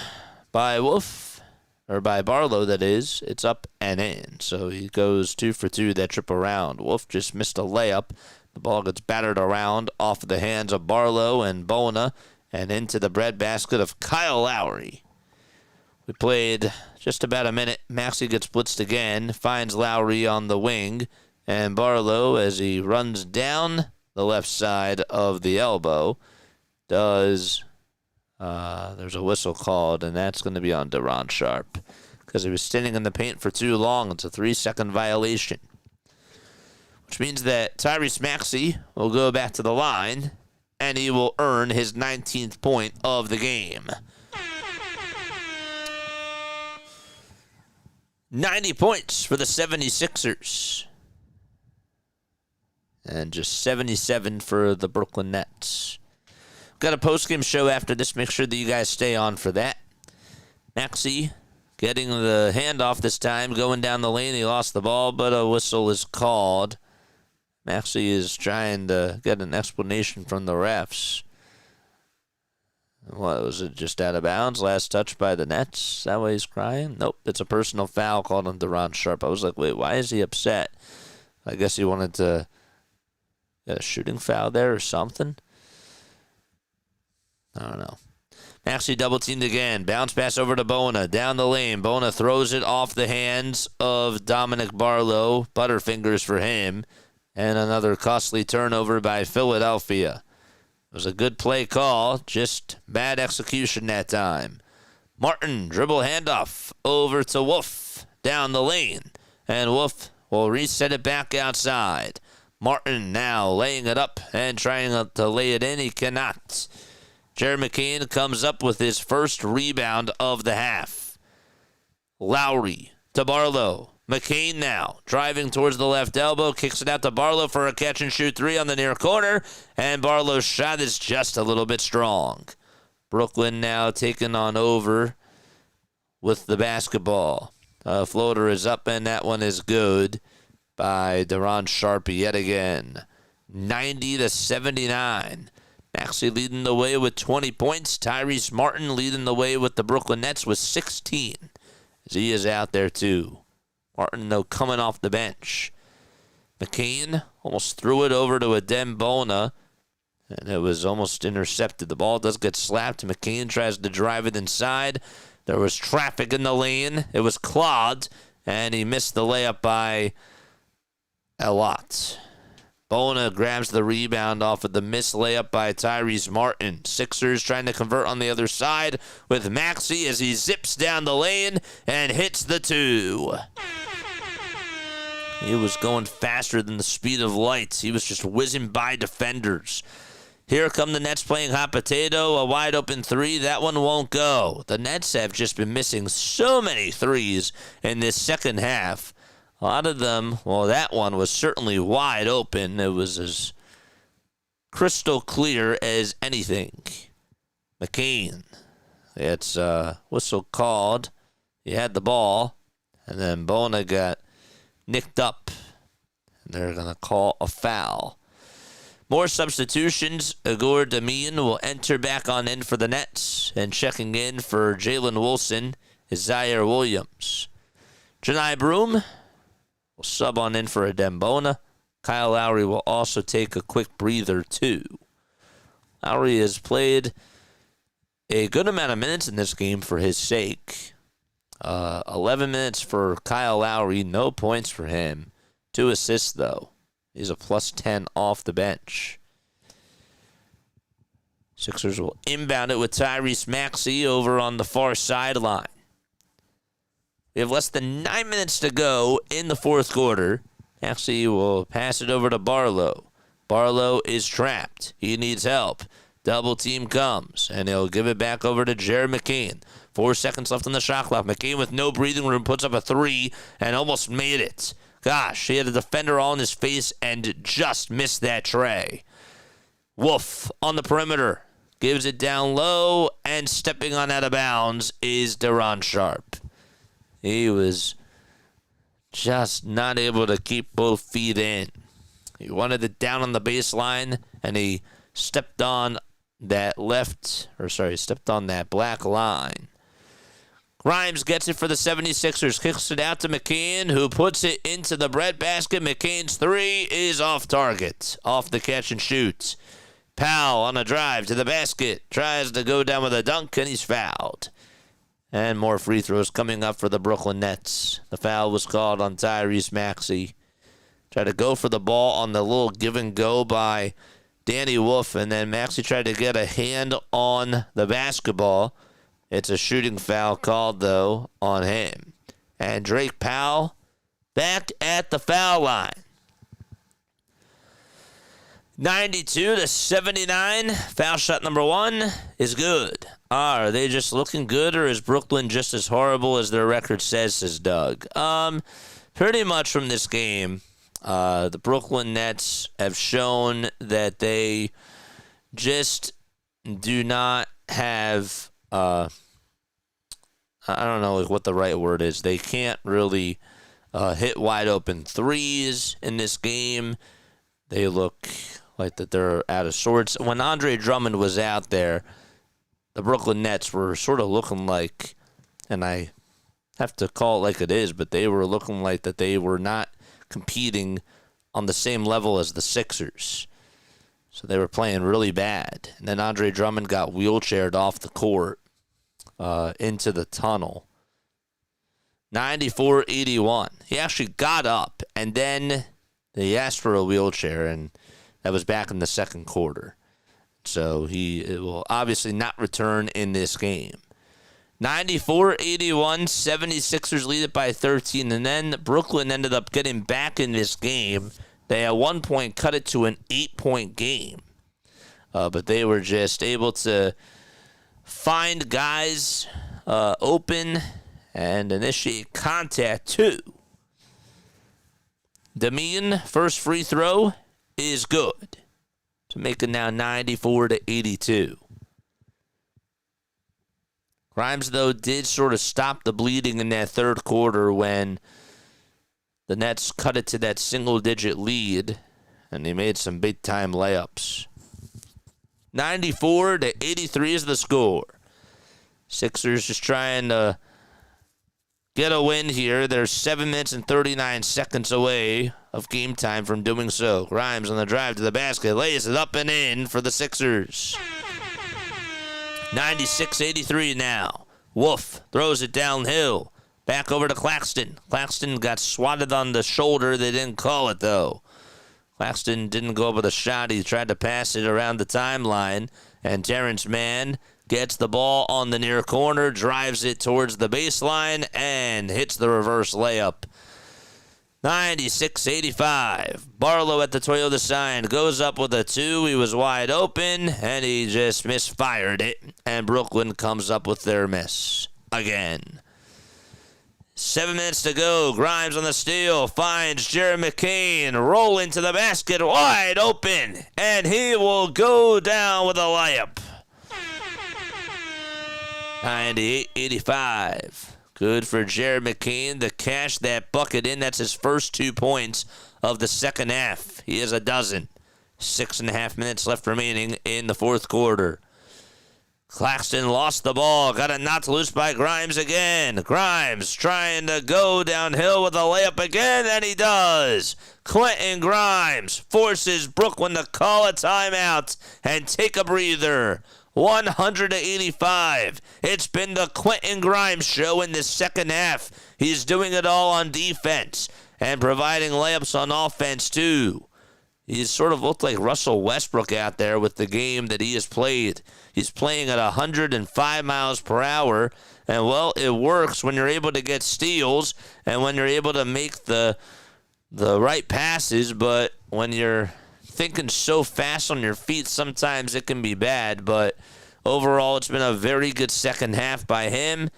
by Barlow, that is. It's up and in. So he goes 2 for 2 that trip around. Wolf just missed a layup. The ball gets battered around off the hands of Barlow and Bona and into the breadbasket of Kyle Lowry. We played just about a minute. Maxey gets blitzed again, finds Lowry on the wing, and Barlow, as he runs down the left side of the elbow, there's a whistle called, and that's going to be on Deron Sharp because he was standing in the paint for too long. It's a 3-second violation, which means that Tyrese Maxey will go back to the line, and he will earn his 19th point of the game. 90 points for the 76ers. And just 77 for the Brooklyn Nets. Got a post-game show after this. Make sure that you guys stay on for that. Maxey getting the handoff this time, going down the lane. He lost the ball, but a whistle is called. Maxey is trying to get an explanation from the refs. What, was it just out of bounds? Last touch by the Nets? Is that why he's crying? Nope, it's a personal foul called on Deron Sharp. I was like, wait, why is he upset? I guess he wanted to get a shooting foul there or something. I don't know. Maxey double-teamed again. Bounce pass over to Bona. Down the lane. Bona throws it off the hands of Dominic Barlow. Butterfingers for him. And another costly turnover by Philadelphia. It was a good play call, just bad execution that time. Martin, dribble handoff over to Wolf down the lane. And Wolf will reset it back outside. Martin now laying it up and trying to lay it in. He cannot. Jared McCain comes up with his first rebound of the half. Lowry to Barlow. McCain now driving towards the left elbow, kicks it out to Barlow for a catch-and-shoot 3 on the near corner, and Barlow's shot is just a little bit strong. Brooklyn now taking on over with the basketball. Floater is up, and that one is good by Deron Sharp yet again. 90-79. Maxey leading the way with 20 points. Tyrese Martin leading the way with the Brooklyn Nets with 16. As he is out there too. Martin, though, coming off the bench. McCain almost threw it over to Adem Bona, and it was almost intercepted. The ball does get slapped. McCain tries to drive it inside. There was traffic in the lane. It was clogged, and he missed the layup by a lot. Bona grabs the rebound off of the missed layup by Tyrese Martin. Sixers trying to convert on the other side with Maxey as he zips down the lane and hits the 2. He was going faster than the speed of light. He was just whizzing by defenders. Here come the Nets playing hot potato, a wide open 3. That one won't go. The Nets have just been missing so many threes in this second half. A lot of them, well, that one was certainly wide open. It was as crystal clear as anything. McCain, it's whistle called. He had the ball, and then Bona got nicked up, and they're going to call a foul. More substitutions. Igor Damian will enter back on in for the Nets, and checking in for Jalen Wilson is Zaire Williams. Janai Broom will sub on in for Adem Bona. Kyle Lowry will also take a quick breather too. Lowry has played a good amount of minutes in this game for his sake. 11 minutes for Kyle Lowry, no points for him. 2 assists though. He's a plus 10 off the bench. Sixers will inbound it with Tyrese Maxey over on the far sideline. We have less than 9 minutes to go in the fourth quarter. Maxey will pass it over to Barlow. Barlow is trapped. He needs help. Double team comes, and he'll give it back over to Jared McCain. 4 seconds left on the shot clock. McCain with no breathing room puts up a 3 and almost made it. Gosh, he had a defender all in his face and just missed that tray. Wolf on the perimeter. Gives it down low, and stepping on out of bounds is Deron Sharp. He was just not able to keep both feet in. He wanted it down on the baseline, and he stepped on that stepped on that black line. Grimes gets it for the 76ers, kicks it out to McCain, who puts it into the breadbasket. McCain's 3 is off target, off the catch and shoot. Powell on a drive to the basket, tries to go down with a dunk, and he's fouled. And more free throws coming up for the Brooklyn Nets. The foul was called on Tyrese Maxey. Tried to go for the ball on the little give and go by Danny Wolf, and then Maxey tried to get a hand on the basketball. It's a shooting foul called, though, on him. And Drake Powell back at the foul line. 92-79. Foul shot number 1 is good. Are they just looking good, or is Brooklyn just as horrible as their record says Doug? Pretty much from this game, the Brooklyn Nets have shown that they just do not have... I don't know what the right word is. They can't really hit wide open threes in this game. They look like that they're out of sorts. When Andre Drummond was out there, the Brooklyn Nets were sort of looking like, and I have to call it like it is, but they were looking like that they were not competing on the same level as the Sixers. So they were playing really bad. And then Andre Drummond got wheelchaired off the court into the tunnel. 94-81. He actually got up, and then they asked for a wheelchair, and that was back in the second quarter. So he will obviously not return in this game. 94-81, 76ers lead it by 13, and then Brooklyn ended up getting back in this game. They at one point cut it to an 8-point game. But they were just able to find guys open and initiate contact too. Damian, first free throw is good to make it now 94-82. Grimes, though, did sort of stop the bleeding in that third quarter when the Nets cut it to that single-digit lead, and they made some big-time layups. 94-83 is the score. Sixers just trying to get a win here. They're 7 minutes and 39 seconds away of game time from doing so. Grimes on the drive to the basket, lays it up and in for the Sixers. 96-83 now. Wolf throws it downhill. Back over to Claxton. Claxton got swatted on the shoulder. They didn't call it, though. Claxton didn't go up with a shot. He tried to pass it around the timeline. And Terrence Mann gets the ball on the near corner, drives it towards the baseline, and hits the reverse layup. 96-85. Barlow at the Toyota sign goes up with a 2. He was wide open, and he just misfired it. And Brooklyn comes up with their miss again. 7 minutes to go. Grimes on the steal. Finds Jared McCain. Rolling to the basket. Wide open. And he will go down with a layup. 98-85. Good for Jared McCain to cash that bucket in. That's his first 2 points of the second half. He has a dozen. 6.5 minutes left remaining in the fourth quarter. Claxton lost the ball. Got it knocked loose by Grimes again. Grimes trying to go downhill with a layup again, and he does. Quentin Grimes forces Brooklyn to call a timeout and take a breather. 100-85. It's been the Quentin Grimes show in the second half. He's doing it all on defense and providing layups on offense, too. He's sort of looked like Russell Westbrook out there with the game that he has played. He's playing at 105 miles per hour, and, well, it works when you're able to get steals and when you're able to make the right passes, but when you're thinking so fast on your feet, sometimes it can be bad, but overall it's been a very good second half by him,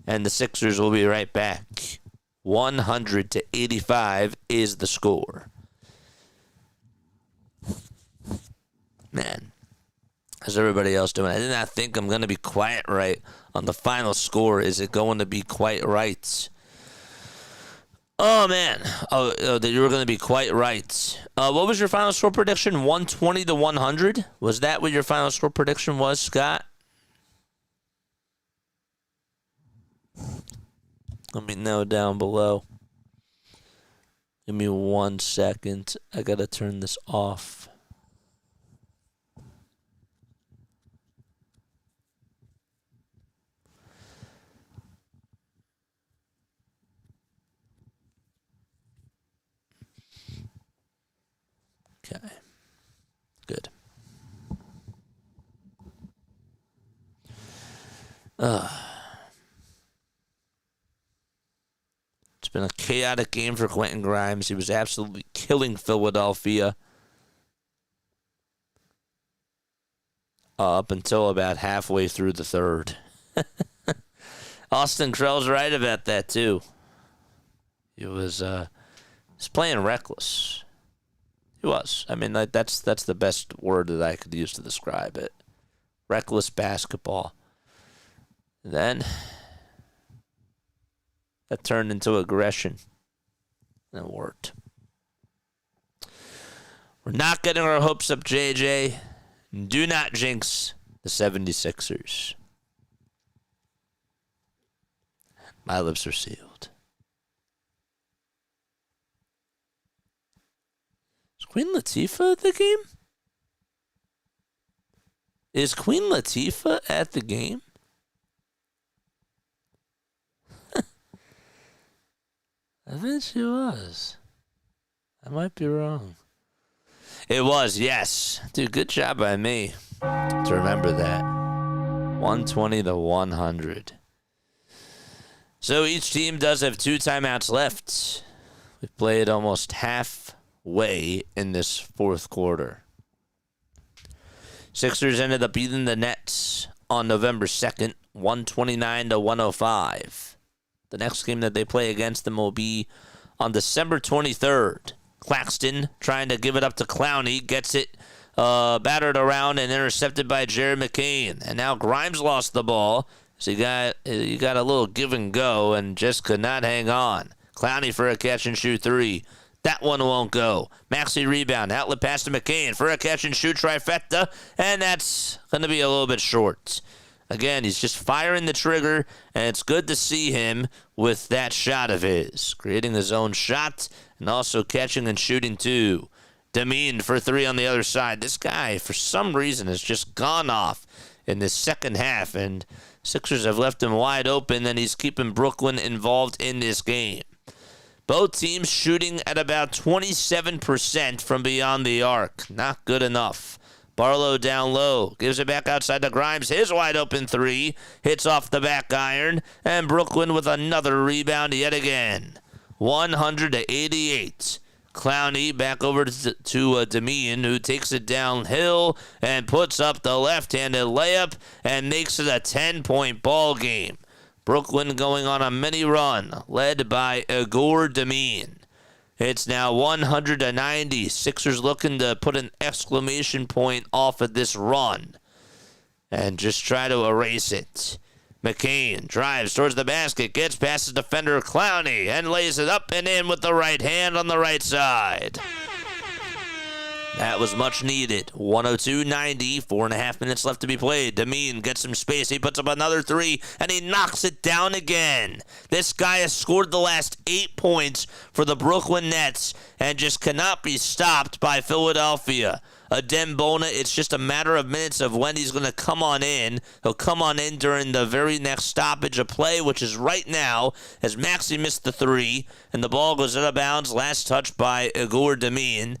and the Sixers will be right back. 100-85 is the score. Man, how's everybody else doing? I did not think I'm going to be quite right on the final score. Is it going to be quite right? Oh, man. Oh, that you were going to be quite right. What was your final score prediction? 120-100? Was that what your final score prediction was, Scott? Let me know down below. Give me 1 second. I got to turn this off. Okay. Good. It's been a chaotic game for Quentin Grimes. He was absolutely killing Philadelphia up until about halfway through the third. Austin Krell's right about that, too. He was playing reckless. He was. I mean, that's the best word that I could use to describe it. Reckless basketball. And then that turned into aggression. And it worked. We're not getting our hopes up, JJ. Do not jinx the 76ers. My lips are sealed. Is Queen Latifah at the game? Is Queen Latifah at the game? I think she was. I might be wrong. It was, yes. Dude, good job by me to remember that. 120-100. So each team does have 2 timeouts left. We've played almost halfway in this fourth quarter. Sixers ended up beating the Nets on November 2nd, 129-105. The next game that they play against them will be on December 23rd. Claxton trying to give it up to Clowney. Gets it battered around and intercepted by Jared McCain. And now Grimes lost the ball. So you got a little give and go and just could not hang on. Clowney for a catch and shoot 3. That one won't go. Maxey rebound. Outlet pass to McCain for a catch and shoot trifecta. And that's going to be a little bit short. Again, he's just firing the trigger, and it's good to see him with that shot of his. Creating his own shot and also catching and shooting too. Demeen for 3 on the other side. This guy, for some reason, has just gone off in the second half, and Sixers have left him wide open, and he's keeping Brooklyn involved in this game. Both teams shooting at about 27% from beyond the arc. Not good enough. Barlow down low, gives it back outside to Grimes. His wide open three hits off the back iron, and Brooklyn with another rebound yet again. 100-88. Clowney back over to Demeen, who takes it downhill and puts up the left-handed layup and makes it a 10-point ball game. Brooklyn going on a mini run, led by Igor Demeen. It's now 100-90. Sixers looking to put an exclamation point off of this run and just try to erase it. McCain drives towards the basket, gets past his defender Clowney, and lays it up and in with the right hand on the right side. That was much needed. 102-90, 4.5 minutes left to be played. Demeen gets some space. He puts up another three, and he knocks it down again. This guy has scored the last 8 points for the Brooklyn Nets and just cannot be stopped by Philadelphia. Adembona, it's just a matter of minutes of when he's going to come on in. He'll come on in during the very next stoppage of play, which is right now, as Maxey missed the three, and the ball goes out of bounds. Last touch by Igor Demeen.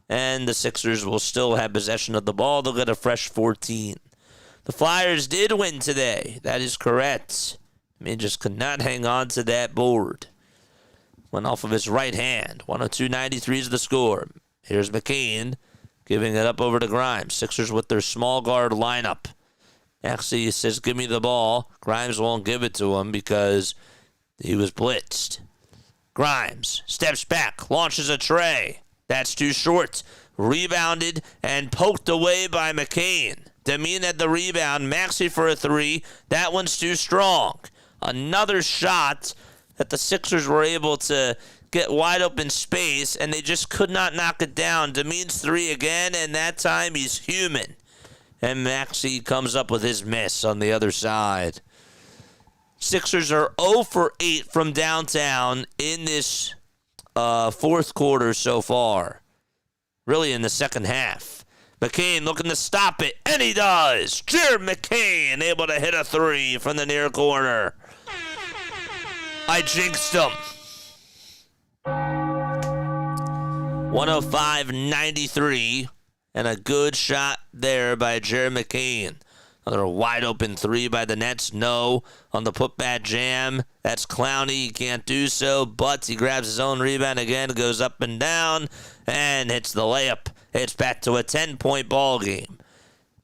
And the Sixers will still have possession of the ball. They'll get a fresh 14. The Flyers did win today. That is correct. I mean, just could not hang on to that board. Went off of his right hand. 102-93 is the score. Here's McCain giving it up over to Grimes. Sixers with their small guard lineup. Actually, he says, give me the ball. Grimes won't give it to him because he was blitzed. Grimes steps back, launches a tray. That's too short. Rebounded and poked away by McCain. Demeen had the rebound. Maxey for a three. That one's too strong. Another shot that the Sixers were able to get wide open space, and they just could not knock it down. Demeen's three again, and that time he's human. And Maxey comes up with his miss on the other side. Sixers are 0 for 8 from downtown in this fourth quarter so far. Really in the second half. McCain looking to stop it, and he does. Jared McCain able to hit a three from the near corner. I jinxed him. 105-93, and a good shot there by Jared McCain. Another wide open three by the Nets. No. On the putback jam. That's Clowney. He can't do so, but he grabs his own rebound again, goes up and down, and hits the layup. It's back to a 10-point ball game.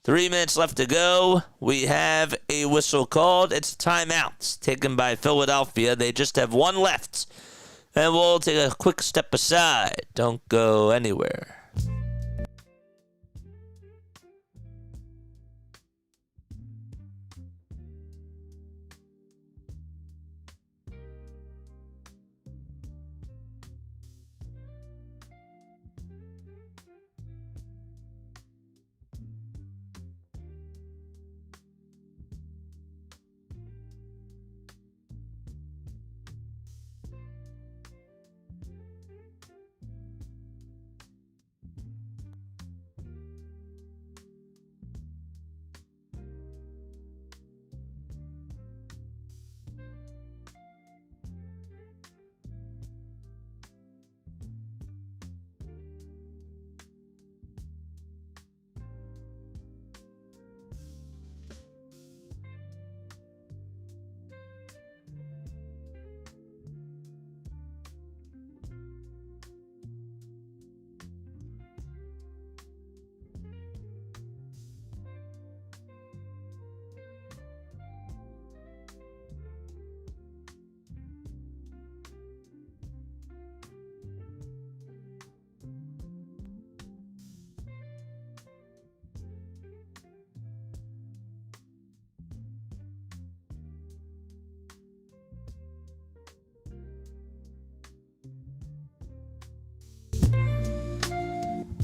3 minutes left to go. We have a whistle called. It's a timeout taken by Philadelphia. They just have one left. And we'll take a quick step aside. Don't go anywhere.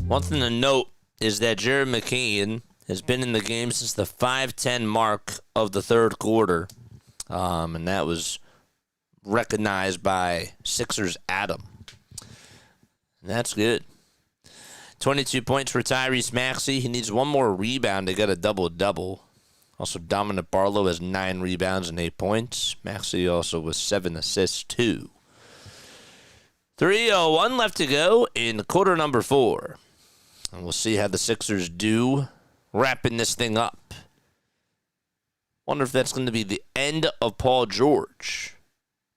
One thing to note is that Jared McCain has been in the game since the 5:10 mark of the third quarter, and that was recognized by Sixers Adam. And that's good. 22 points for Tyrese Maxey. He needs one more rebound to get a double-double. Also, Dominic Barlow has 9 rebounds and 8 points. Maxey also with 7 assists, too. 3:01 left to go in quarter number 4. And we'll see how the Sixers do wrapping this thing up. Wonder if that's going to be the end of Paul George.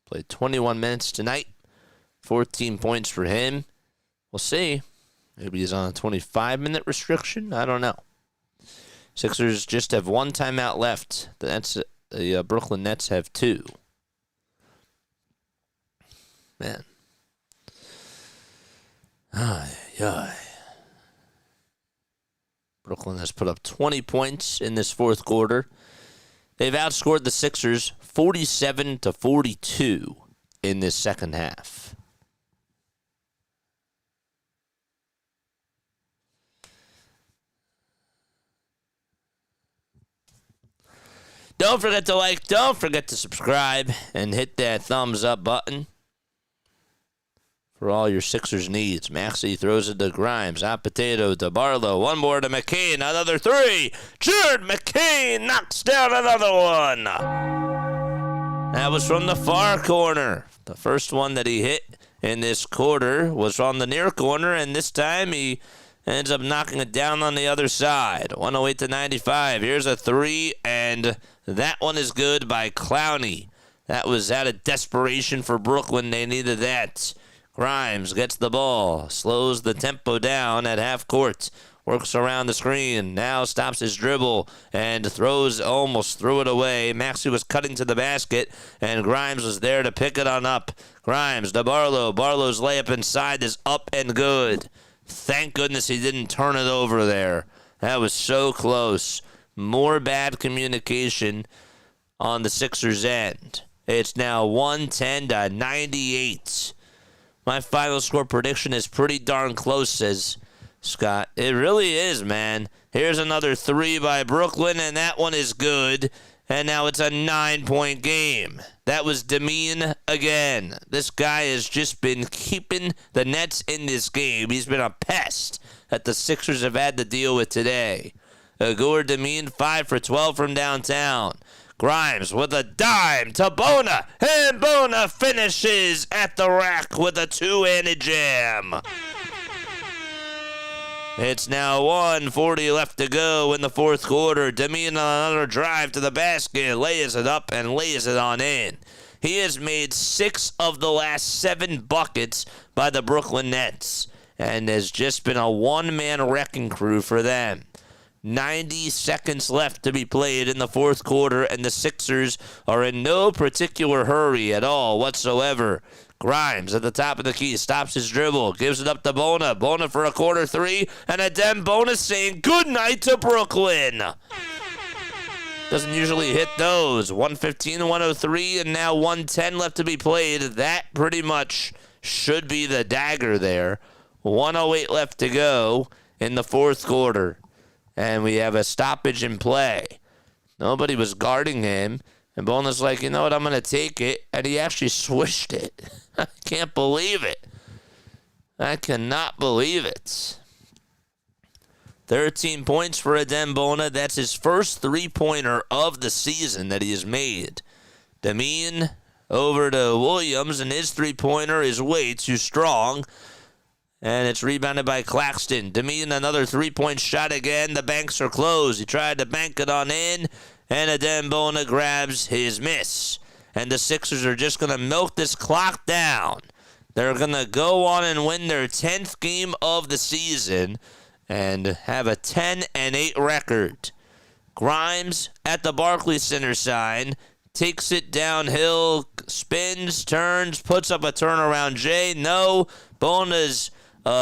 Played 21 minutes tonight. 14 points for him. We'll see. Maybe he's on a 25-minute restriction. I don't know. Sixers just have 1 timeout left. The Brooklyn Nets have 2. Man. Ay. Brooklyn has put up 20 points in this fourth quarter. They've outscored the Sixers 47-42 in this second half. Don't forget to like, don't forget to subscribe, and hit that thumbs up button for all your Sixers needs. Maxey throws it to Grimes. Hot potato to Barlow. One more to McCain. Another 3. Jared McCain knocks down another one. That was from the far corner. The first one that he hit in this quarter was from the near corner, and this time he ends up knocking it down on the other side. 108-95. Here's a 3, and that one is good by Clowney. That was out of desperation for Brooklyn. They needed that. Grimes gets the ball, slows the tempo down at half court, works around the screen, now stops his dribble, and almost threw it away. Maxey was cutting to the basket, and Grimes was there to pick it on up. Grimes to Barlow. Barlow's layup inside is up and good. Thank goodness he didn't turn it over there. That was so close. More bad communication on the Sixers' end. It's now 110-98. My final score prediction is pretty darn close, says Scott. It really is, man. Here's another 3 by Brooklyn, and that one is good. And now it's a 9-point game. That was Demeen again. This guy has just been keeping the Nets in this game. He's been a pest that the Sixers have had to deal with today. Igor Demeen, 5 for 12 from downtown. Grimes with a dime to Bona, and Bona finishes at the rack with a 2-handed jam. It's now 1:40 left to go in the fourth quarter. Demeen on another drive to the basket, lays it up and lays it on in. He has made 6 of the last 7 buckets by the Brooklyn Nets, and has just been a one-man wrecking crew for them. 90 seconds left to be played in the fourth quarter, and the Sixers are in no particular hurry at all whatsoever. Grimes at the top of the key, stops his dribble, gives it up to Bona. Bona for a quarter 3, and a dem bonus saying good night to Brooklyn. Doesn't usually hit those. 115-103, and now 110 left to be played. That pretty much should be the dagger there. 108 left to go in the fourth quarter. And we have a stoppage in play. Nobody was guarding him. And Bona's like, you know what, I'm going to take it. And he actually swished it. I can't believe it. I cannot believe it. 13 points for Adem Bona. That's his first three-pointer of the season that he has made. Demeen over to Williams, and his three-pointer is way too strong. And it's rebounded by Claxton. Demeen, another three-point shot again. The banks are closed. He tried to bank it on in, and Adem Bona grabs his miss. And the Sixers are just going to milk this clock down. They're going to go on and win their 10th game of the season and have a 10-8 record. Grimes at the Barclays Center sign, takes it downhill, spins, turns, puts up a turnaround J. No, Bona's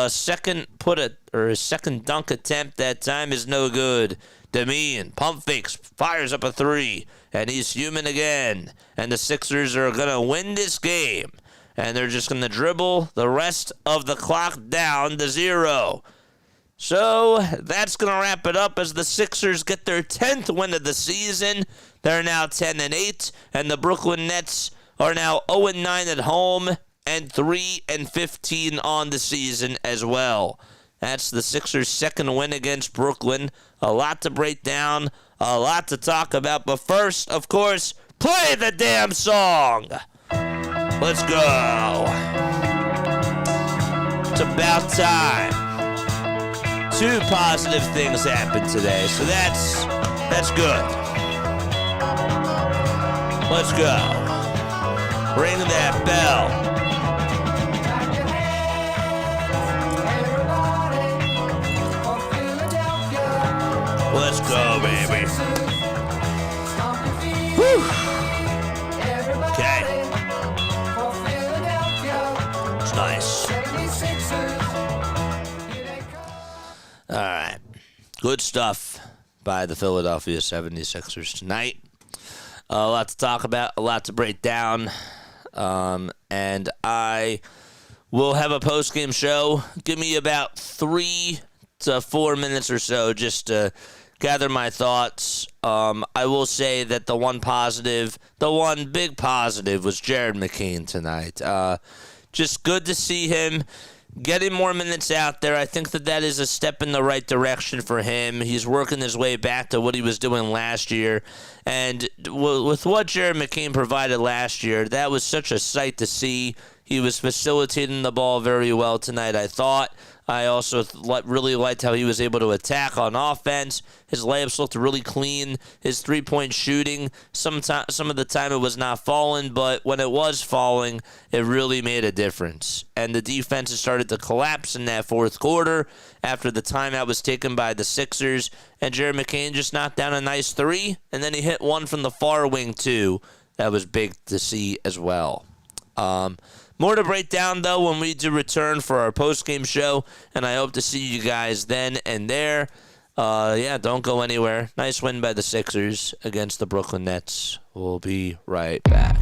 second dunk attempt that time is no good. Demeen pump fakes, fires up a 3, and he's human again. And the Sixers are going to win this game. And they're just going to dribble the rest of the clock down to 0. So that's going to wrap it up as the Sixers get their 10th win of the season. They're now 10-8, and the Brooklyn Nets are now 0-9 at home and 3-15 on the season as well. That's the Sixers' second win against Brooklyn. A lot to break down, a lot to talk about. But first, of course, play the damn song. Let's go. It's about time. 2 positive things happened today, so that's good. Let's go. Ring that bell. Let's go, baby. Whew. Okay. It's nice. All right. Good stuff by the Philadelphia 76ers tonight. A lot to talk about, a lot to break down. And I will have a post-game show. Give me about 3 to 4 minutes or so just to gather my thoughts. I will say that the one big positive was Jared McCain tonight. Just good to see him getting more minutes out there. I think that is a step in the right direction for him. He's working his way back to what he was doing last year. And with what Jared McCain provided last year, that was such a sight to see. He was facilitating the ball very well tonight, I thought. I also really liked how he was able to attack on offense. His layups looked really clean. His three-point shooting, some of the time it was not falling, but when it was falling, it really made a difference. And the defense has started to collapse in that fourth quarter after the timeout was taken by the Sixers. And Jared McCain just knocked down a nice 3, and then he hit one from the far wing, too. That was big to see as well. More to break down, though, when we do return for our post-game show, and I hope to see you guys then and there. Don't go anywhere. Nice win by the Sixers against the Brooklyn Nets. We'll be right back.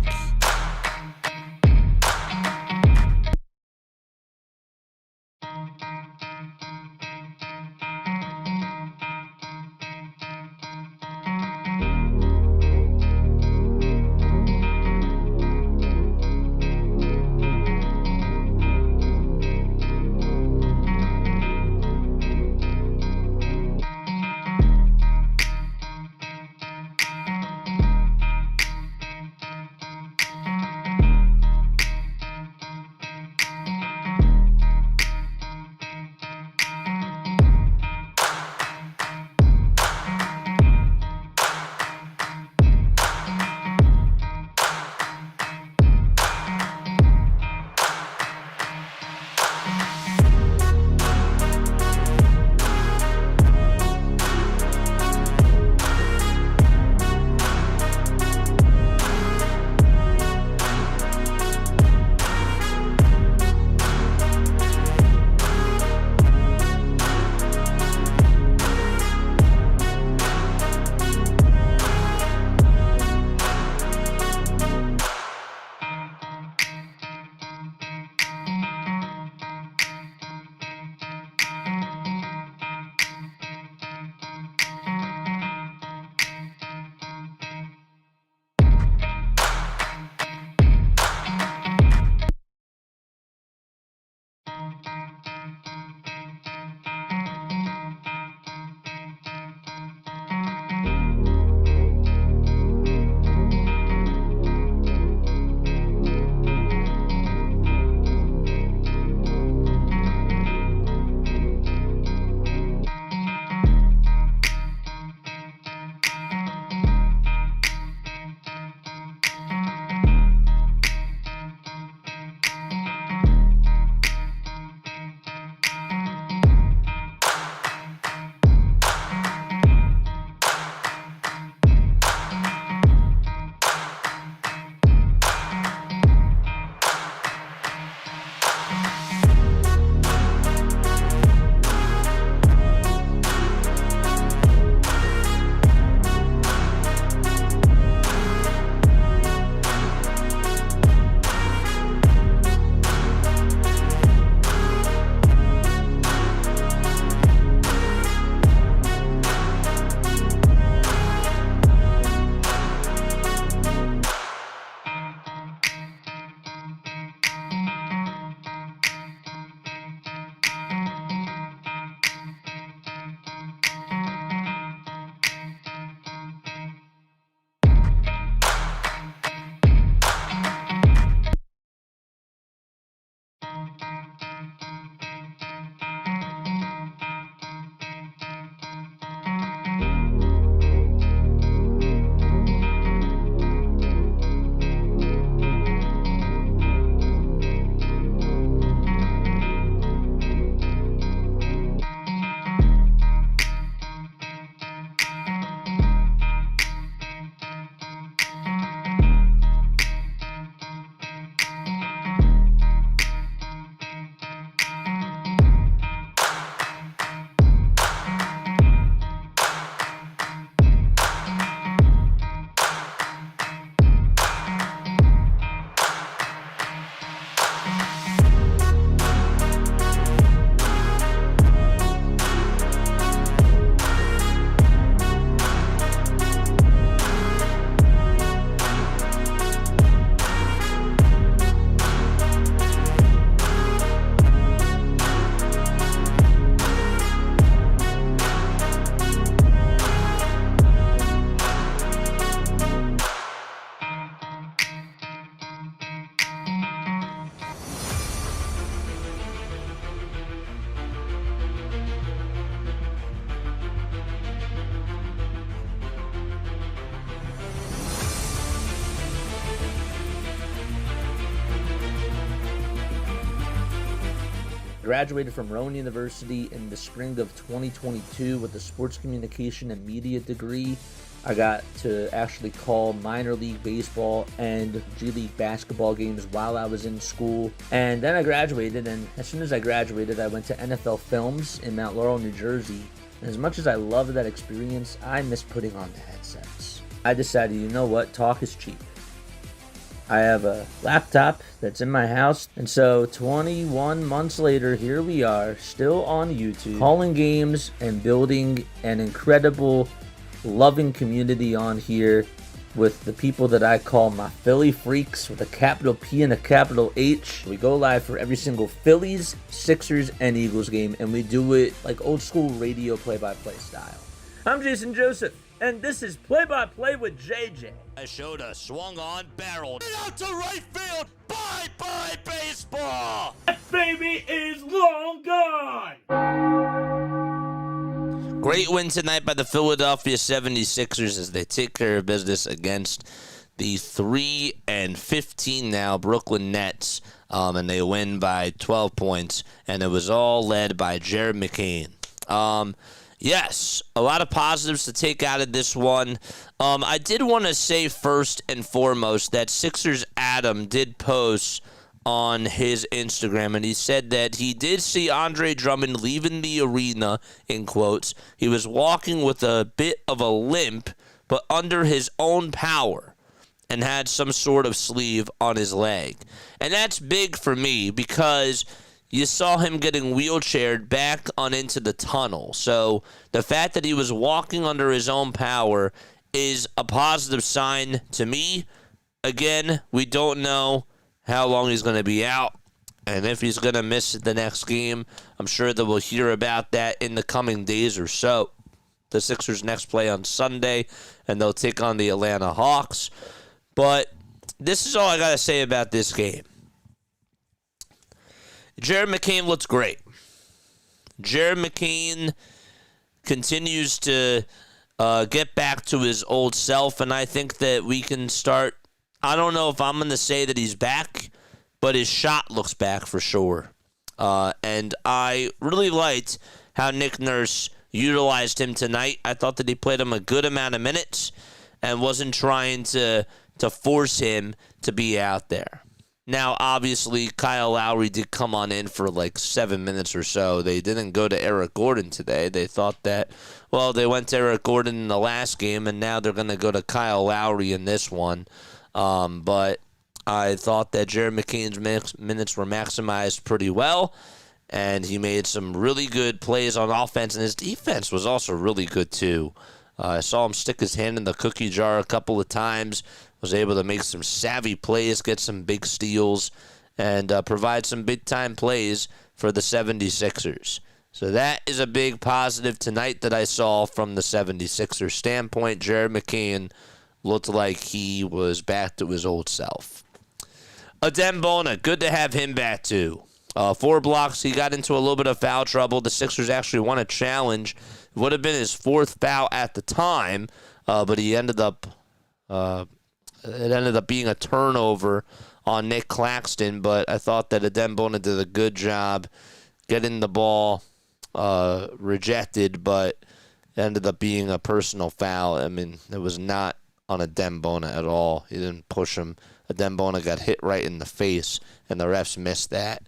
Graduated from Rowan University in the spring of 2022 with a sports communication and media degree. I got to actually call minor league baseball and G League basketball games while I was in school. And then I graduated, and as soon as I graduated, I went to NFL Films in Mount Laurel, New Jersey. And as much as I loved that experience, I miss putting on the headsets. I decided, you know what, talk is cheap. I have a laptop that's in my house, and so 21 months later, here we are, still on YouTube, calling games and building an incredible, loving community on here with the people that I call my Philly freaks with a capital P and a capital H. We go live for every single Phillies, Sixers, and Eagles game, and we do it like old school radio play-by-play style. I'm Jason Joseph, and this is Play-by-Play with JJ. I showed a swung on, barreled it out to right field. Bye-bye baseball. That baby is long gone. Great win tonight by the Philadelphia 76ers as they take care of business against the 3-15 now Brooklyn Nets, and they win by 12 points, and it was all led by Jared McCain. Yes, a lot of positives to take out of this one. I did want to say first and foremost that Sixers Adam did post on his Instagram, and he said that he did see Andre Drummond leaving the arena, in quotes. He was walking with a bit of a limp, but under his own power, and had some sort of sleeve on his leg. And that's big for me because you saw him getting wheelchaired back on into the tunnel. So the fact that he was walking under his own power is a positive sign to me. Again, we don't know how long he's going to be out and if he's going to miss the next game. I'm sure that we'll hear about that in the coming days or so. The Sixers next play on Sunday, and they'll take on the Atlanta Hawks. But this is all I got to say about this game. Jared McCain looks great. Jared McCain continues to get back to his old self, and I think that we can start. I don't know if I'm going to say that he's back, but his shot looks back for sure. And I really liked how Nick Nurse utilized him tonight. I thought that he played him a good amount of minutes and wasn't trying to force him to be out there. Now, obviously, Kyle Lowry did come on in for like 7 minutes or so. They didn't go to Eric Gordon today. They thought that, well, they went to Eric Gordon in the last game, and now they're going to go to Kyle Lowry in this one. But I thought that Jared McCain's minutes were maximized pretty well, and he made some really good plays on offense, and his defense was also really good too. I saw him stick his hand in the cookie jar a couple of times, was able to make some savvy plays, get some big steals, and provide some big-time plays for the 76ers. So that is a big positive tonight that I saw from the 76ers standpoint. Jared McCain looked like he was back to his old self. Adem Bona, good to have him back too. 4 blocks. He got into a little bit of foul trouble. The Sixers actually won a challenge. It would have been his 4th foul at the time, but he ended up it ended up being a turnover on Nick Claxton. But I thought that Adem Bona did a good job getting the ball rejected, but it ended up being a personal foul. I mean, it was not on Adem Bona at all. He didn't push him. Adem Bona got hit right in the face, and the refs missed that.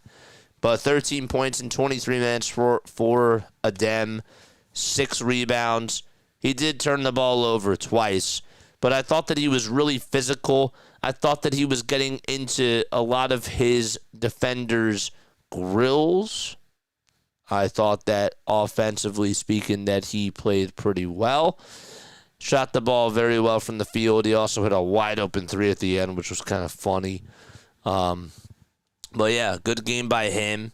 But 13 points in 23 minutes for Adem, 6 rebounds. He did turn the ball over twice, but I thought that he was really physical. I thought that he was getting into a lot of his defenders' grills. I thought that offensively speaking that he played pretty well. Shot the ball very well from the field. He also hit a wide open 3 at the end, which was kind of funny. But yeah, good game by him.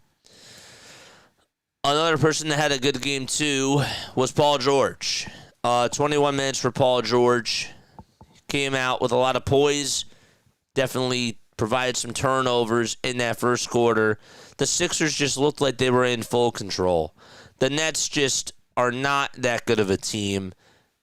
Another person that had a good game too was Paul George. 21 minutes for Paul George. Came out with a lot of poise. Definitely provided some turnovers in that first quarter. The Sixers just looked like they were in full control. The Nets just are not that good of a team.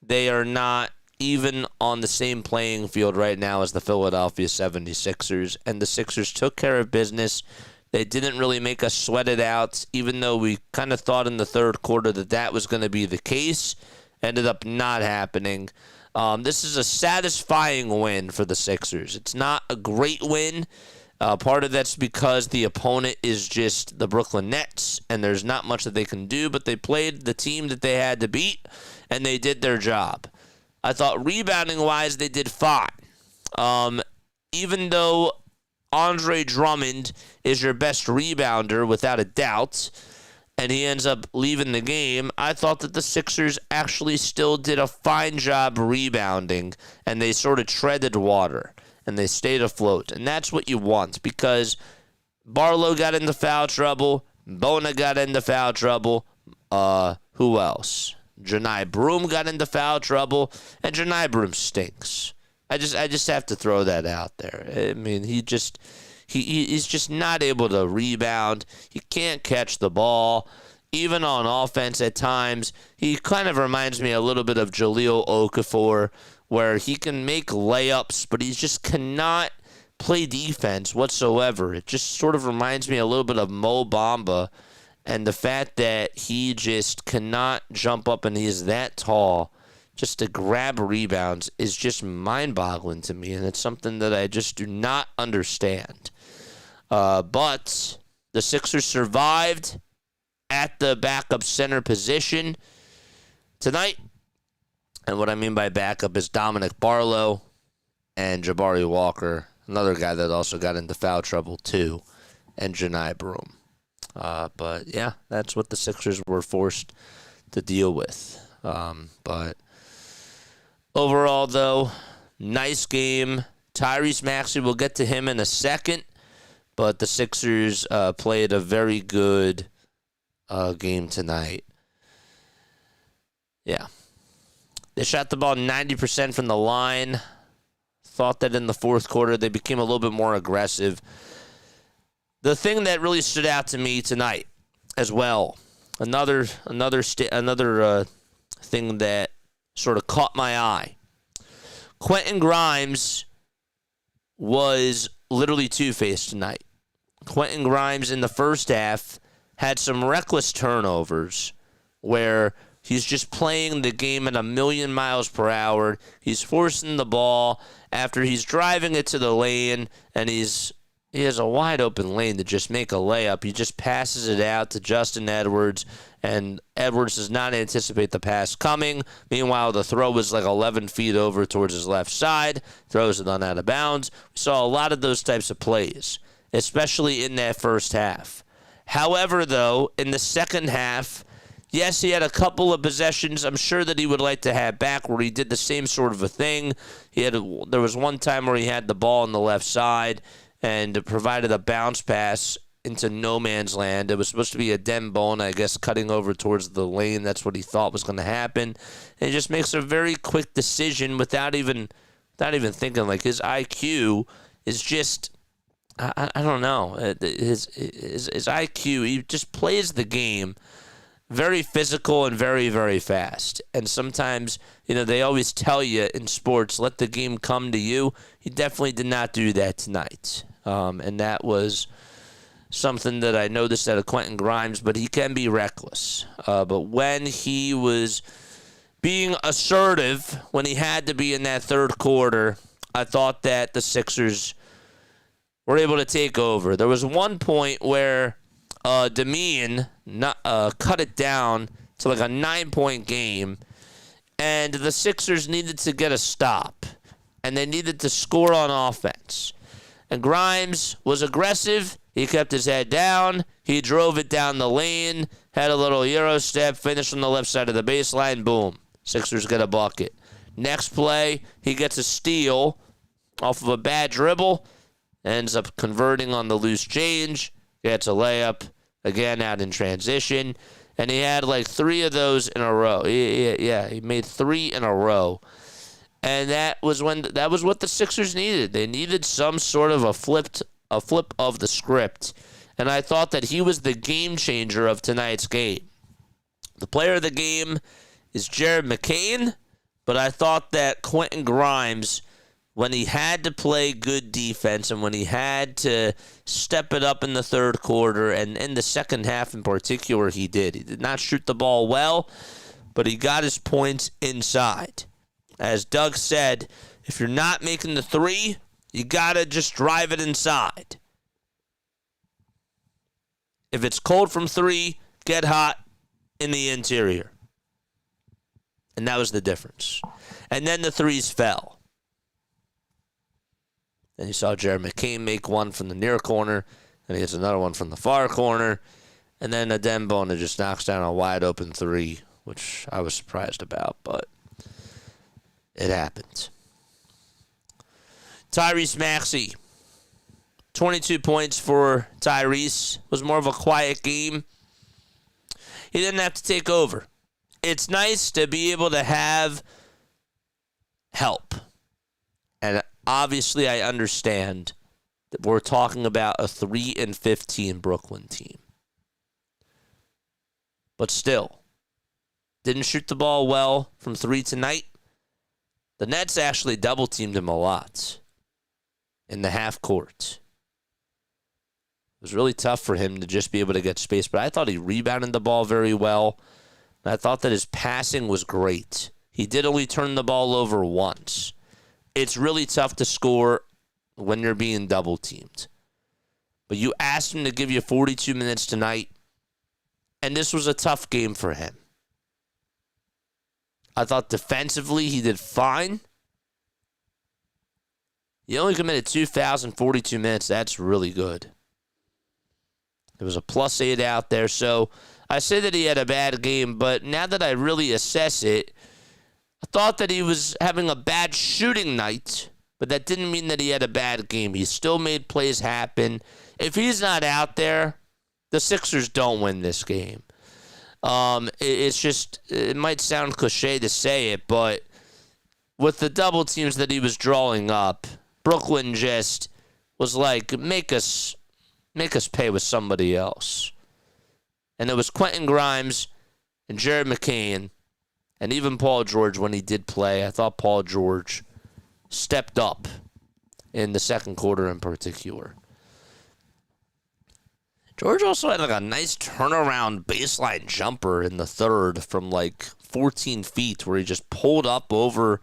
They are not even on the same playing field right now as the Philadelphia 76ers. And the Sixers took care of business They didn't really make us sweat it out, even though we kind of thought in the third quarter that was going to be the case. Ended up not happening. This is a satisfying win for the Sixers. It's not a great win. Part of that's because the opponent is just the Brooklyn Nets, and there's not much that they can do, but they played the team that they had to beat, and they did their job. I thought rebounding-wise, they did fine. Even though Andre Drummond is your best rebounder, without a doubt, and he ends up leaving the game, I thought that the Sixers actually still did a fine job rebounding, and they sort of treaded water, and they stayed afloat. And that's what you want, because Barlow got into foul trouble, Bona got into foul trouble, who else? Janai Broom got into foul trouble, and Janai Broom stinks. I just have to throw that out there. I mean, he's just not able to rebound. He can't catch the ball. Even on offense at times, he kind of reminds me a little bit of Jahlil Okafor, where he can make layups, but he just cannot play defense whatsoever. It just sort of reminds me a little bit of Mo Bamba, and the fact that he just cannot jump up and he is that tall just to grab rebounds is just mind-boggling to me, and it's something that I just do not understand. But the Sixers survived at the backup center position tonight. And what I mean by backup is Dominic Barlow and Jabari Walker, another guy that also got into foul trouble too, and Janai Broom. But yeah, that's what the Sixers were forced to deal with. But overall, though, nice game. Tyrese Maxey, we'll get to him in a second. But the Sixers played a very good game tonight. Yeah. They shot the ball 90% from the line. Thought that in the fourth quarter they became a little bit more aggressive. The thing that really stood out to me tonight as well, another thing that sort of caught my eye. Quentin Grimes was literally two-faced tonight. Quentin Grimes in the first half had some reckless turnovers where he's just playing the game at 1,000,000 miles per hour. He's forcing the ball after he's driving it to the lane, and he has a wide open lane to just make a layup. He just passes it out to Justin Edwards, and Edwards does not anticipate the pass coming. Meanwhile, the throw was like 11 feet over towards his left side, throws it on out of bounds. We saw a lot of those types of plays, especially in that first half. However, though, in the second half, yes, he had a couple of possessions I'm sure that he would like to have back where he did the same sort of a thing. There was one time where he had the ball on the left side and provided a bounce pass into no man's land. It was supposed to be a Dembona, I guess, cutting over towards the lane. That's what he thought was going to happen. And he just makes a very quick decision without even thinking. Like, his IQ is just, I don't know. His IQ, he just plays the game very physical and very, very fast. And sometimes, they always tell you in sports, let the game come to you. He definitely did not do that tonight. And that was something that I noticed out of Quentin Grimes, but he can be reckless. But when he was being assertive, when he had to be in that third quarter, I thought that the Sixers were able to take over. There was one point where Damian cut it down to like a 9-point game, and the Sixers needed to get a stop, and they needed to score on offense. And Grimes was aggressive. He kept his head down. He drove it down the lane, had a little Euro step, finished on the left side of the baseline. Boom. Sixers get a bucket. Next play, he gets a steal off of a bad dribble, ends up converting on the loose change, gets a layup, again out in transition, and he had like 3 of those in a row. He made 3 in a row. And that was what the Sixers needed. They needed some sort of a flip of the script. And I thought that he was the game changer of tonight's game. The player of the game is Jared McCain, but I thought that Quentin Grimes when he had to play good defense and when he had to step it up in the third quarter, and in the second half in particular, he did. He did not shoot the ball well, but he got his points inside. As Doug said, if you're not making the three, you got to just drive it inside. If it's cold from three, get hot in the interior. And that was the difference. And then the threes fell. Then you saw Jared McCain make one from the near corner, and he gets another one from the far corner. And then Adembona just knocks down a wide open three, which I was surprised about, but it happened. Tyrese Maxey, 22 points for Tyrese. Was more of a quiet game. He didn't have to take over. It's nice to be able to have help. And obviously I understand that we're talking about a 3-15 Brooklyn team. But still, didn't shoot the ball well from three tonight. The Nets actually double-teamed him a lot in the half court. It was really tough for him to just be able to get space, but I thought he rebounded the ball very well. And I thought that his passing was great. He did only turn the ball over once. It's really tough to score when you're being double-teamed. But you asked him to give you 42 minutes tonight, and this was a tough game for him. I thought defensively he did fine. He only committed 2 fouls in 42 minutes. That's really good. There was a +8 out there, so I say that he had a bad game, but now that I really assess it, I thought that he was having a bad shooting night, but that didn't mean that he had a bad game. He still made plays happen. If he's not out there, the Sixers don't win this game. It's just, it might sound cliche to say it, but with the double teams that he was drawing up, Brooklyn just was like, make us pay with somebody else. And it was Quentin Grimes and Jared McCain and even Paul George when he did play. I thought Paul George stepped up in the second quarter in particular. George also had like a nice turnaround baseline jumper in the third from like 14 feet where he just pulled up over,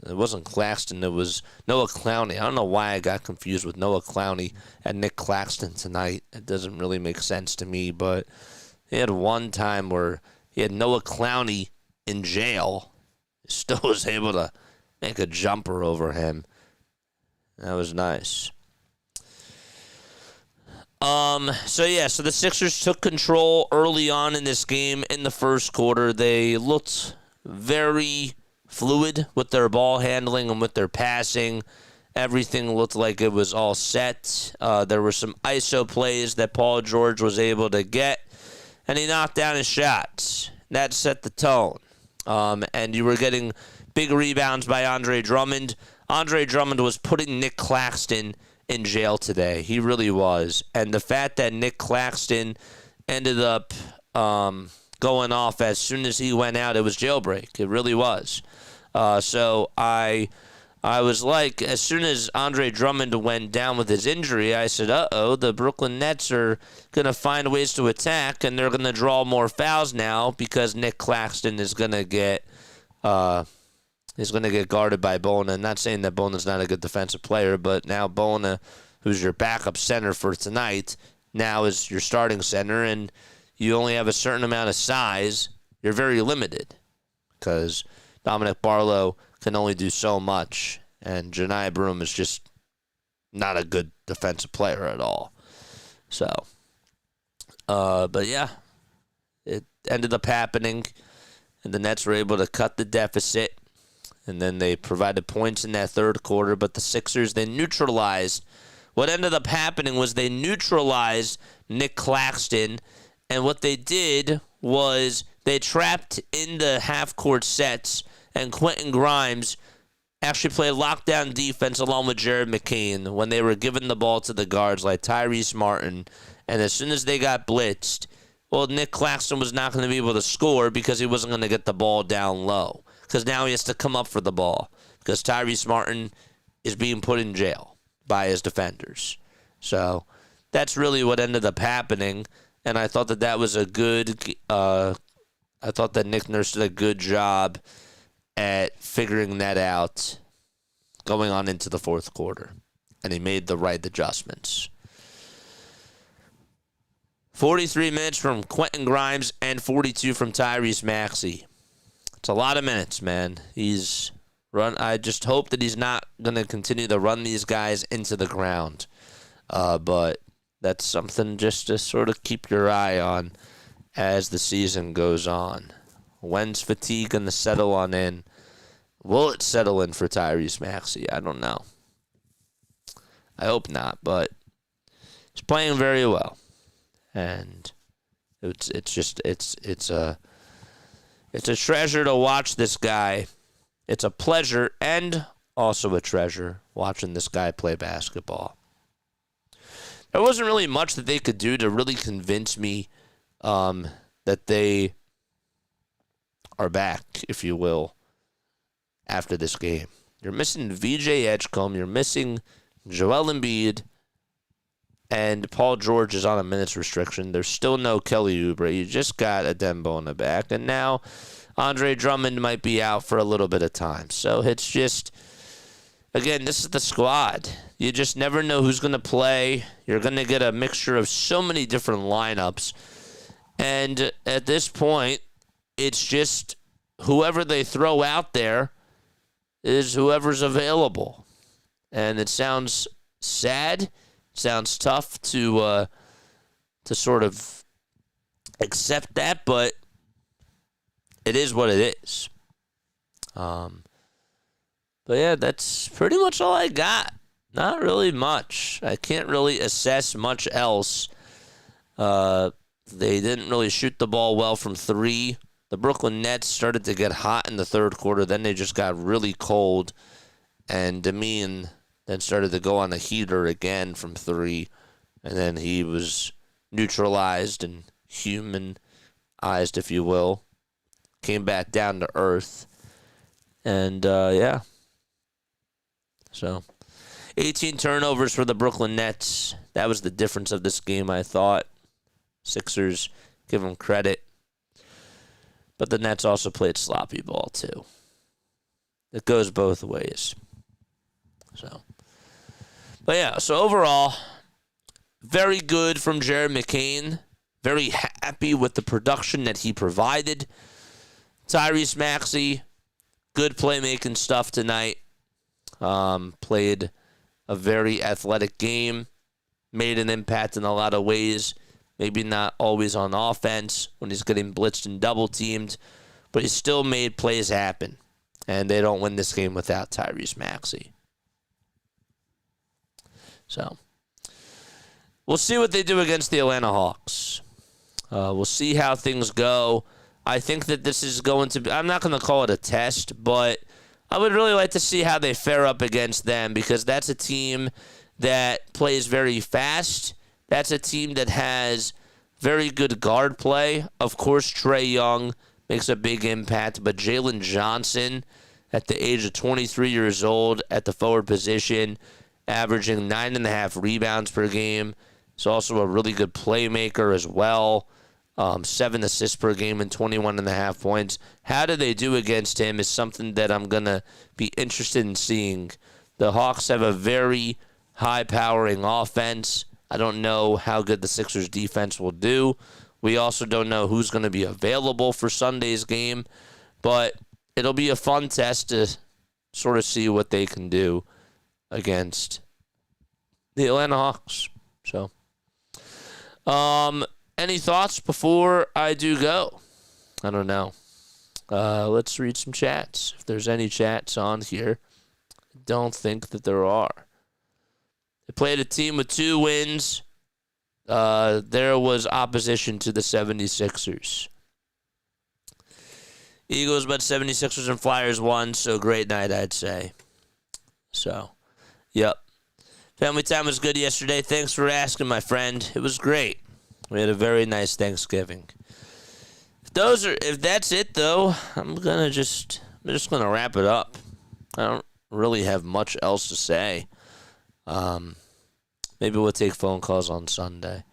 it wasn't Claxton, it was Noah Clowney. I don't know why I got confused with Noah Clowney and Nick Claxton tonight. It doesn't really make sense to me, but he had one time where he had Noah Clowney in jail. He still was able to make a jumper over him. That was nice. So the Sixers took control early on in this game in the first quarter. They looked very fluid with their ball handling and with their passing. Everything looked like it was all set. There were some ISO plays that Paul George was able to get, and he knocked down his shots. That set the tone. And you were getting big rebounds by Andre Drummond. Andre Drummond was putting Nick Claxton in jail today. He really was. And the fact that Nick Claxton ended up going off as soon as he went out, it was jailbreak. It really was. So I was like, as soon as Andre Drummond went down with his injury, I said, the Brooklyn Nets are going to find ways to attack, and they're going to draw more fouls now because Nick Claxton is going to get guarded by Bona. I'm not saying that Bona's not a good defensive player, but now Bona, who's your backup center for tonight, now is your starting center, and you only have a certain amount of size. You're very limited because Dominic Barlow can only do so much, and Janai Broom is just not a good defensive player at all. So, but yeah, it ended up happening, and the Nets were able to cut the deficit, and then they provided points in that third quarter, but the Sixers, they neutralized. What ended up happening was they neutralized Nick Claxton, and what they did was they trapped in the half-court sets, and Quentin Grimes actually played lockdown defense along with Jared McCain when they were giving the ball to the guards like Tyrese Martin. And as soon as they got blitzed, well, Nick Claxton was not going to be able to score because he wasn't going to get the ball down low. because now he has to come up for the ball because Tyrese Martin is being put in jail by his defenders. So that's really what ended up happening, and I thought that was a good I thought that Nick Nurse did a good job at figuring that out going on into the fourth quarter, and he made the right adjustments. 43 minutes from Quentin Grimes and 42 from Tyrese Maxey. It's a lot of minutes, man. I just hope that he's not going to continue to run these guys into the ground. But that's something just to sort of keep your eye on as the season goes on. When's fatigue going to settle on in? Will it settle in for Tyrese Maxey? I don't know. I hope not, but he's playing very well. And it's a treasure to watch this guy. It's a pleasure and also a treasure watching this guy play basketball. There wasn't really much that they could do to really convince me that they are back, if you will, after this game. You're missing VJ Edgecombe. You're missing Joel Embiid. And Paul George is on a minutes restriction. There's still no Kelly Oubre. You just got Adembo in the back. And now Andre Drummond might be out for a little bit of time. So it's just, again, this is the squad. You just never know who's going to play. You're going to get a mixture of so many different lineups. And at this point, it's just whoever they throw out there is whoever's available. And it sounds sad. Sounds tough to sort of accept that, but it is what it is. But yeah, that's pretty much all I got. Not really much. I can't really assess much else. They didn't really shoot the ball well from three. The Brooklyn Nets started to get hot in the third quarter. Then they just got really cold. And Demeen then started to go on a heater again from three. And then he was neutralized and humanized, if you will. Came back down to earth. And, yeah. So, 18 turnovers for the Brooklyn Nets. That was the difference of this game, I thought. Sixers, give them credit. But the Nets also played sloppy ball, too. It goes both ways. So, but yeah, so overall, very good from Jared McCain. Very happy with the production that he provided. Tyrese Maxey, good playmaking stuff tonight. Played a very athletic game. Made an impact in a lot of ways. Maybe not always on offense when he's getting blitzed and double-teamed. But he still made plays happen. And they don't win this game without Tyrese Maxey. So, we'll see what they do against the Atlanta Hawks. We'll see how things go. I think that this is going to be, I'm not going to call it a test, but I would really like to see how they fare up against them because that's a team that plays very fast. That's a team that has very good guard play. Of course, Trae Young makes a big impact, but Jalen Johnson, at the age of 23 years old, at the forward position, averaging 9.5 rebounds per game. He's also a really good playmaker as well. 7 assists per game and 21.5 points. How do they do against him is something that I'm going to be interested in seeing. The Hawks have a very high-powering offense. I don't know how good the Sixers defense will do. We also don't know who's going to be available for Sunday's game. But it'll be a fun test to sort of see what they can do against the Atlanta Hawks. So, any thoughts before I do go? I don't know. Let's read some chats. If there's any chats on here, I don't think that there are. They played a team with 2 wins. There was opposition to the 76ers. Eagles, but 76ers and Flyers won, so great night, I'd say. So, yep. Family time was good yesterday. Thanks for asking, my friend. It was great. We had a very nice Thanksgiving. If that's it though, I'm gonna just going to wrap it up. I don't really have much else to say. Maybe we'll take phone calls on Sunday.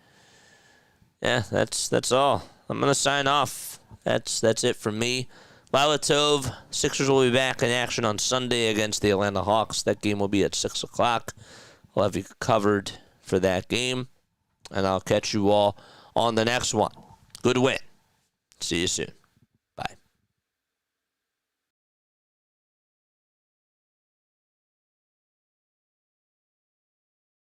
Yeah, that's all. I'm going to sign off. That's it for me. Lila Tove, Sixers will be back in action on Sunday against the Atlanta Hawks. That game will be at 6 o'clock. I'll have you covered for that game. And I'll catch you all on the next one. Good win. See you soon.